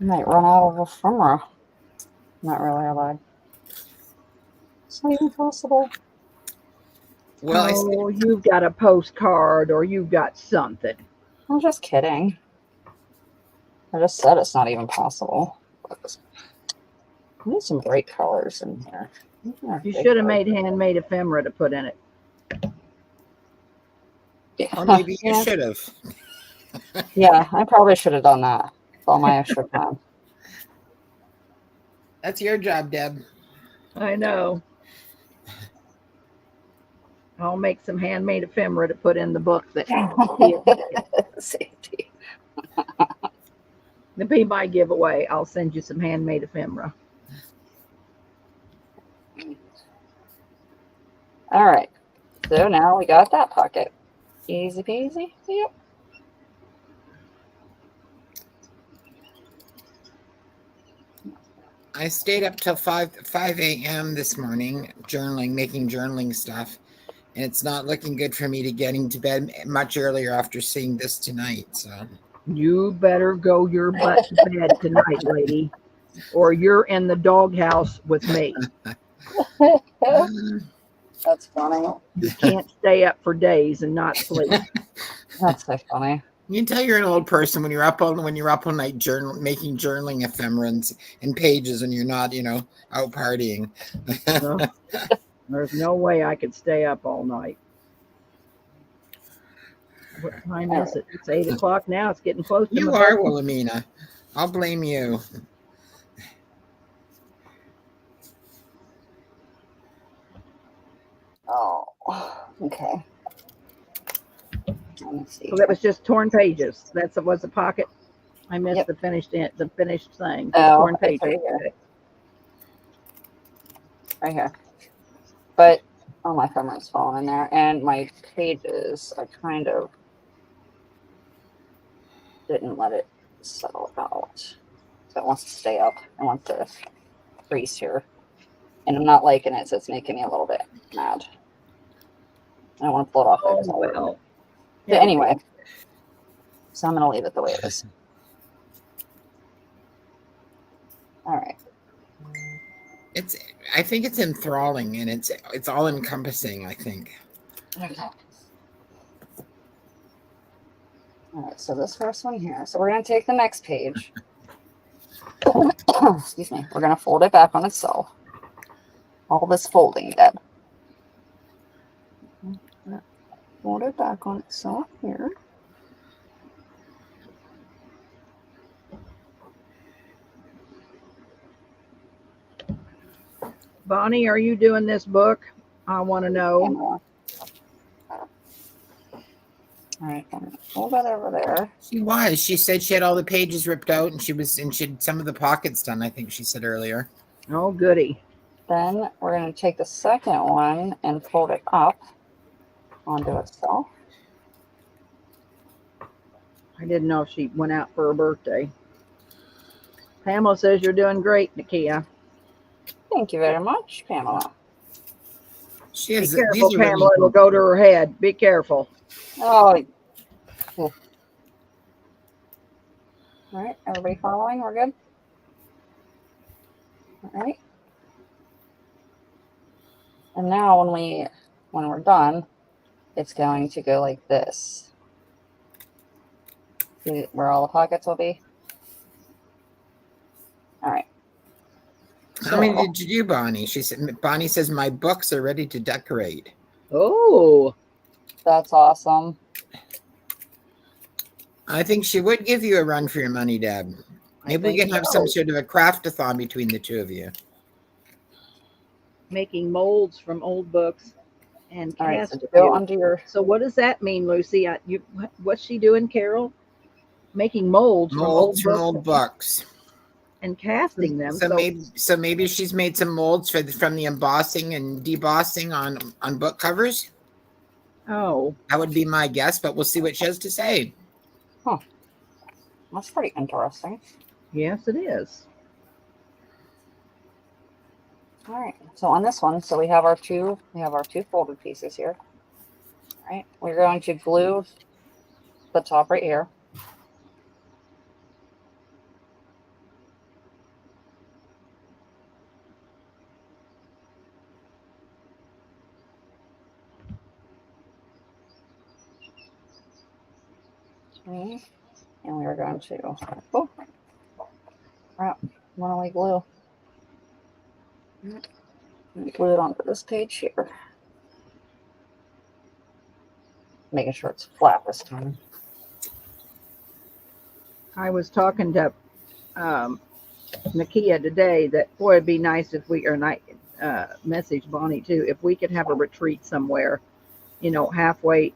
I might run out of ephemera. Not really allowed. It's not even possible. Well, Oh, you've got a postcard or you've got something. I'm just kidding. I just said it's not even possible. I need some bright colors in here. You should have made handmade ephemera to put in it. Yeah. or maybe you Yeah. should have. Yeah, I probably should have done that with all my extra time. That's your job, Deb. I know. I'll make some handmade ephemera to put in the book that Safety. the be my giveaway. I'll send you some handmade ephemera. All right. So now we got that pocket. Easy peasy. Yep. I stayed up till 5 a.m. this morning journaling, making journaling stuff, and it's not looking good for me to getting to bed much earlier after seeing this tonight. So You better go your butt to bed tonight, lady, or you're in the doghouse with me. That's funny. You can't stay up for days and not sleep. That's so funny. you can tell you're an old person when you're up all night making journaling ephemerals and pages, and you're not, out partying. No, there's no way I could stay up all night. What time is it? It's 8 o'clock now. It's getting close to You my are, bedtime. Wilhelmina. I'll blame you. Oh, okay. Let me see. So that was just torn pages. That's was a pocket. I missed Yep. the finished thing. Oh, Torn it's pages. right here. Right here. But my camera's falling in there, and my pages, I kind of didn't let it settle out. So it wants to stay up. It wants to freeze here. And I'm not liking it, so it's making me a little bit mad. I don't want to pull it off there. Oh 'cause I'll ruin it. well. But anyway, so I'm going to leave it the way it is. All right. I think it's enthralling, and it's all encompassing, I think. Okay. All right, so this first one here. So we're going to take the next page. Excuse me. We're going to fold it back on itself. All this folding, Deb. Fold it back on itself here. Bonnie, are you doing this book? I want to know. All right, I'm gonna fold that over there. She was. She said she had all the pages ripped out, and she had some of the pockets done, I think she said earlier. Oh, goody. Then we're going to take the second one and fold it up onto itself. I didn't know if she went out for her birthday. Pamela says you're doing great, Nikia. Thank you very much, Pamela. She Be has. careful, These are Pamela. It'll go to her head. Be careful. Oh. All right, everybody following? We're good? All right. And now when we're done, it's going to go like this. See where all the pockets will be? All right. How many did you do, Bonnie? Bonnie says my books are ready to decorate. Oh. That's awesome. I think she would give you a run for your money, Deb. Maybe we can have some sort of a craft-a-thon between the two of you. Making molds from old books and All right, cast. so go under your. So what does that mean, Lucy? What's she doing, Carol? Making molds from old books and casting them. So maybe she's made some molds from the embossing and debossing on book covers. Oh, that would be my guess, but we'll see what she has to say. Huh. That's pretty interesting. Yes, it is. All right. So on this one, so we have our two folded pieces here. All right. We're going to glue the top right here. And we are going to, oh, crap, runaway glue. And glue it onto this page here. Making sure it's flat this time. I was talking to Nikia today that boy, it'd be nice if we, or not, message Bonnie too, if we could have a retreat somewhere, you know, halfway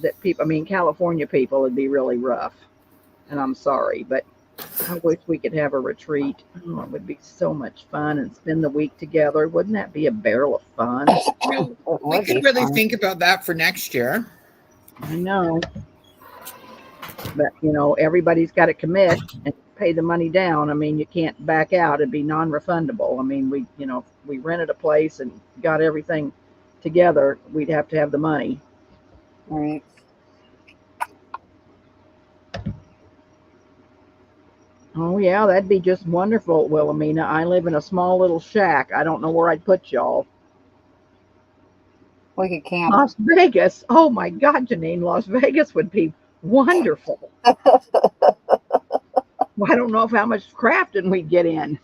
that people, I mean, California people would be really rough. And I'm sorry, but I wish we could have a retreat. Oh, it would be so much fun and spend the week together. Wouldn't that be a barrel of fun? We could really think about that for next year. I know. But, you know, everybody's got to commit and pay the money down. I mean, you can't back out. It'd be non-refundable. I mean, we, you know, if we rented a place and got everything together, we'd have to have the money. Right. Oh, yeah, that'd be just wonderful, Wilhelmina. I live in a small little shack. I don't know where I'd put y'all. We could camp. Las Vegas. Oh, my God, Janine, Las Vegas would be wonderful. Well, I don't know how much crafting we'd get in.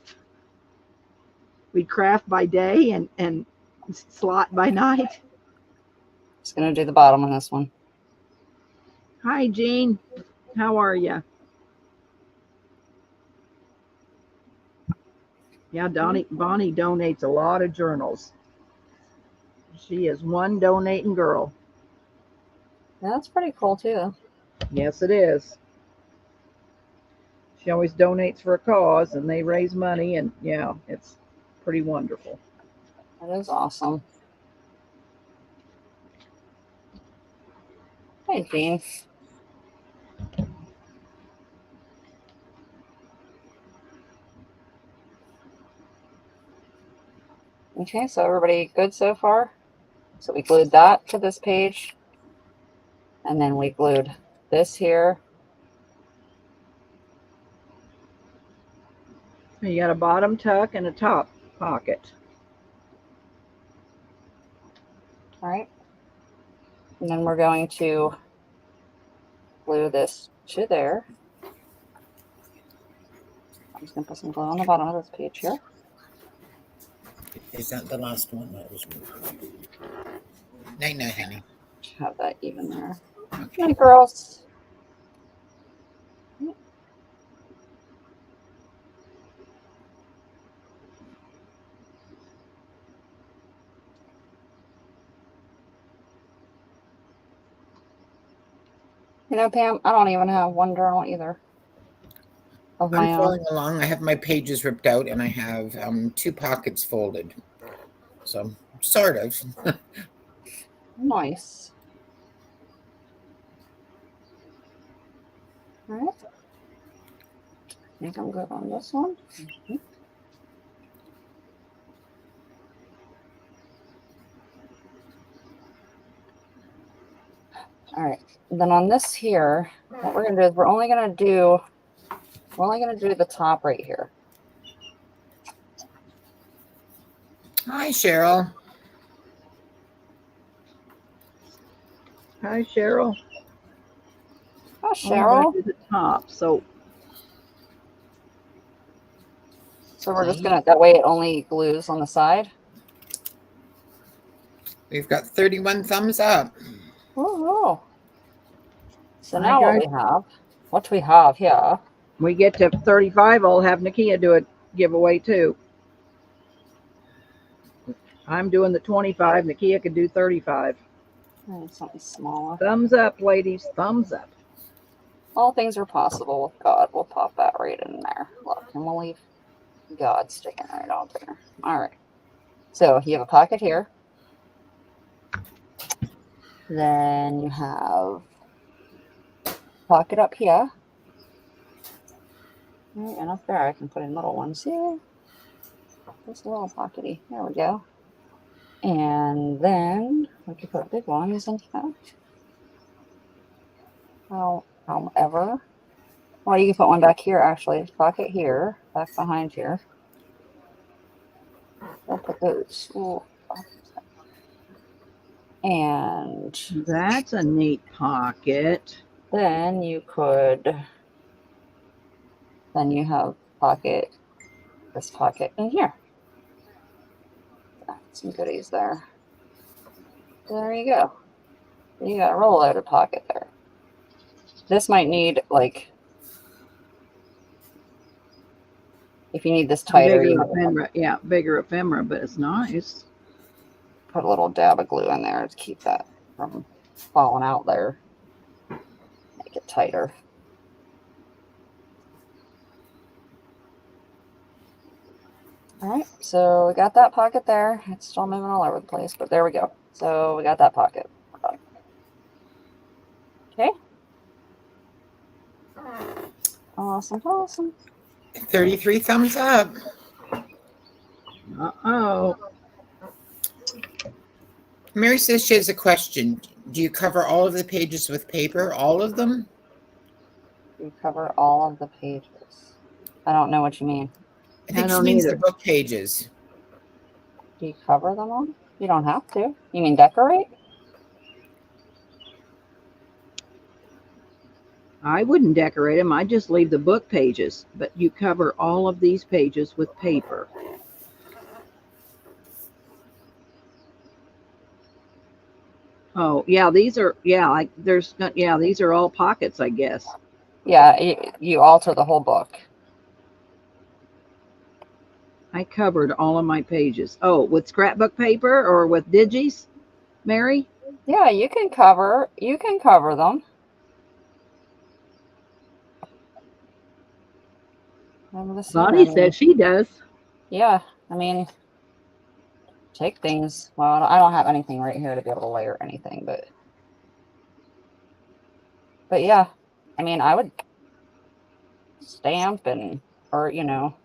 We'd craft by day and slot by night. Just going to do the bottom on this one. Hi, Jean. How are you? Yeah, Bonnie donates a lot of journals. She is one donating girl. That's pretty cool, too. Yes, it is. She always donates for a cause, and they raise money, and yeah, it's pretty wonderful. That is awesome. Hey, Jean. Okay, so everybody good so far? So we glued that to this page. And then we glued this here. You got a bottom tuck and a top pocket. All right. And then we're going to glue this to there. I'm just going to put some glue on the bottom of this page here. Is that the last one? That was night, honey. Have that even there. Okay, night, girls. You know, Pam, I don't even have one journal either. Of my I'm own. following along. I have my pages ripped out and I have 2 pockets folded. So, sort of. Nice. All right. I think I'm good on this one. Mm-hmm. All right. And then on this here, what we're gonna do is we're only gonna do the top right here. Hi, Cheryl. Hi, Cheryl. Oh, Cheryl. To the top. So we're just gonna, that way it only glues on the side. We've got 31 thumbs up. Oh. So Hi, now guys. what we have here. We get to 35, I'll have Nikia do a giveaway too. I'm doing the 25. Nikia could do 35. Something smaller. Thumbs up, ladies. Thumbs up. All things are possible with God. We'll pop that right in there. Look, and we'll leave God sticking right out there. All right. So you have a pocket here. Then you have pocket up here. Right, and up there I can put in little ones. See? Just a little pockety. There we go. And then we can put big ones in here. However, well, you can put one back here actually. Pocket here, back behind here. We'll put those. And that's a neat pocket. Then you could, then you have pocket, this pocket in here. Some goodies there. There you go. You got a roll loaded pocket there. This might need, like, if you need this tighter, you Bigger might ephemera. Yeah, bigger ephemera, but it's nice. put a little dab of glue in there to keep that from falling out there. Make it tighter. All right, so we got that pocket there. It's still moving all over the place, but there we go. So we got that pocket. Okay. Awesome, awesome. 33 thumbs up. Uh-oh. Mary says she has a question. Do you cover all of the pages with paper? All of them? You cover all of the pages. I don't know what you mean. I think I she don't means either. the book pages. Do you cover them all? You don't have to. You mean decorate? I wouldn't decorate them. I just leave the book pages, but you cover all of these pages with paper. Oh, yeah, these are, yeah, like there's, yeah, these are all pockets, I guess. Yeah, you alter the whole book. I covered all of my pages. Oh, with scrapbook paper or with digis, Mary? Yeah, you can cover them. Bonnie said she does. Yeah, I mean, take things. Well, I don't have anything right here to be able to layer anything, but yeah, I mean, I would stamp and, or, you know,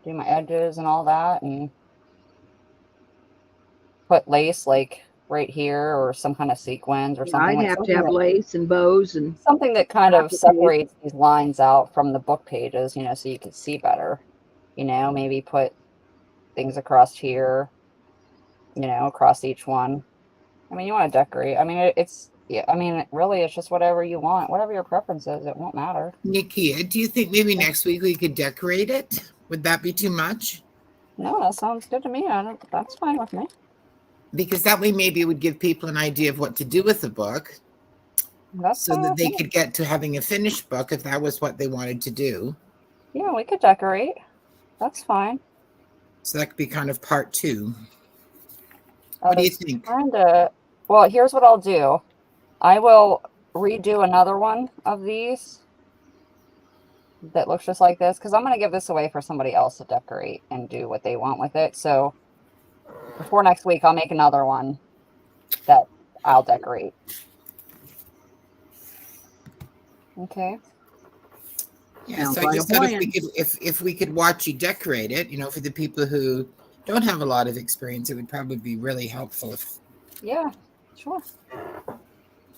do my edges and all that and put lace like right here or some kind of sequins or something. I'd like have to have lace and bows and something that kind of applique. separates these lines out from the book pages, you know, so you can see better. You know, maybe put things across here, you know, across each one. I mean, you want to decorate. I mean, it's, yeah, I mean, really, it's just whatever you want, whatever your preference is. It won't matter. Nikia, do you think maybe next week we could decorate it? Would that be too much? No, that sounds good to me. That's fine with me. Because that way maybe it would give people an idea of what to do with the book. That's so fine that with they me. could get to having a finished book if that was what they wanted to do. Yeah, we could decorate. That's fine. So that could be kind of part 2. What do you think? Well, here's what I'll do. I will redo another one of these that looks just like this, because I'm going to give this away for somebody else to decorate and do what they want with it. So before next week, I'll make another one that I'll decorate. Okay. Yeah, Sounds so like I just a thought plan. if we could watch you decorate it, you know, for the people who don't have a lot of experience, it would probably be really helpful. Yeah, sure.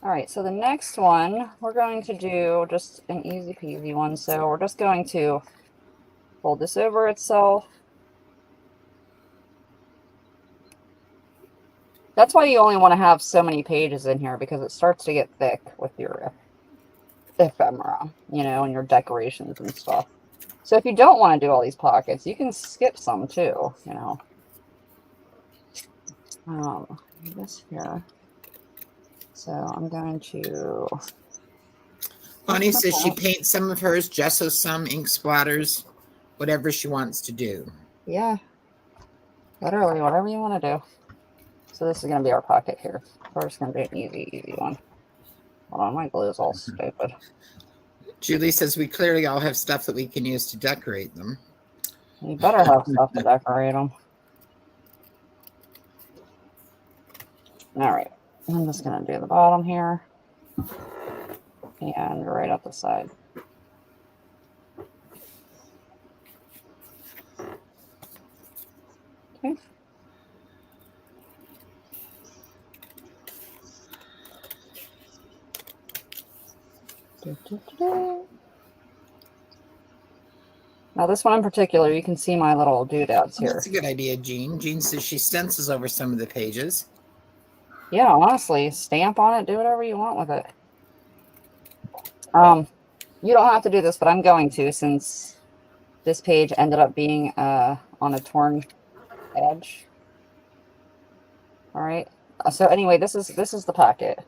All right, so the next one, we're going to do just an easy peasy one. So we're just going to fold this over itself. That's why you only want to have so many pages in here, because it starts to get thick with your ephemera, you know, and your decorations and stuff. So if you don't want to do all these pockets, you can skip some too, you know. This here. So I'm going to... Bonnie says she paints some of hers, gesso some, ink splatters, whatever she wants to do. Yeah. Literally, whatever you want to do. So this is going to be our pocket here. We're just going to do an easy one. Hold on, my glue is all stupid. Julie says we clearly all have stuff that we can use to decorate them. You better have stuff to decorate them. All right. I'm just going to do the bottom here. And right up the side. Okay. Now this one in particular, you can see my little doodads here. That's a good idea, Jean. Jean says she stencils over some of the pages. Yeah, honestly, stamp on it, do whatever you want with it. You don't have to do this, but I'm going to, since this page ended up being on a torn edge. All right. So anyway, this is the pocket.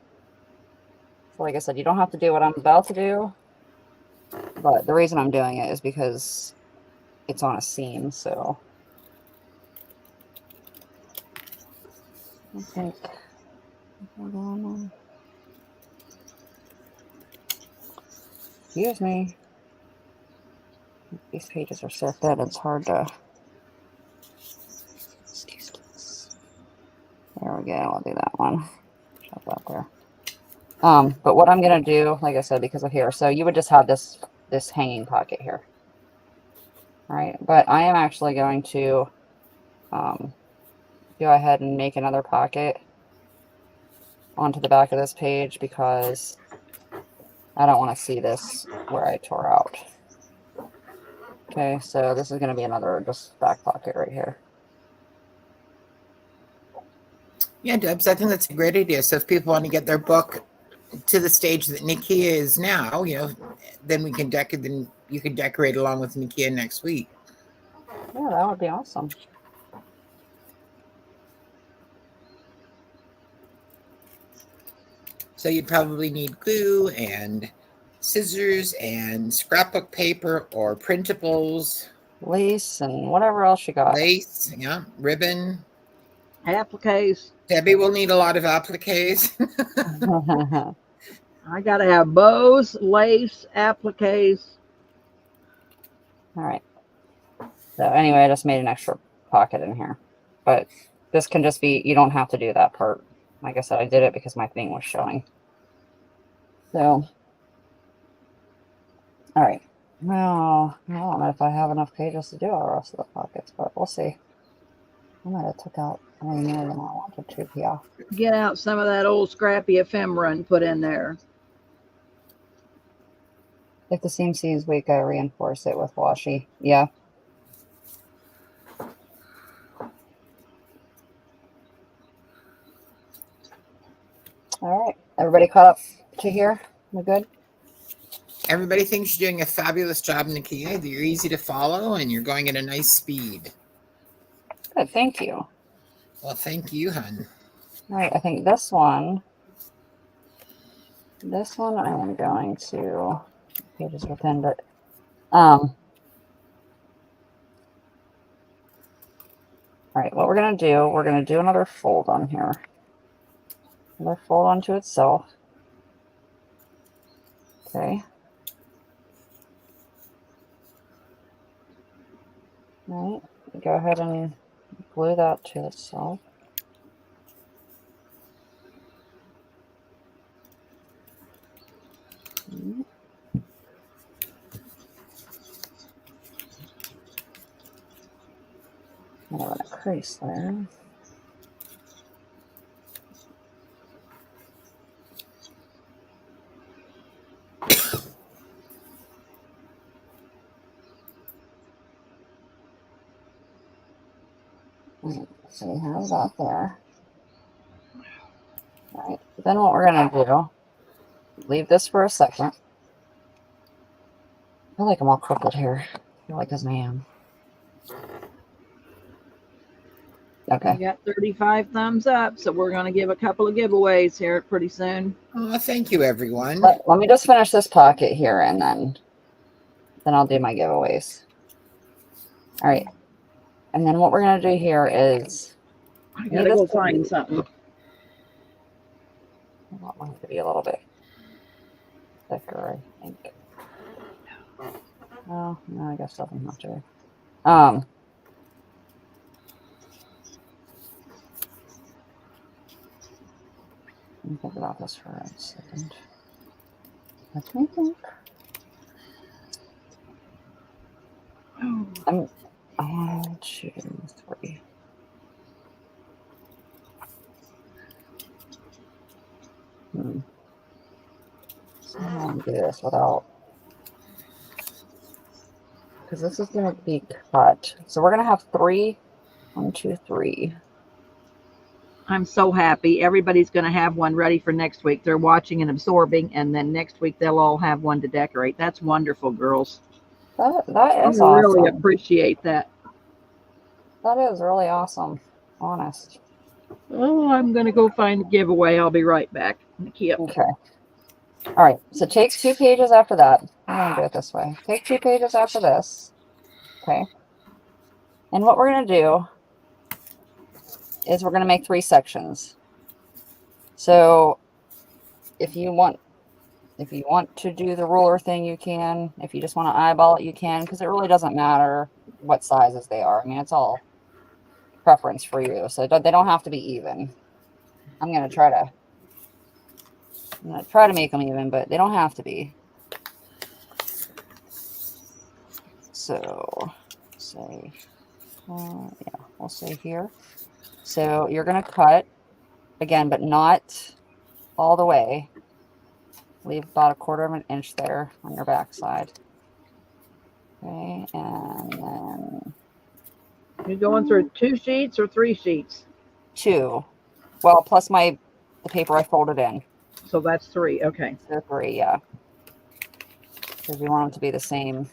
So like I said, you don't have to do what I'm about to do, but the reason I'm doing it is because it's on a seam. So I think, hold on. Excuse me. These pages are so thin, it's hard to. There we go. I'll do that one. Shove that there. But what I'm gonna do, like I said, because of here, so you would just have this hanging pocket here. All right, but I am actually going to go ahead and make another pocket onto the back of this page because I don't want to see this where I tore out. Okay, so this is going to be another just back pocket right here. Yeah, Debs, I think that's a great idea. So if people want to get their book to the stage that Nikia is now, then we can then you can decorate along with Nikia next week. Yeah, that would be awesome. So you'd probably need glue and scissors and scrapbook paper or printables. Lace and whatever else you got. Lace, yeah, ribbon. Appliques. Debbie will need a lot of appliques. I got to have bows, lace, appliques. All right. So anyway, I just made an extra pocket in here. But this can just be, you don't have to do that part. Like I said, I did it because my thing was showing. So, all right. Well, I don't know if I have enough pages to do all the rest of the pockets, but we'll see. I might have took out way more than I wanted to here. Get out some of that old scrappy ephemera and put in there. If the seam seems weak, I reinforce it with washi. Yeah. All right. Everybody caught up to here? We good? Everybody thinks you're doing a fabulous job, Nikia. You're easy to follow and you're going at a nice speed. Good. Thank you. Well, thank you, hon. All right. I think this one I'm going to, pages are thin, but all right, what we're going to do another fold on here. Another fold onto itself. Okay. All right, go ahead and glue that to itself. I want a crease there. So we have that there. All right, then what we're going to do, leave this for a second. I feel like I'm all crooked here. I feel like as I am. Okay. We got 35 thumbs up, so we're going to give a couple of giveaways here pretty soon. Oh, thank you, everyone. Let me just finish this pocket here, and then I'll do my giveaways. All right. And then what we're going to do here is... I got to go find something. I want it to be a little bit thicker, I think. Oh, no, I guess doesn't have to. Let me think about this for a second. Let me think. I'm 1, 2, 3. So I'm going to do this without, because this is going to be cut. So we're going to have 3. 1, 2, 3. I'm so happy. Everybody's going to have one ready for next week. They're watching and absorbing, and then next week they'll all have one to decorate. That's wonderful, girls. That I is really awesome. appreciate that. That is really awesome. Honest. Oh, I'm going to go find a giveaway. I'll be right back. Nikia. Okay. All right. So take 2 pages after that. I'm going to do it this way. Take 2 pages after this. Okay. And what we're going to do is we're going to make 3 sections. So if you want to do the ruler thing, you can. If you just want to eyeball it, you can, because it really doesn't matter what sizes they are. I mean, it's all preference for you. So they don't have to be even. I'm going to try to make them even, but they don't have to be. So say, yeah, we'll say here. So you're going to cut again, but not all the way. Leave about 1/4 of an inch there on your back side. Okay, and then You're going through 2 sheets or 3 sheets? 2. Well, plus the paper I folded in. So that's 3. Okay. So 3, yeah. Because we want them to be the same.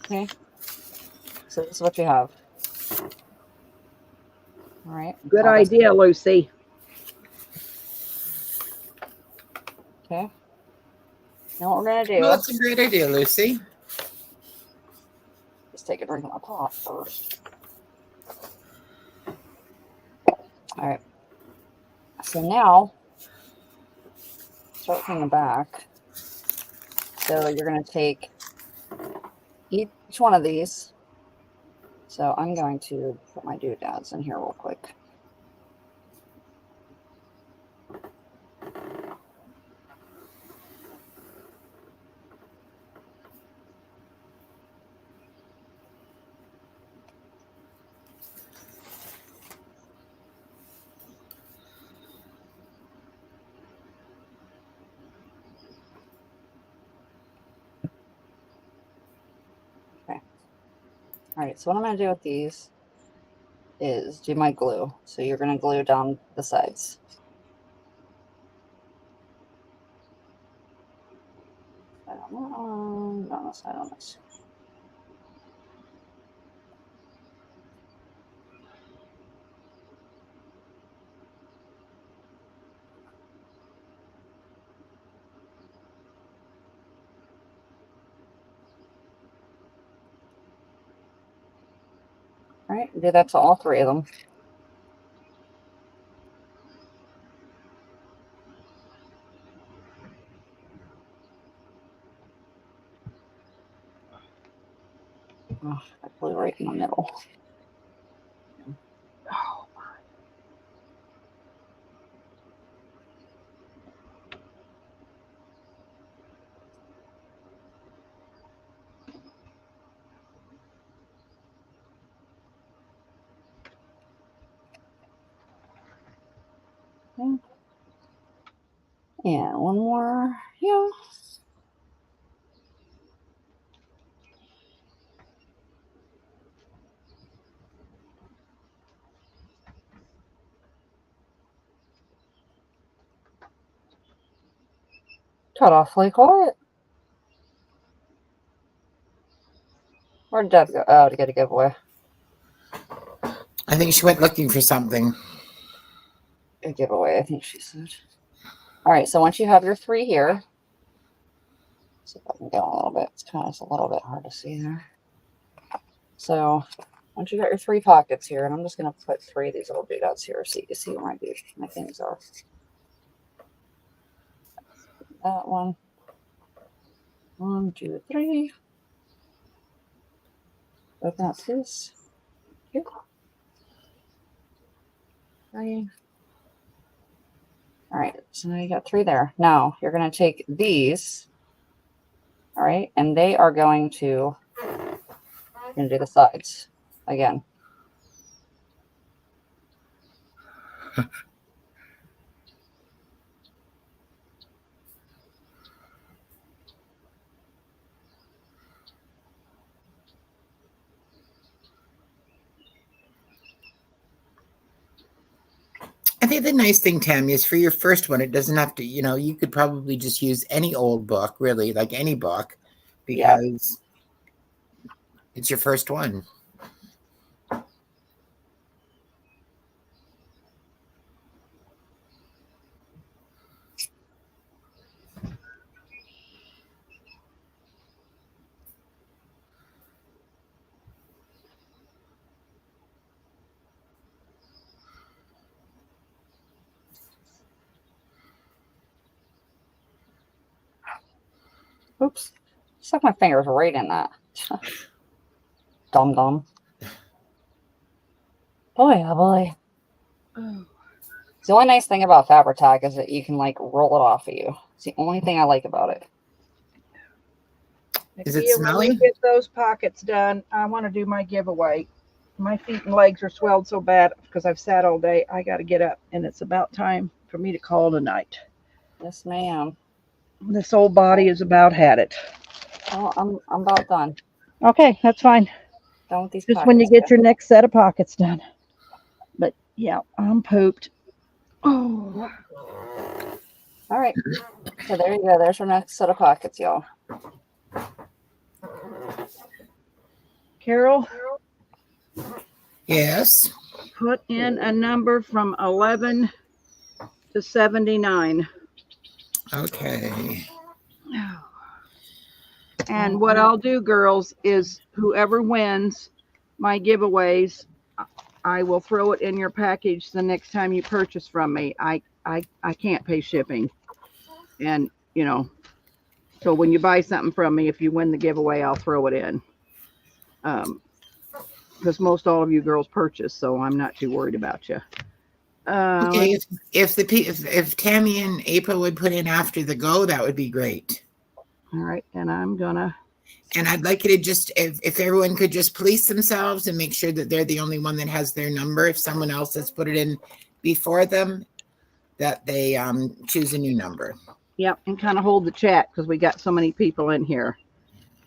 Okay. So this is what you have. All right. Good idea, Lucy. Okay. Now what we're going to do Well, that's a great idea, Lucy. is take a drink of my pop first. All right. So now, start from the back. So you're going to take each one of these. So I'm going to put my doodads in here real quick. Okay. All right. So what I'm going to do with these is do my glue. So you're going to glue down the sides. Side on that one, down the side on this. All right, do that to all 3 of them. Oh, I glue right in the middle. Okay. And one more. Yeah. Cut awfully quiet. Where'd Deb go? Oh, to get a giveaway. I think she went looking for something. A giveaway, I think she said. All right, so once you have your 3 here, see if I can go a little bit. It's kind of a little bit hard to see there. So once you got your 3 pockets here, and I'm just going to put 3 of these little doodads here so you can see where my things are. That one. 1, 2, 3. Open up this. Here. 3. All right, so now you got 3 there. Now you're going to take these, all right, and they are going to, you're going to do the sides again. I think the nice thing, Tammy, is for your first one, it doesn't have to, you could probably just use any old book, really, like any book, Yep. because it's your first one. Oops. Stuck my fingers right in that. Dum dum. Boy, oh boy. Oh. The only nice thing about Fabri-Tac is that you can like roll it off of you. It's the only thing I like about it. Is it Nikia, smelly? when you get those pockets done, I want to do my giveaway. My feet and legs are swelled so bad because I've sat all day. I got to get up, and it's about time for me to call tonight. Yes, ma'am. This old body is about had it. Well, I'm about done. Okay, that's fine. Done with these Just when you pockets, get your next set of pockets done. But yeah, I'm pooped. Oh, All right. So there you go. There's our next set of pockets, y'all. Carol, Yes. put in a number from 11 to 79. Okay. And what I'll do, girls, is whoever wins my giveaways, I will throw it in your package the next time you purchase from me. I can't pay shipping. And, so when you buy something from me, if you win the giveaway, I'll throw it in. Because most all of you girls purchase, so I'm not too worried about you. Okay, if Tammy and April would put in after the go, that would be great. All right, and I'm gonna. And I'd like you to just, if everyone could just police themselves and make sure that they're the only one that has their number. If someone else has put it in before them, that they choose a new number. Yep, and kind of hold the chat because we got so many people in here.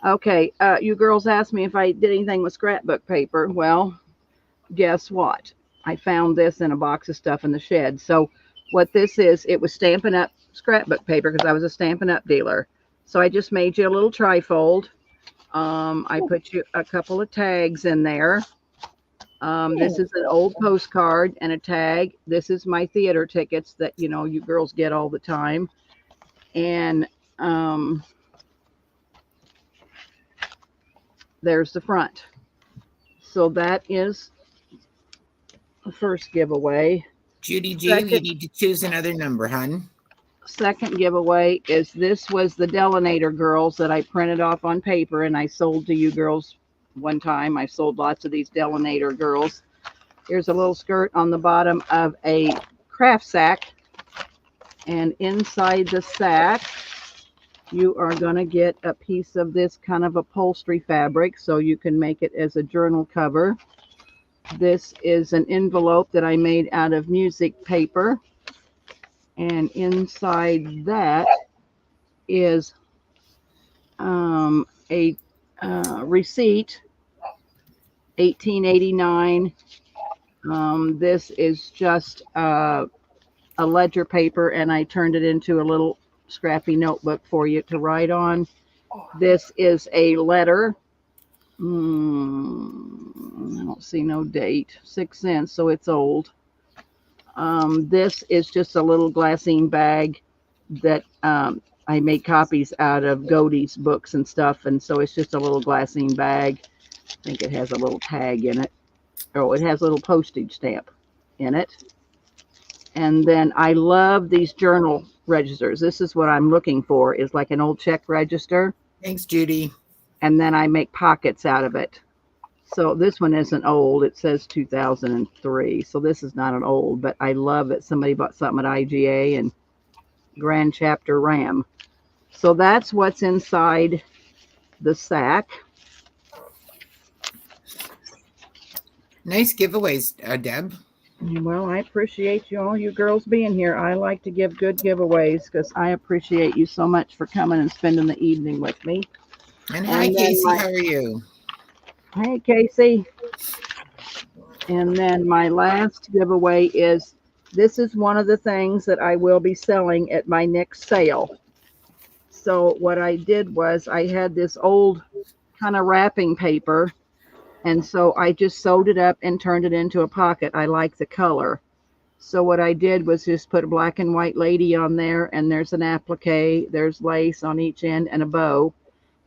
Okay, you girls asked me if I did anything with scrapbook paper. Well, guess what? I found this in a box of stuff in the shed. So what this is, it was Stampin' Up! Scrapbook paper because I was a Stampin' Up! Dealer. So I just made you a little trifold. I put you a couple of tags in there. This is an old postcard and a tag. This is my theater tickets that, you girls get all the time. And there's the front. So that is the first giveaway. Judy G, you need to choose another number, hon. Second giveaway is this was the Delinator girls that I printed off on paper and I sold to you girls one time. I sold lots of these Delinator girls. Here's a little skirt on the bottom of a craft sack. And inside the sack, you are going to get a piece of this kind of upholstery fabric so you can make it as a journal cover. This is an envelope that I made out of music paper. And inside that is a receipt, $18.89. This is just a ledger paper, and I turned it into a little scrappy notebook for you to write on. This is a letter. I don't see no date. 6 cents, so it's old. This is just a little glassine bag that I made copies out of Godey's books and stuff, and so it's just a little glassine bag. I think it has a little tag in it. Oh, it has a little postage stamp in it. And then I love these journal registers. This is what I'm looking for, is like an old check register. Thanks, Judy. And then I make pockets out of it. So this one isn't old. It says 2003. So this is not an old, but I love it. Somebody bought something at IGA and Grand Chapter Ram. So that's what's inside the sack. Nice giveaways, Deb. Well, I appreciate you all you girls being here. I like to give good giveaways because I appreciate you so much for coming and spending the evening with me. And hi, Casey. How are you? Hey, Casey. And then my last giveaway is this is one of the things that I will be selling at my next sale. So what I did was I had this old kind of wrapping paper, and so I just sewed it up and turned it into a pocket. I like the color. So what I did was just put a black and white lady on there, and there's an applique, there's lace on each end and a bow.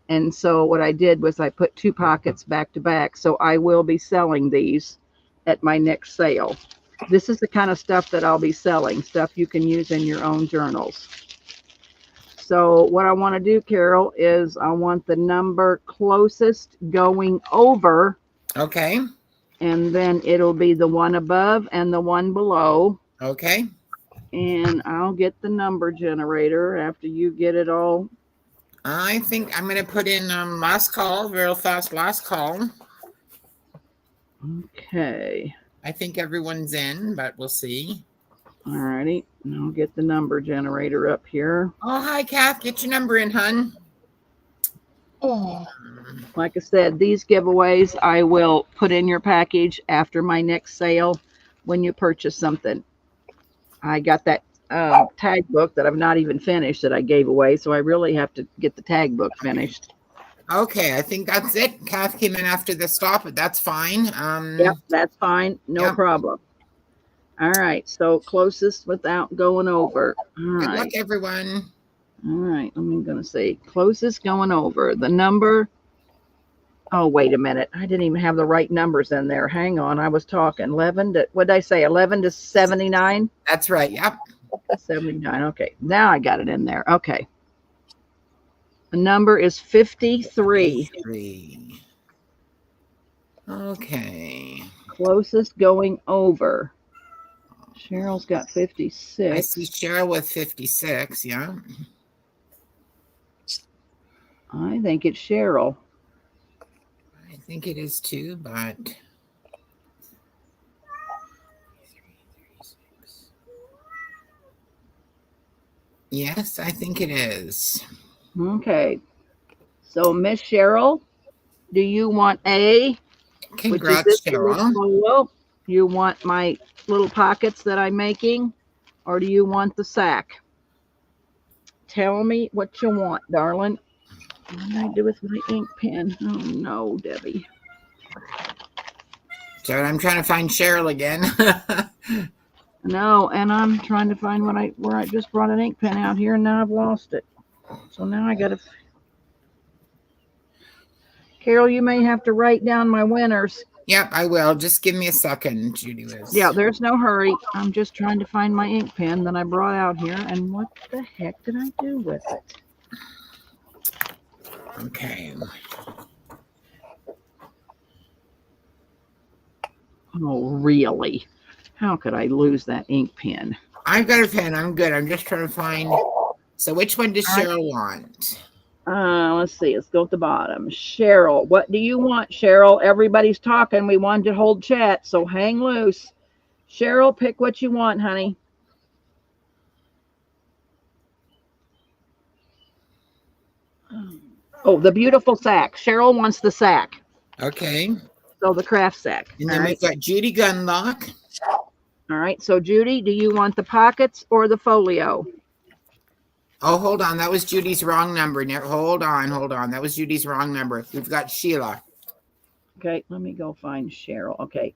And so what I did was I put 2 pockets back to back. So I will be selling these at my next sale. This is the kind of stuff that I'll be selling, stuff you can use in your own journals. So what I want to do, Carol, is I want the number closest going over. Okay. And then it'll be the one above and the one below. Okay. And I'll get the number generator after you get it all. I think I'm going to put in last call, real fast last call. Okay. I think everyone's in, but we'll see. All righty. I'll get the number generator up here. Oh, hi, Kath. Get your number in, hun. Oh. Like I said, these giveaways I will put in your package after my next sale when you purchase something. I got that tag book that I've not even finished that I gave away, so I really have to get the tag book finished. Okay, I think that's it. Kath came in after the stop, but that's fine. Yep, that's fine. No problem. All right, so closest without going over. All Good right. luck, everyone. All right, I'm going to say closest going over. The number. Oh, wait a minute. I didn't even have the right numbers in there. Hang on. I was talking 11 to, what did I say? 11 to 79? That's right. Yep. 79. Okay. Now I got it in there. Okay. The number is 53. 53. Okay. Closest going over. Cheryl's got 56. I see Cheryl with 56. Yeah. I think it's Cheryl. I think it is too, but. Yes, I think it is. Okay. So, Miss Cheryl, do you want A? Congrats, Cheryl. Polo? You want my little pockets that I'm making, or do you want the sack? Tell me what you want, darling. What did I do with my ink pen? Oh no, Debbie. So I'm trying to find Cheryl again. No, and I'm trying to find where I just brought an ink pen out here, and now I've lost it. So now I gotta. Carol, you may have to write down my winners. Yep, I will. Just give me a second, Judy Liz. Yeah, there's no hurry. I'm just trying to find my ink pen that I brought out here, and what the heck did I do with it? Okay. Oh, really? How could I lose that ink pen? I've got a pen. I'm good. I'm just trying to find. So which one does Cheryl want? Let's see. Let's go at the bottom. Cheryl, what do you want, Cheryl? Everybody's talking. We wanted to hold chat, so hang loose. Cheryl, pick what you want, honey. Oh, the beautiful sack. Cheryl wants the sack. Okay. So the craft sack. And then we've got Judy Gunlock. All right. So Judy, do you want the pockets or the folio? Oh, hold on. That was Judy's wrong number. Hold on. That was Judy's wrong number. We've got Sheila. Okay. Let me go find Cheryl. Okay.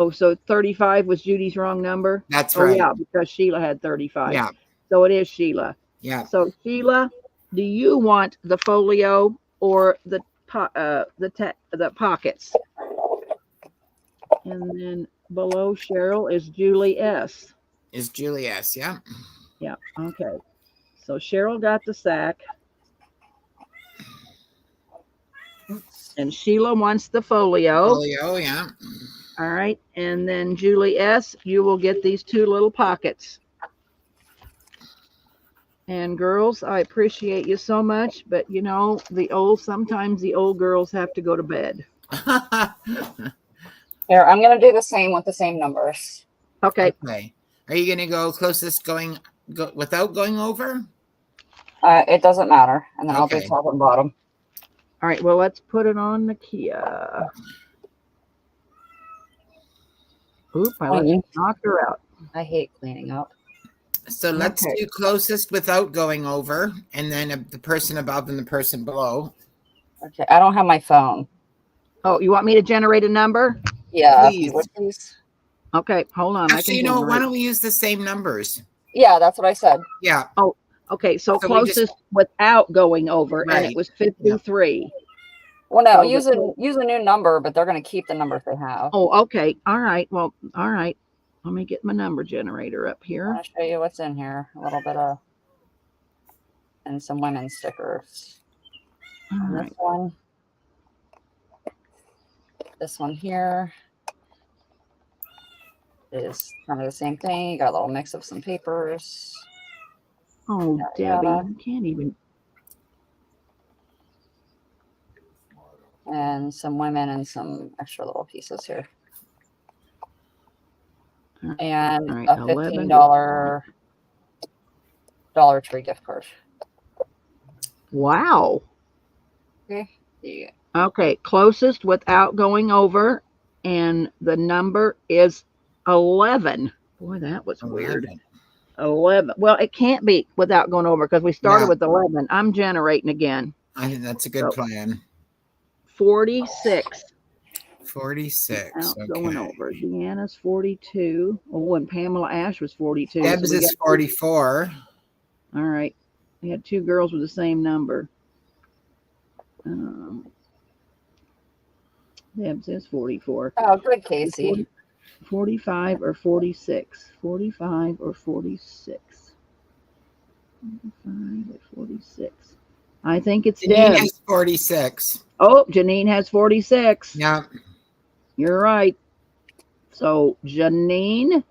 Oh, so 35 was Judy's wrong number? That's right. Yeah, because Sheila had 35. Yeah. So it is Sheila. Yeah. So Sheila, do you want the folio or the pockets? And then below Cheryl is Julie S. Is Julie S. Yeah. Yeah. Okay. So Cheryl got the sack. And Sheila wants the folio. Folio, yeah. All right. And then Julie S., you will get these 2 little pockets. And girls, I appreciate you so much, but you know, sometimes the old girls have to go to bed. Here, I'm going to do the same with the same numbers. Okay. Okay. Are you going to go closest without going over? It doesn't matter. And then I'll Okay. do top and bottom. All right. Well, let's put it on Nikia. Oop, I knocked her out. I hate cleaning up. So let's Okay. do closest without going over, and then the person above and the person below. Okay, I don't have my phone. Oh, you want me to generate a number? Yeah, if Please. you would please. Okay, hold on. I Actually, can you know what? Why generate. don't we use the same numbers? Yeah, that's what I said. Yeah, Okay, so So we just- closest without going over, and Right. it was 53. Well, no, So use a new number, but they're going to keep the numbers they have. Oh, okay. All right. Well, all right. Let me get my number generator up I here. want to show you what's in here. A little bit of, and some women's stickers. All And right. this one here is kind of the same thing. You got a little mix of some papers. Oh, Yada, Debbie, yada. you can't even. And some women and some extra little pieces here. And All right, a 11. $15 Dollar Tree gift card. Wow. Okay. Yeah. Okay, closest without going over, and the number is 11. Boy, that was weird. 11. Well, it can't be without going over because we started Yeah. with 11. I'm generating again. I think that's a good plan. 46. 46. Without going Okay. over. Deanna's 42. Oh, and Pamela Ash was 42. Deb's so we is got 44. All right. We had two girls with the same number. Deb's is 44. Oh, good, Casey. 45 or 46. 45 or 46. 45 or 46. I think it's Janine Deb. has 46. Oh, Janine has 46. Yeah. You're right. So, Janine,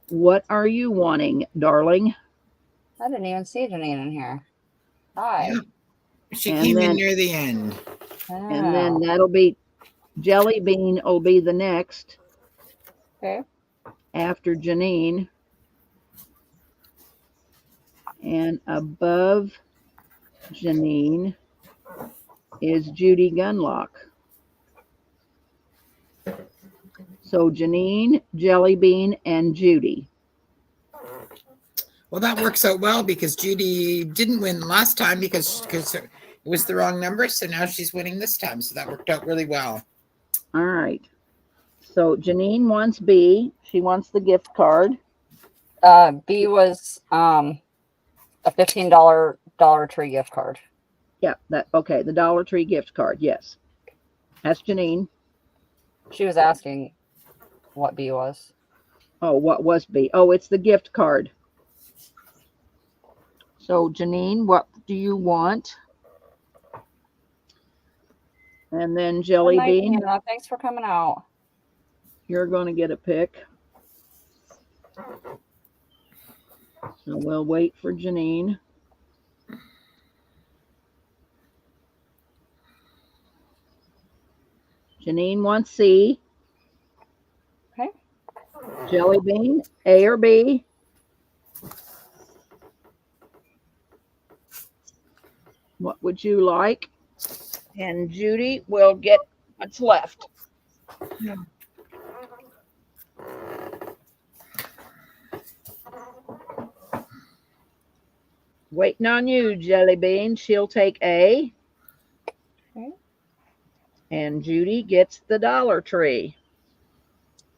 what are you wanting, darling? I didn't even see Janine in here. Hi. Yeah. She And came in then- near the end. And then that'll be Jelly Bean will be the next Okay. after Janine. And above Janine is Judy Gunlock. So Janine, Jelly Bean, and Judy. Well, that works out well because Judy didn't win last time because it was the wrong number. So now she's winning this time. So that worked out really well. All right. So Janine wants B. She wants the gift card. B was a $15 Dollar Tree gift card. Yeah, that okay. The Dollar Tree gift card. Yes. That's Janine. She was asking what B was. Oh, what was B? Oh, it's the gift card. So Janine, what do you want? And then Jelly Good night, Bean, Hannah. Thanks for coming out. you're going to get a pick. So we'll wait for Janine. Janine wants C. Okay. Jelly Bean, A or B? What would you like? And Judy will get what's left. Waiting on you, Jelly Bean. She'll take A. Okay. And Judy gets the Dollar Tree.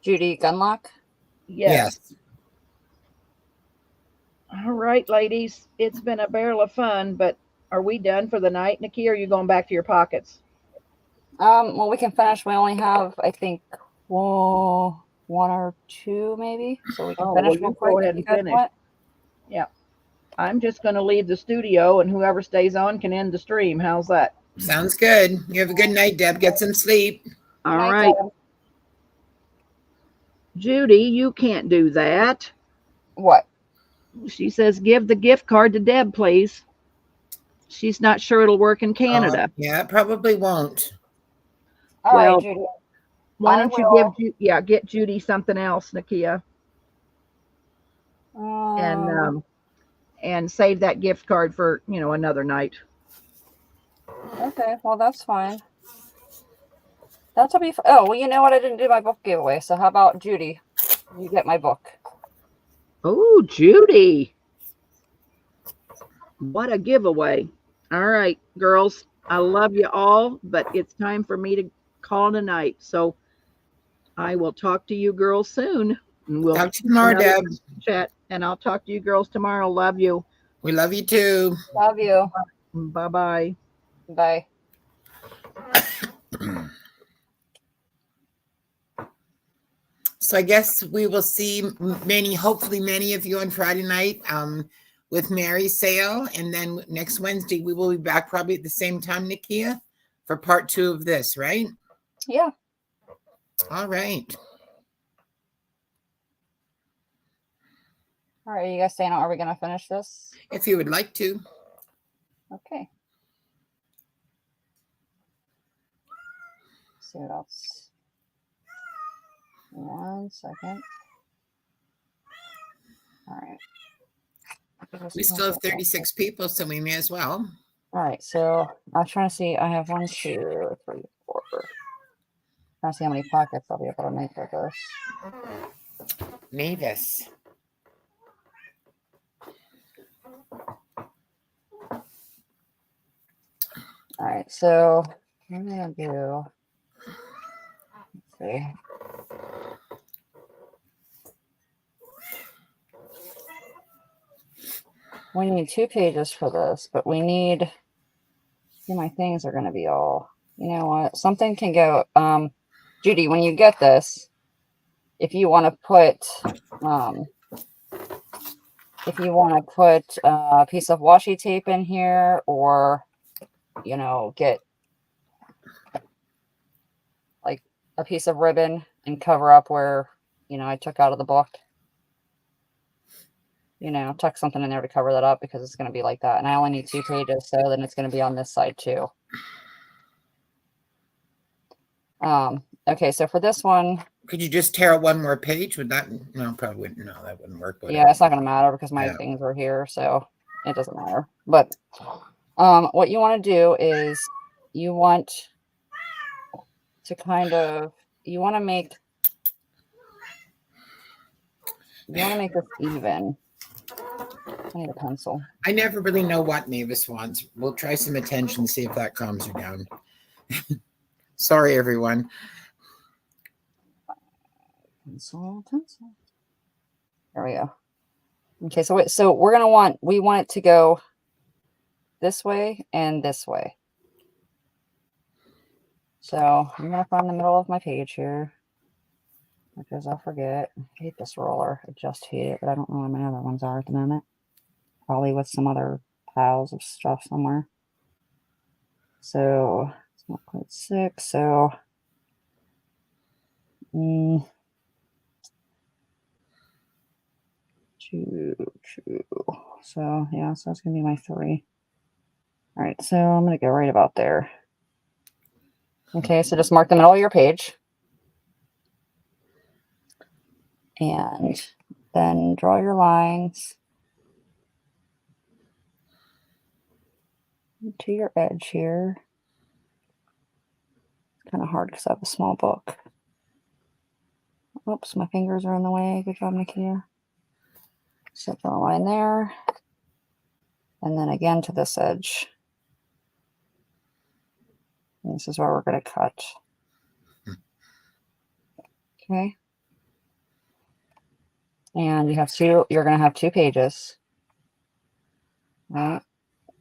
Judy Gunlock. Yes. All right, ladies. It's been a barrel of fun, but are we done for the night, Nikia? Or are you going back to your pockets? Well, we can finish. We only have, I think, one or two, maybe. So we can Oh, finish well, you real go quick. ahead if you and guys finish. want. I'm just going to leave the studio, and whoever stays on can end the stream. How's that? Sounds good. You have a good night, Deb. Get some sleep. All Night, right. Deb. Judy, you can't do that. What? She says, give the gift card to Deb, please. She's not sure it'll work in Canada. Yeah, it probably won't. All Well, right, Judy. Why I don't will. you get Judy something else, Nikia, and save that gift card for, another night. Okay, well, that's fine. That'll be. Oh, well, you know what? I didn't do my book giveaway. So how about Judy? You get my book. Oh, Judy. What a giveaway. All right, girls. I love you all, but it's time for me to call tonight. So I will talk to you girls soon. And we'll Talk to you tomorrow, another Deb. chat. And I'll talk to you girls tomorrow. Love you. We love you too. Love you. Bye bye. Bye. So I guess we will see hopefully many of you on Friday night with Mary's sale. And then next Wednesday, we will be back probably at the same time, Nikia, for part 2 of this, right? Yeah. All right. All right. You guys saying, are we going to finish this? If you would like to. Okay. Let's see what else. 1 second. All right. We still have 36 people, so we may as well. All right. So I'm trying to see. I have 1, 2, 3, 4. Trying to see how many pockets I'll be able to make with this. Mavis. All right. So what I'm going to do. Let's see. We need 2 pages for this, but we need, see, my things are going to be all, you know what, something can go, Judy, when you get this, if you want to put a piece of washi tape in here, or, you know, get like a piece of ribbon and cover up where, you know, I took out of the book. You know, tuck something in there to cover that up, because it's going to be like that. And I only need 2 pages, so then it's going to be on this side too. Okay, so for this one, Could you just tear out 1 more page? Would that? No, probably wouldn't. No, that wouldn't work. yeah, it's not going to matter because my things are here, so it doesn't matter. But what you want to do is you want to make this even. I need a pencil. I never really know what Mavis wants. We'll try some attention, see if that calms her down. Sorry, everyone. Pencil. There we go. Okay, so we want it to go this way and this way. So I'm gonna find the middle of my page here, because I'll forget. I hate this roller. I just hate it, but I don't know where my other ones are at the moment. Probably with some other piles of stuff somewhere. So it's not quite 6. So 2, 2. So yeah, so that's gonna be my 3. All right, so I'm gonna go right about there. Okay, so just mark the middle of your page. And then draw your lines to your edge here. It's kind of hard because I have a small book. Oops, my fingers are in the way. Good job, Nikia. So draw a line there. And then again to this edge. And this is where we're going to cut. Okay. And you're going to have 2 pages. Right?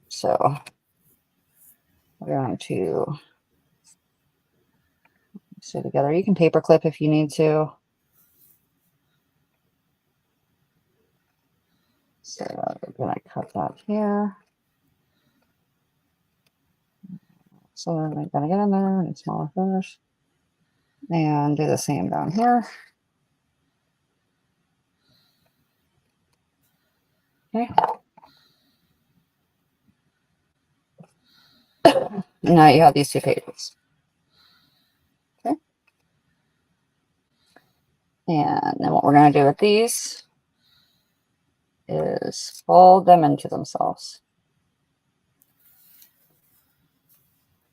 So we're going to sew together. You can paper clip if you need to. So we're going to cut that here. So then we're going to get in there and smaller finish. And do the same down here. Okay. Now you have these 2 pages. Okay. And then what we're going to do with these is fold them into themselves.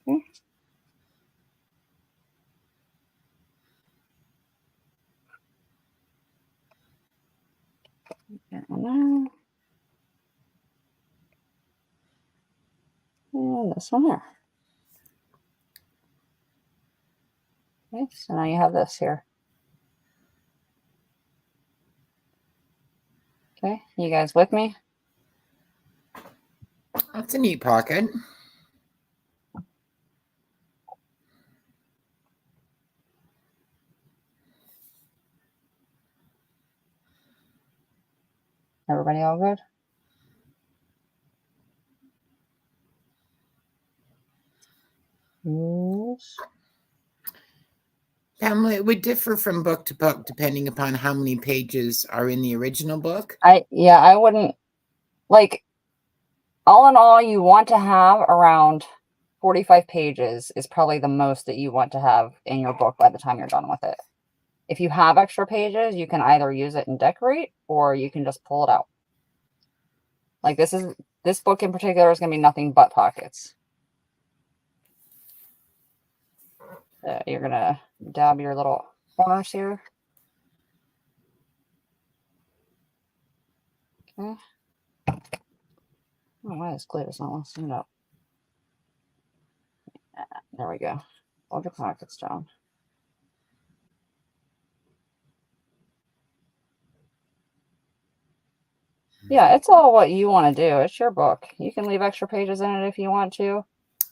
Okay. one there. And this one there. Okay, so now you have this here. Okay, you guys with me? That's a neat pocket. Everybody all good? Yes. Pamela, it would differ from book to book depending upon how many pages are in the original book. I wouldn't, like, all in all, you want to have around 45 pages is probably the most that you want to have in your book by the time you're done with it. If you have extra pages, you can either use it and decorate, or you can just pull it out. Like this book in particular is going to be nothing but pockets. You're going to dab your little corners here. Okay. Oh, why this glue is not loosening up. There we go. Hold your pockets down. Yeah, it's all what you want to do. It's your book. You can leave extra pages in it if you want to.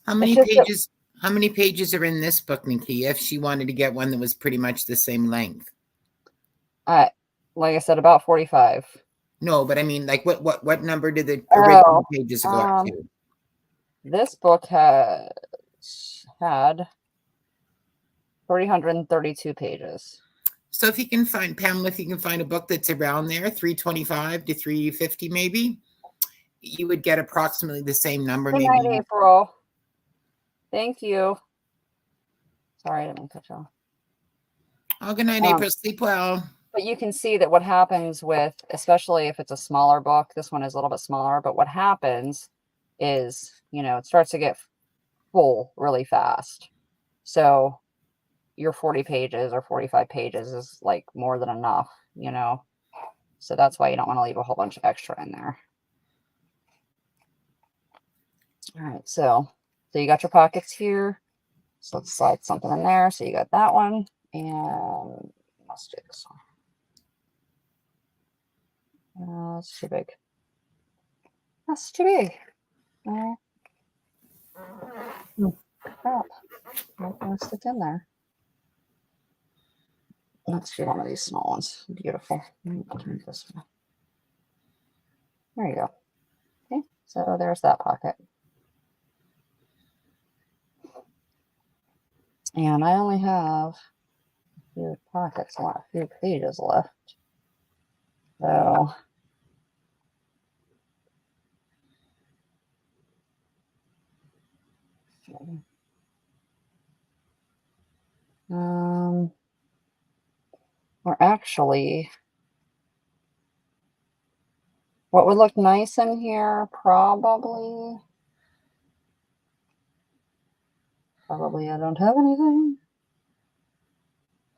How many pages? How many pages are in this book, Nikia? If she wanted to get one that was pretty much the same length. Like I said, about 45. No, but I mean, like, what number did the original pages go up to? This book had 332 pages. So if you can find, Pamela, if you can find a book that's around there, 325 to 350 maybe, you would get approximately the same number. Good maybe. night, April. Thank you. Sorry, I didn't mean to cut you off. Oh, good night, April. Sleep well. But you can see that what happens with, especially if it's a smaller book, this one is a little bit smaller, but what happens is, you know, it starts to get full really fast. So your 40 pages or 45 pages is like more than enough, you know? So that's why you don't want to leave a whole bunch of extra in there. All right, so you got your pockets here. So let's slide something in there. So you got that one, and let's do this one. That's too big. That's too big. Oh, crap. Not gonna stick in there. Let's do one of these small ones. Beautiful. Turn this one. There you go. Okay, so there's that pocket. And I only have a few pockets, a few pages left. So or actually, what would look nice in here? Probably I don't have anything.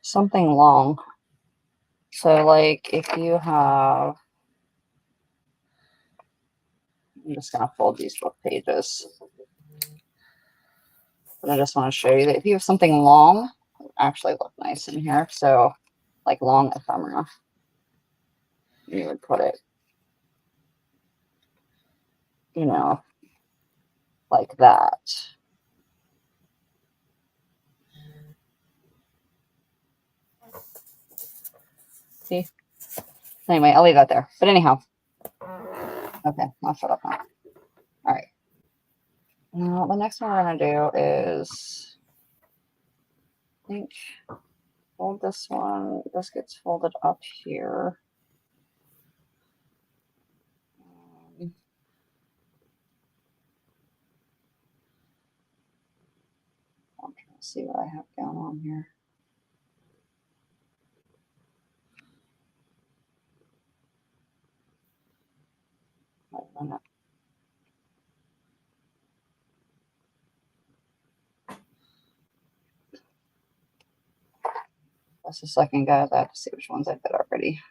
Something long. So like if you have, I'm just going to fold these book pages. But I just want to show you that if you have something long, it would actually look nice in here. So like long ephemera, you would put it, you know, like that. See? Anyway, I'll leave that there. But anyhow, okay, I'll shut up now. All right. Now, the next one we're going to do is, I think, fold this one. This gets folded up here. I'm trying to see what I have going on here. Wait a minute. Just a second, guys. I have to see which ones I did already.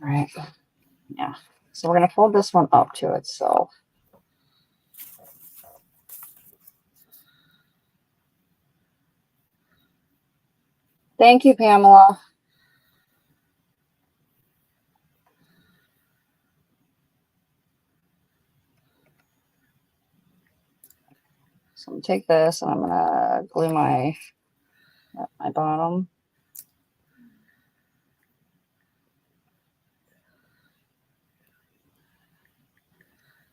Right. Yeah. So we're going to fold this one up to itself. Thank you, Pamela. So I'm going to take this and I'm going to glue my bottom.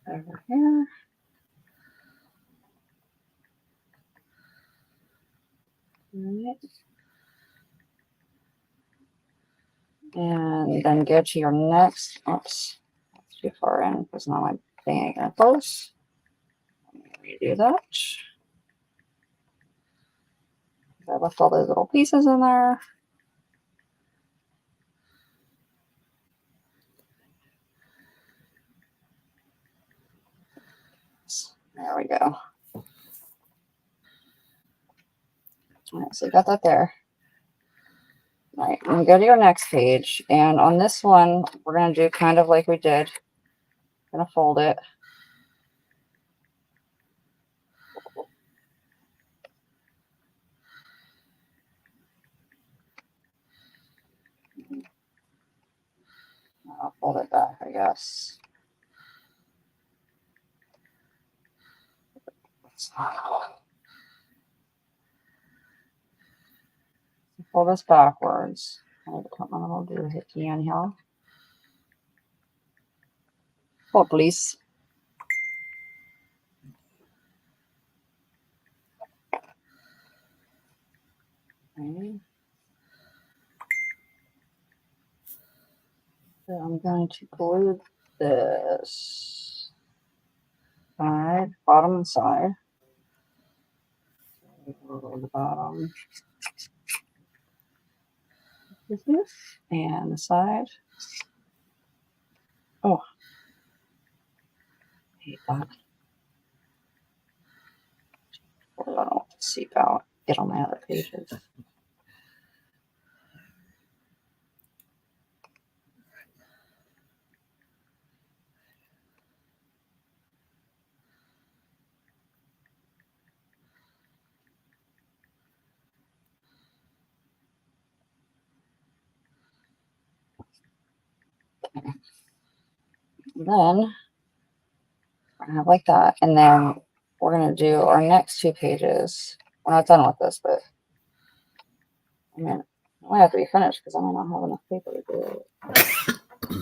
Over here. All right. And then go to your next. Oops, that's too far in because now my thing ain't gonna close. Redo that. I left all those little pieces in there. There we go. All right, so you got that there. All right, and go to your next page. And on this one, we're going to do kind of like we did. Going to fold it. I'll fold it back, I guess. Fold this backwards. I need to put my little doohickey in here. Hold, please. Okay. So I'm going to glue this side, bottom and side. Glue the bottom. And the side. Oh, I hate that. I don't want to seep out. Get on my other pages. Then we're gonna have like that, and then we're gonna do our next two pages. We're not done with this, but I mean, I might have to be finished because I might not have enough paper to do it.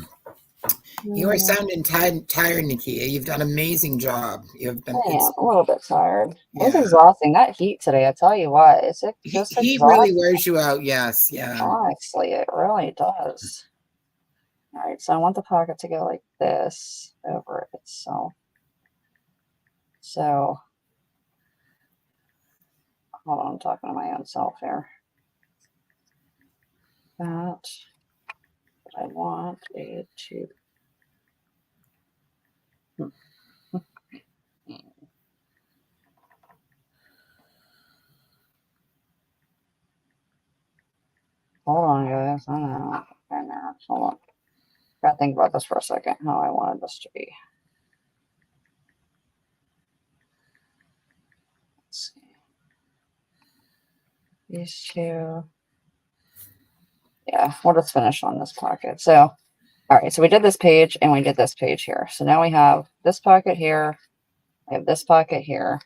You are sounding tired, Nikia. You've done an amazing job. You've been. I am a little bit tired. Yeah. It was exhausting. That heat today, I tell you what, it's just He exhausting. really wears you out. Yes, yeah. Honestly, it really does. All right, so I want the pocket to go like this over itself. So, hold on, I'm talking to my own self here. That, what I want it to. Hold on, guys. I know. Hold on. Gotta think about this for a second. How I wanted this to be. Let's see. These two. Yeah, we'll just finish on this pocket. So, all right. So we did this page and we did this page here. So now we have this pocket here. I have this pocket here.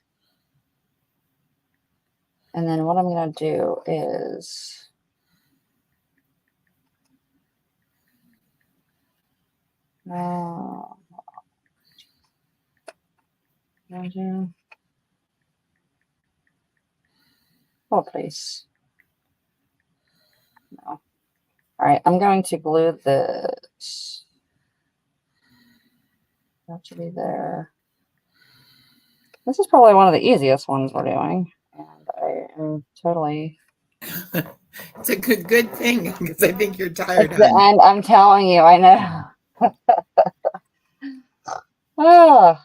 And then what I'm going to do is oh, please. No. All right, I'm going to glue this. That should be there. This is probably one of the easiest ones we're doing. And I am totally It's a good thing because I think you're tired, It's the hon. end. I'm telling you, I know. Oh,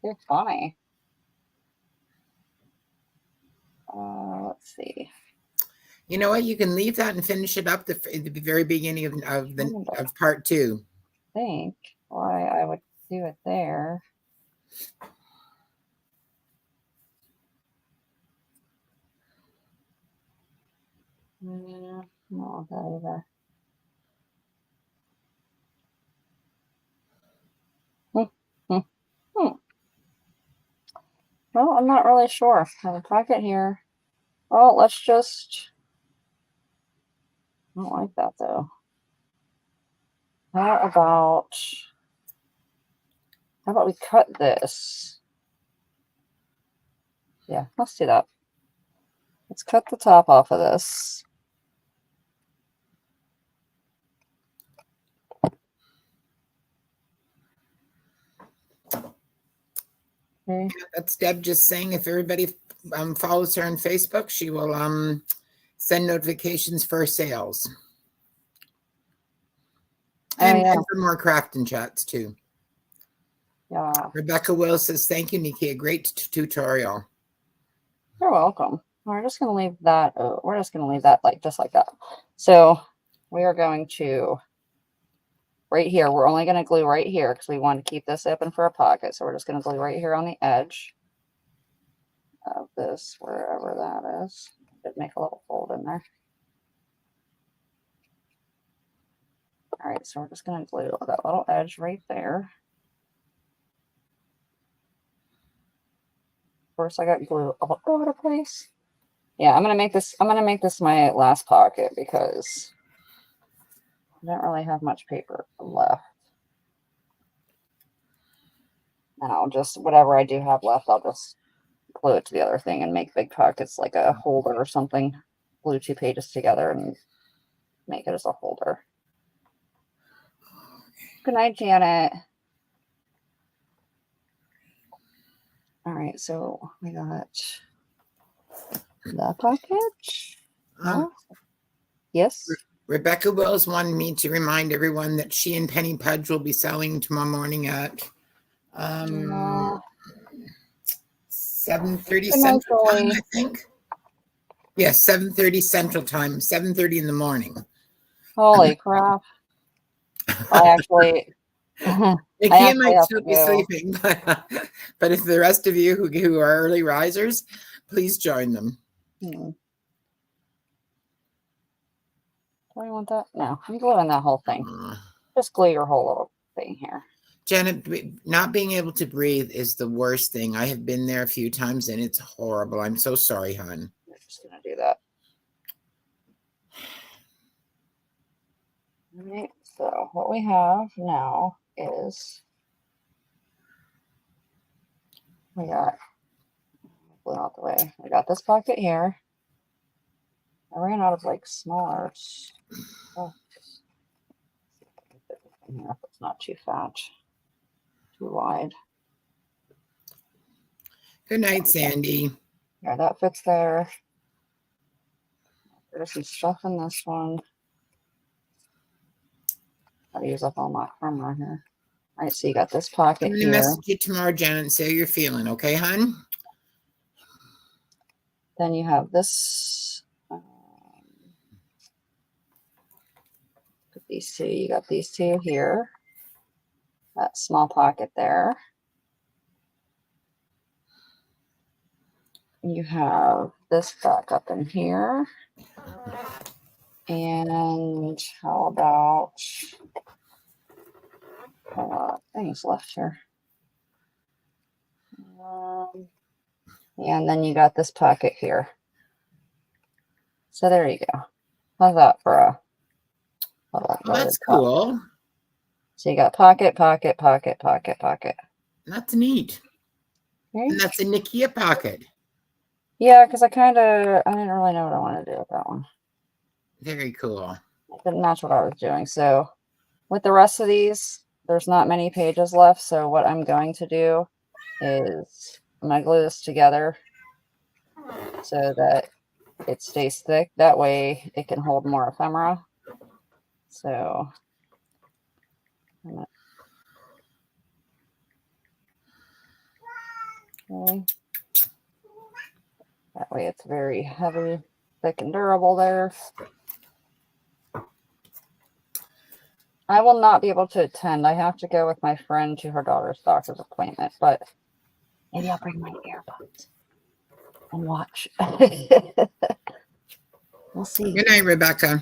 you're funny. Let's see. You know what? You can leave that and finish it up at the very beginning of part 2. Think why I would do it there. No, that either. Well, I'm not really sure. I have a pocket here. Oh, let's just. I don't like that though. How about we cut this? Yeah, let's do that. Let's cut the top off of this. Okay. That's Deb just saying if everybody follows her on Facebook, she will send notifications for sales. And for more crafting chats too. Yeah. Rebecca Will says, thank you, Nikia. Great tutorial. You're welcome. We're just going to leave that. We're just going to leave that just like that. So we are going to, right here, we're only going to glue right here because we want to keep this open for a pocket. So we're just going to glue right here on the edge of this, wherever that is. Did make a little fold in there. All right, so we're just going to glue that little edge right there. Of course, I got glue all over the place. Yeah, I'm gonna make this my last pocket because I don't really have much paper left. And I'll just, whatever I do have left, I'll just glue it to the other thing and make big pockets like a holder or something. Glue 2 pages together and make it as a holder. Good night, Janet. All right, so we got that pocket. Yes. Rebecca Wills wanted me to remind everyone that she and Penny Pudge will be selling tomorrow morning at 7:30 Central Time, I think. Yes, 7:30 Central Time, 7:30 in the morning. Holy crap. I actually... Nikia might still be sleeping, but if the rest of you who are early risers, please join them. Do I want that? No, I'm gluing that whole thing. Just glue your whole little thing here. Janet, not being able to breathe is the worst thing. I have been there a few times and it's horrible. I'm so sorry, hon. I'm just going to do that. All right, so what we have now is we got, glue out the way. We got this pocket here. I ran out of like smaller stuff. If it's not too fat, too wide. Good night, Sandy. Yeah, that fits there. There's some stuff in this one. Gotta use up all my armor here. All right, so you got this pocket I'm going to message you tomorrow, Janet, and see how you're feeling. Okay, hon? Then you have this. Put these 2. You got these 2 here. That small pocket there. You have this back up in here. And how about things left here? And then you got this pocket here. So there you go. How's that for a? That's cool. So you got pocket, pocket, pocket, pocket, pocket. That's neat. Okay. And that's a Nikia pocket. Yeah, because I didn't really know what I wanted to do with that one. Very cool. It didn't match what I was doing. So with the rest of these, there's not many pages left. So what I'm going to do is I'm going to glue this together so that it stays thick. That way it can hold more ephemera. So okay. That way it's very heavy, thick, and durable there. I will not be able to attend. I have to go with my friend to her daughter's doctor's appointment, but maybe I'll bring my earbuds and watch. We'll see. Good night, Rebecca.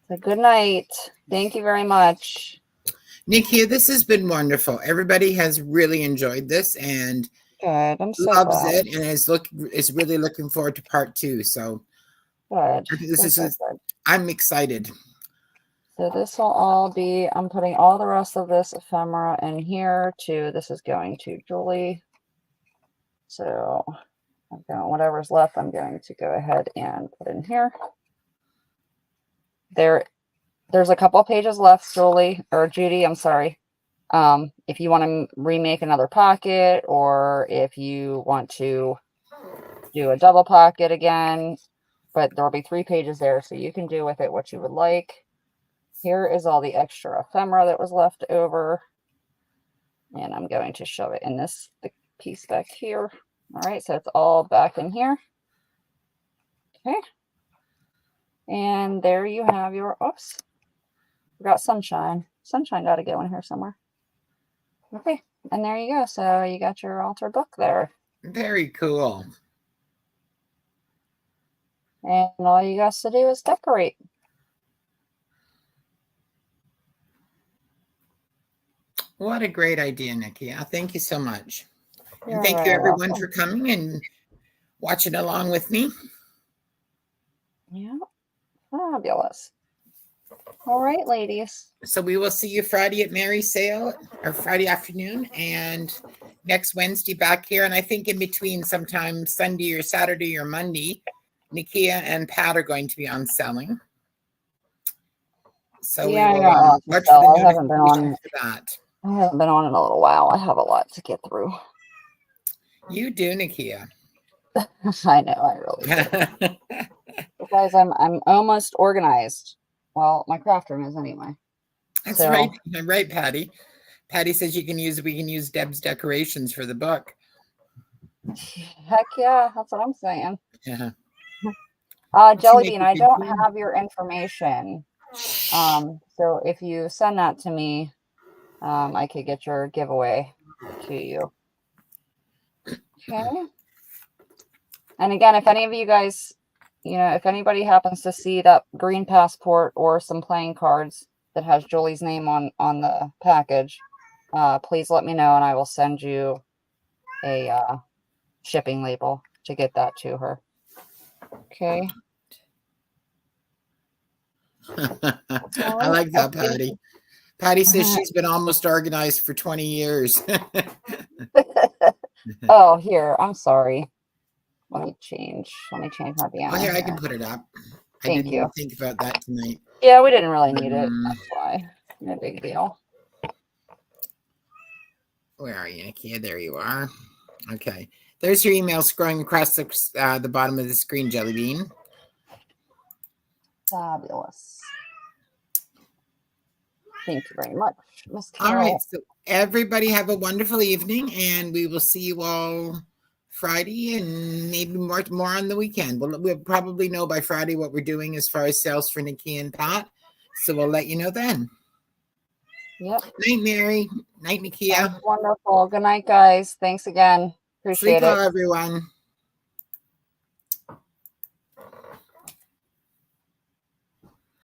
So good night. Thank you very much. Nikia, this has been wonderful. Everybody has really enjoyed this and Good. I'm so loves glad. it and is really looking forward to part 2. So Good. I'm excited. So this will all be, I'm putting all the rest of this ephemera in here too. This is going to Julie. So I'm going, whatever's left, I'm going to go ahead and put in here. There's a couple pages left, Julie, or Judy, I'm sorry. If you want to remake another pocket, or if you want to do a double pocket again, but there'll be 3 pages there, so you can do with it what you would like. Here is all the extra ephemera that was left over. And I'm going to shove it in this piece back here. All right, so it's all back in here. Okay. And there you have your, oops, forgot sunshine. Sunshine got to go in here somewhere. Okay, and there you go. So you got your altar book there. Very cool. And all you got to do is decorate. What a great idea, Nikia. Thank you so much. You're and thank you, very everyone, welcome. for coming and watching along with me. Yeah, fabulous. All right, ladies. So we will see you Friday at Mary's sale, or Friday afternoon, and next Wednesday back here. And I think in between, sometime Sunday or Saturday or Monday, Nikia and Pat are going to be on selling. So yeah, we will watch for the notification for that. I haven't been on in a little while. I have a lot to get through. You do, Nikia. I know, I really do. Guys, I'm almost organized. Well, my craft room is anyway. That's right. Right, Patty. Patty says we can use Deb's decorations for the book. Heck yeah, that's what I'm saying. Yeah. Jellybean, I don't have your information. So if you send that to me, I could get your giveaway to you. Okay. And again, if any of you guys, if anybody happens to see that green passport or some playing cards that has Julie's name on the package, please let me know and I will send you a shipping label to get that to her. Okay. I like that, Patty. Patty says she's been almost organized for 20 years. Oh, here. I'm sorry. Let me change my piano. Oh, here, I can put it up. I didn't even think about that tonight. Yeah, we didn't really need it. That's why. No big deal. Where are you, Nikia? There you are. Okay. There's your email scrolling across the bottom of the screen, Jellybean. Fabulous. Thank you very much, Miss Carol. All right. So everybody have a wonderful evening, and we will see you all Friday and maybe more on the weekend. We'll probably know by Friday what we're doing as far as sales for Nikia and Pat. So we'll let you know then. Yep. Night, Mary. Night, Nikia. That's wonderful. Good night, guys. Thanks again. Appreciate Sleep well, it. everyone.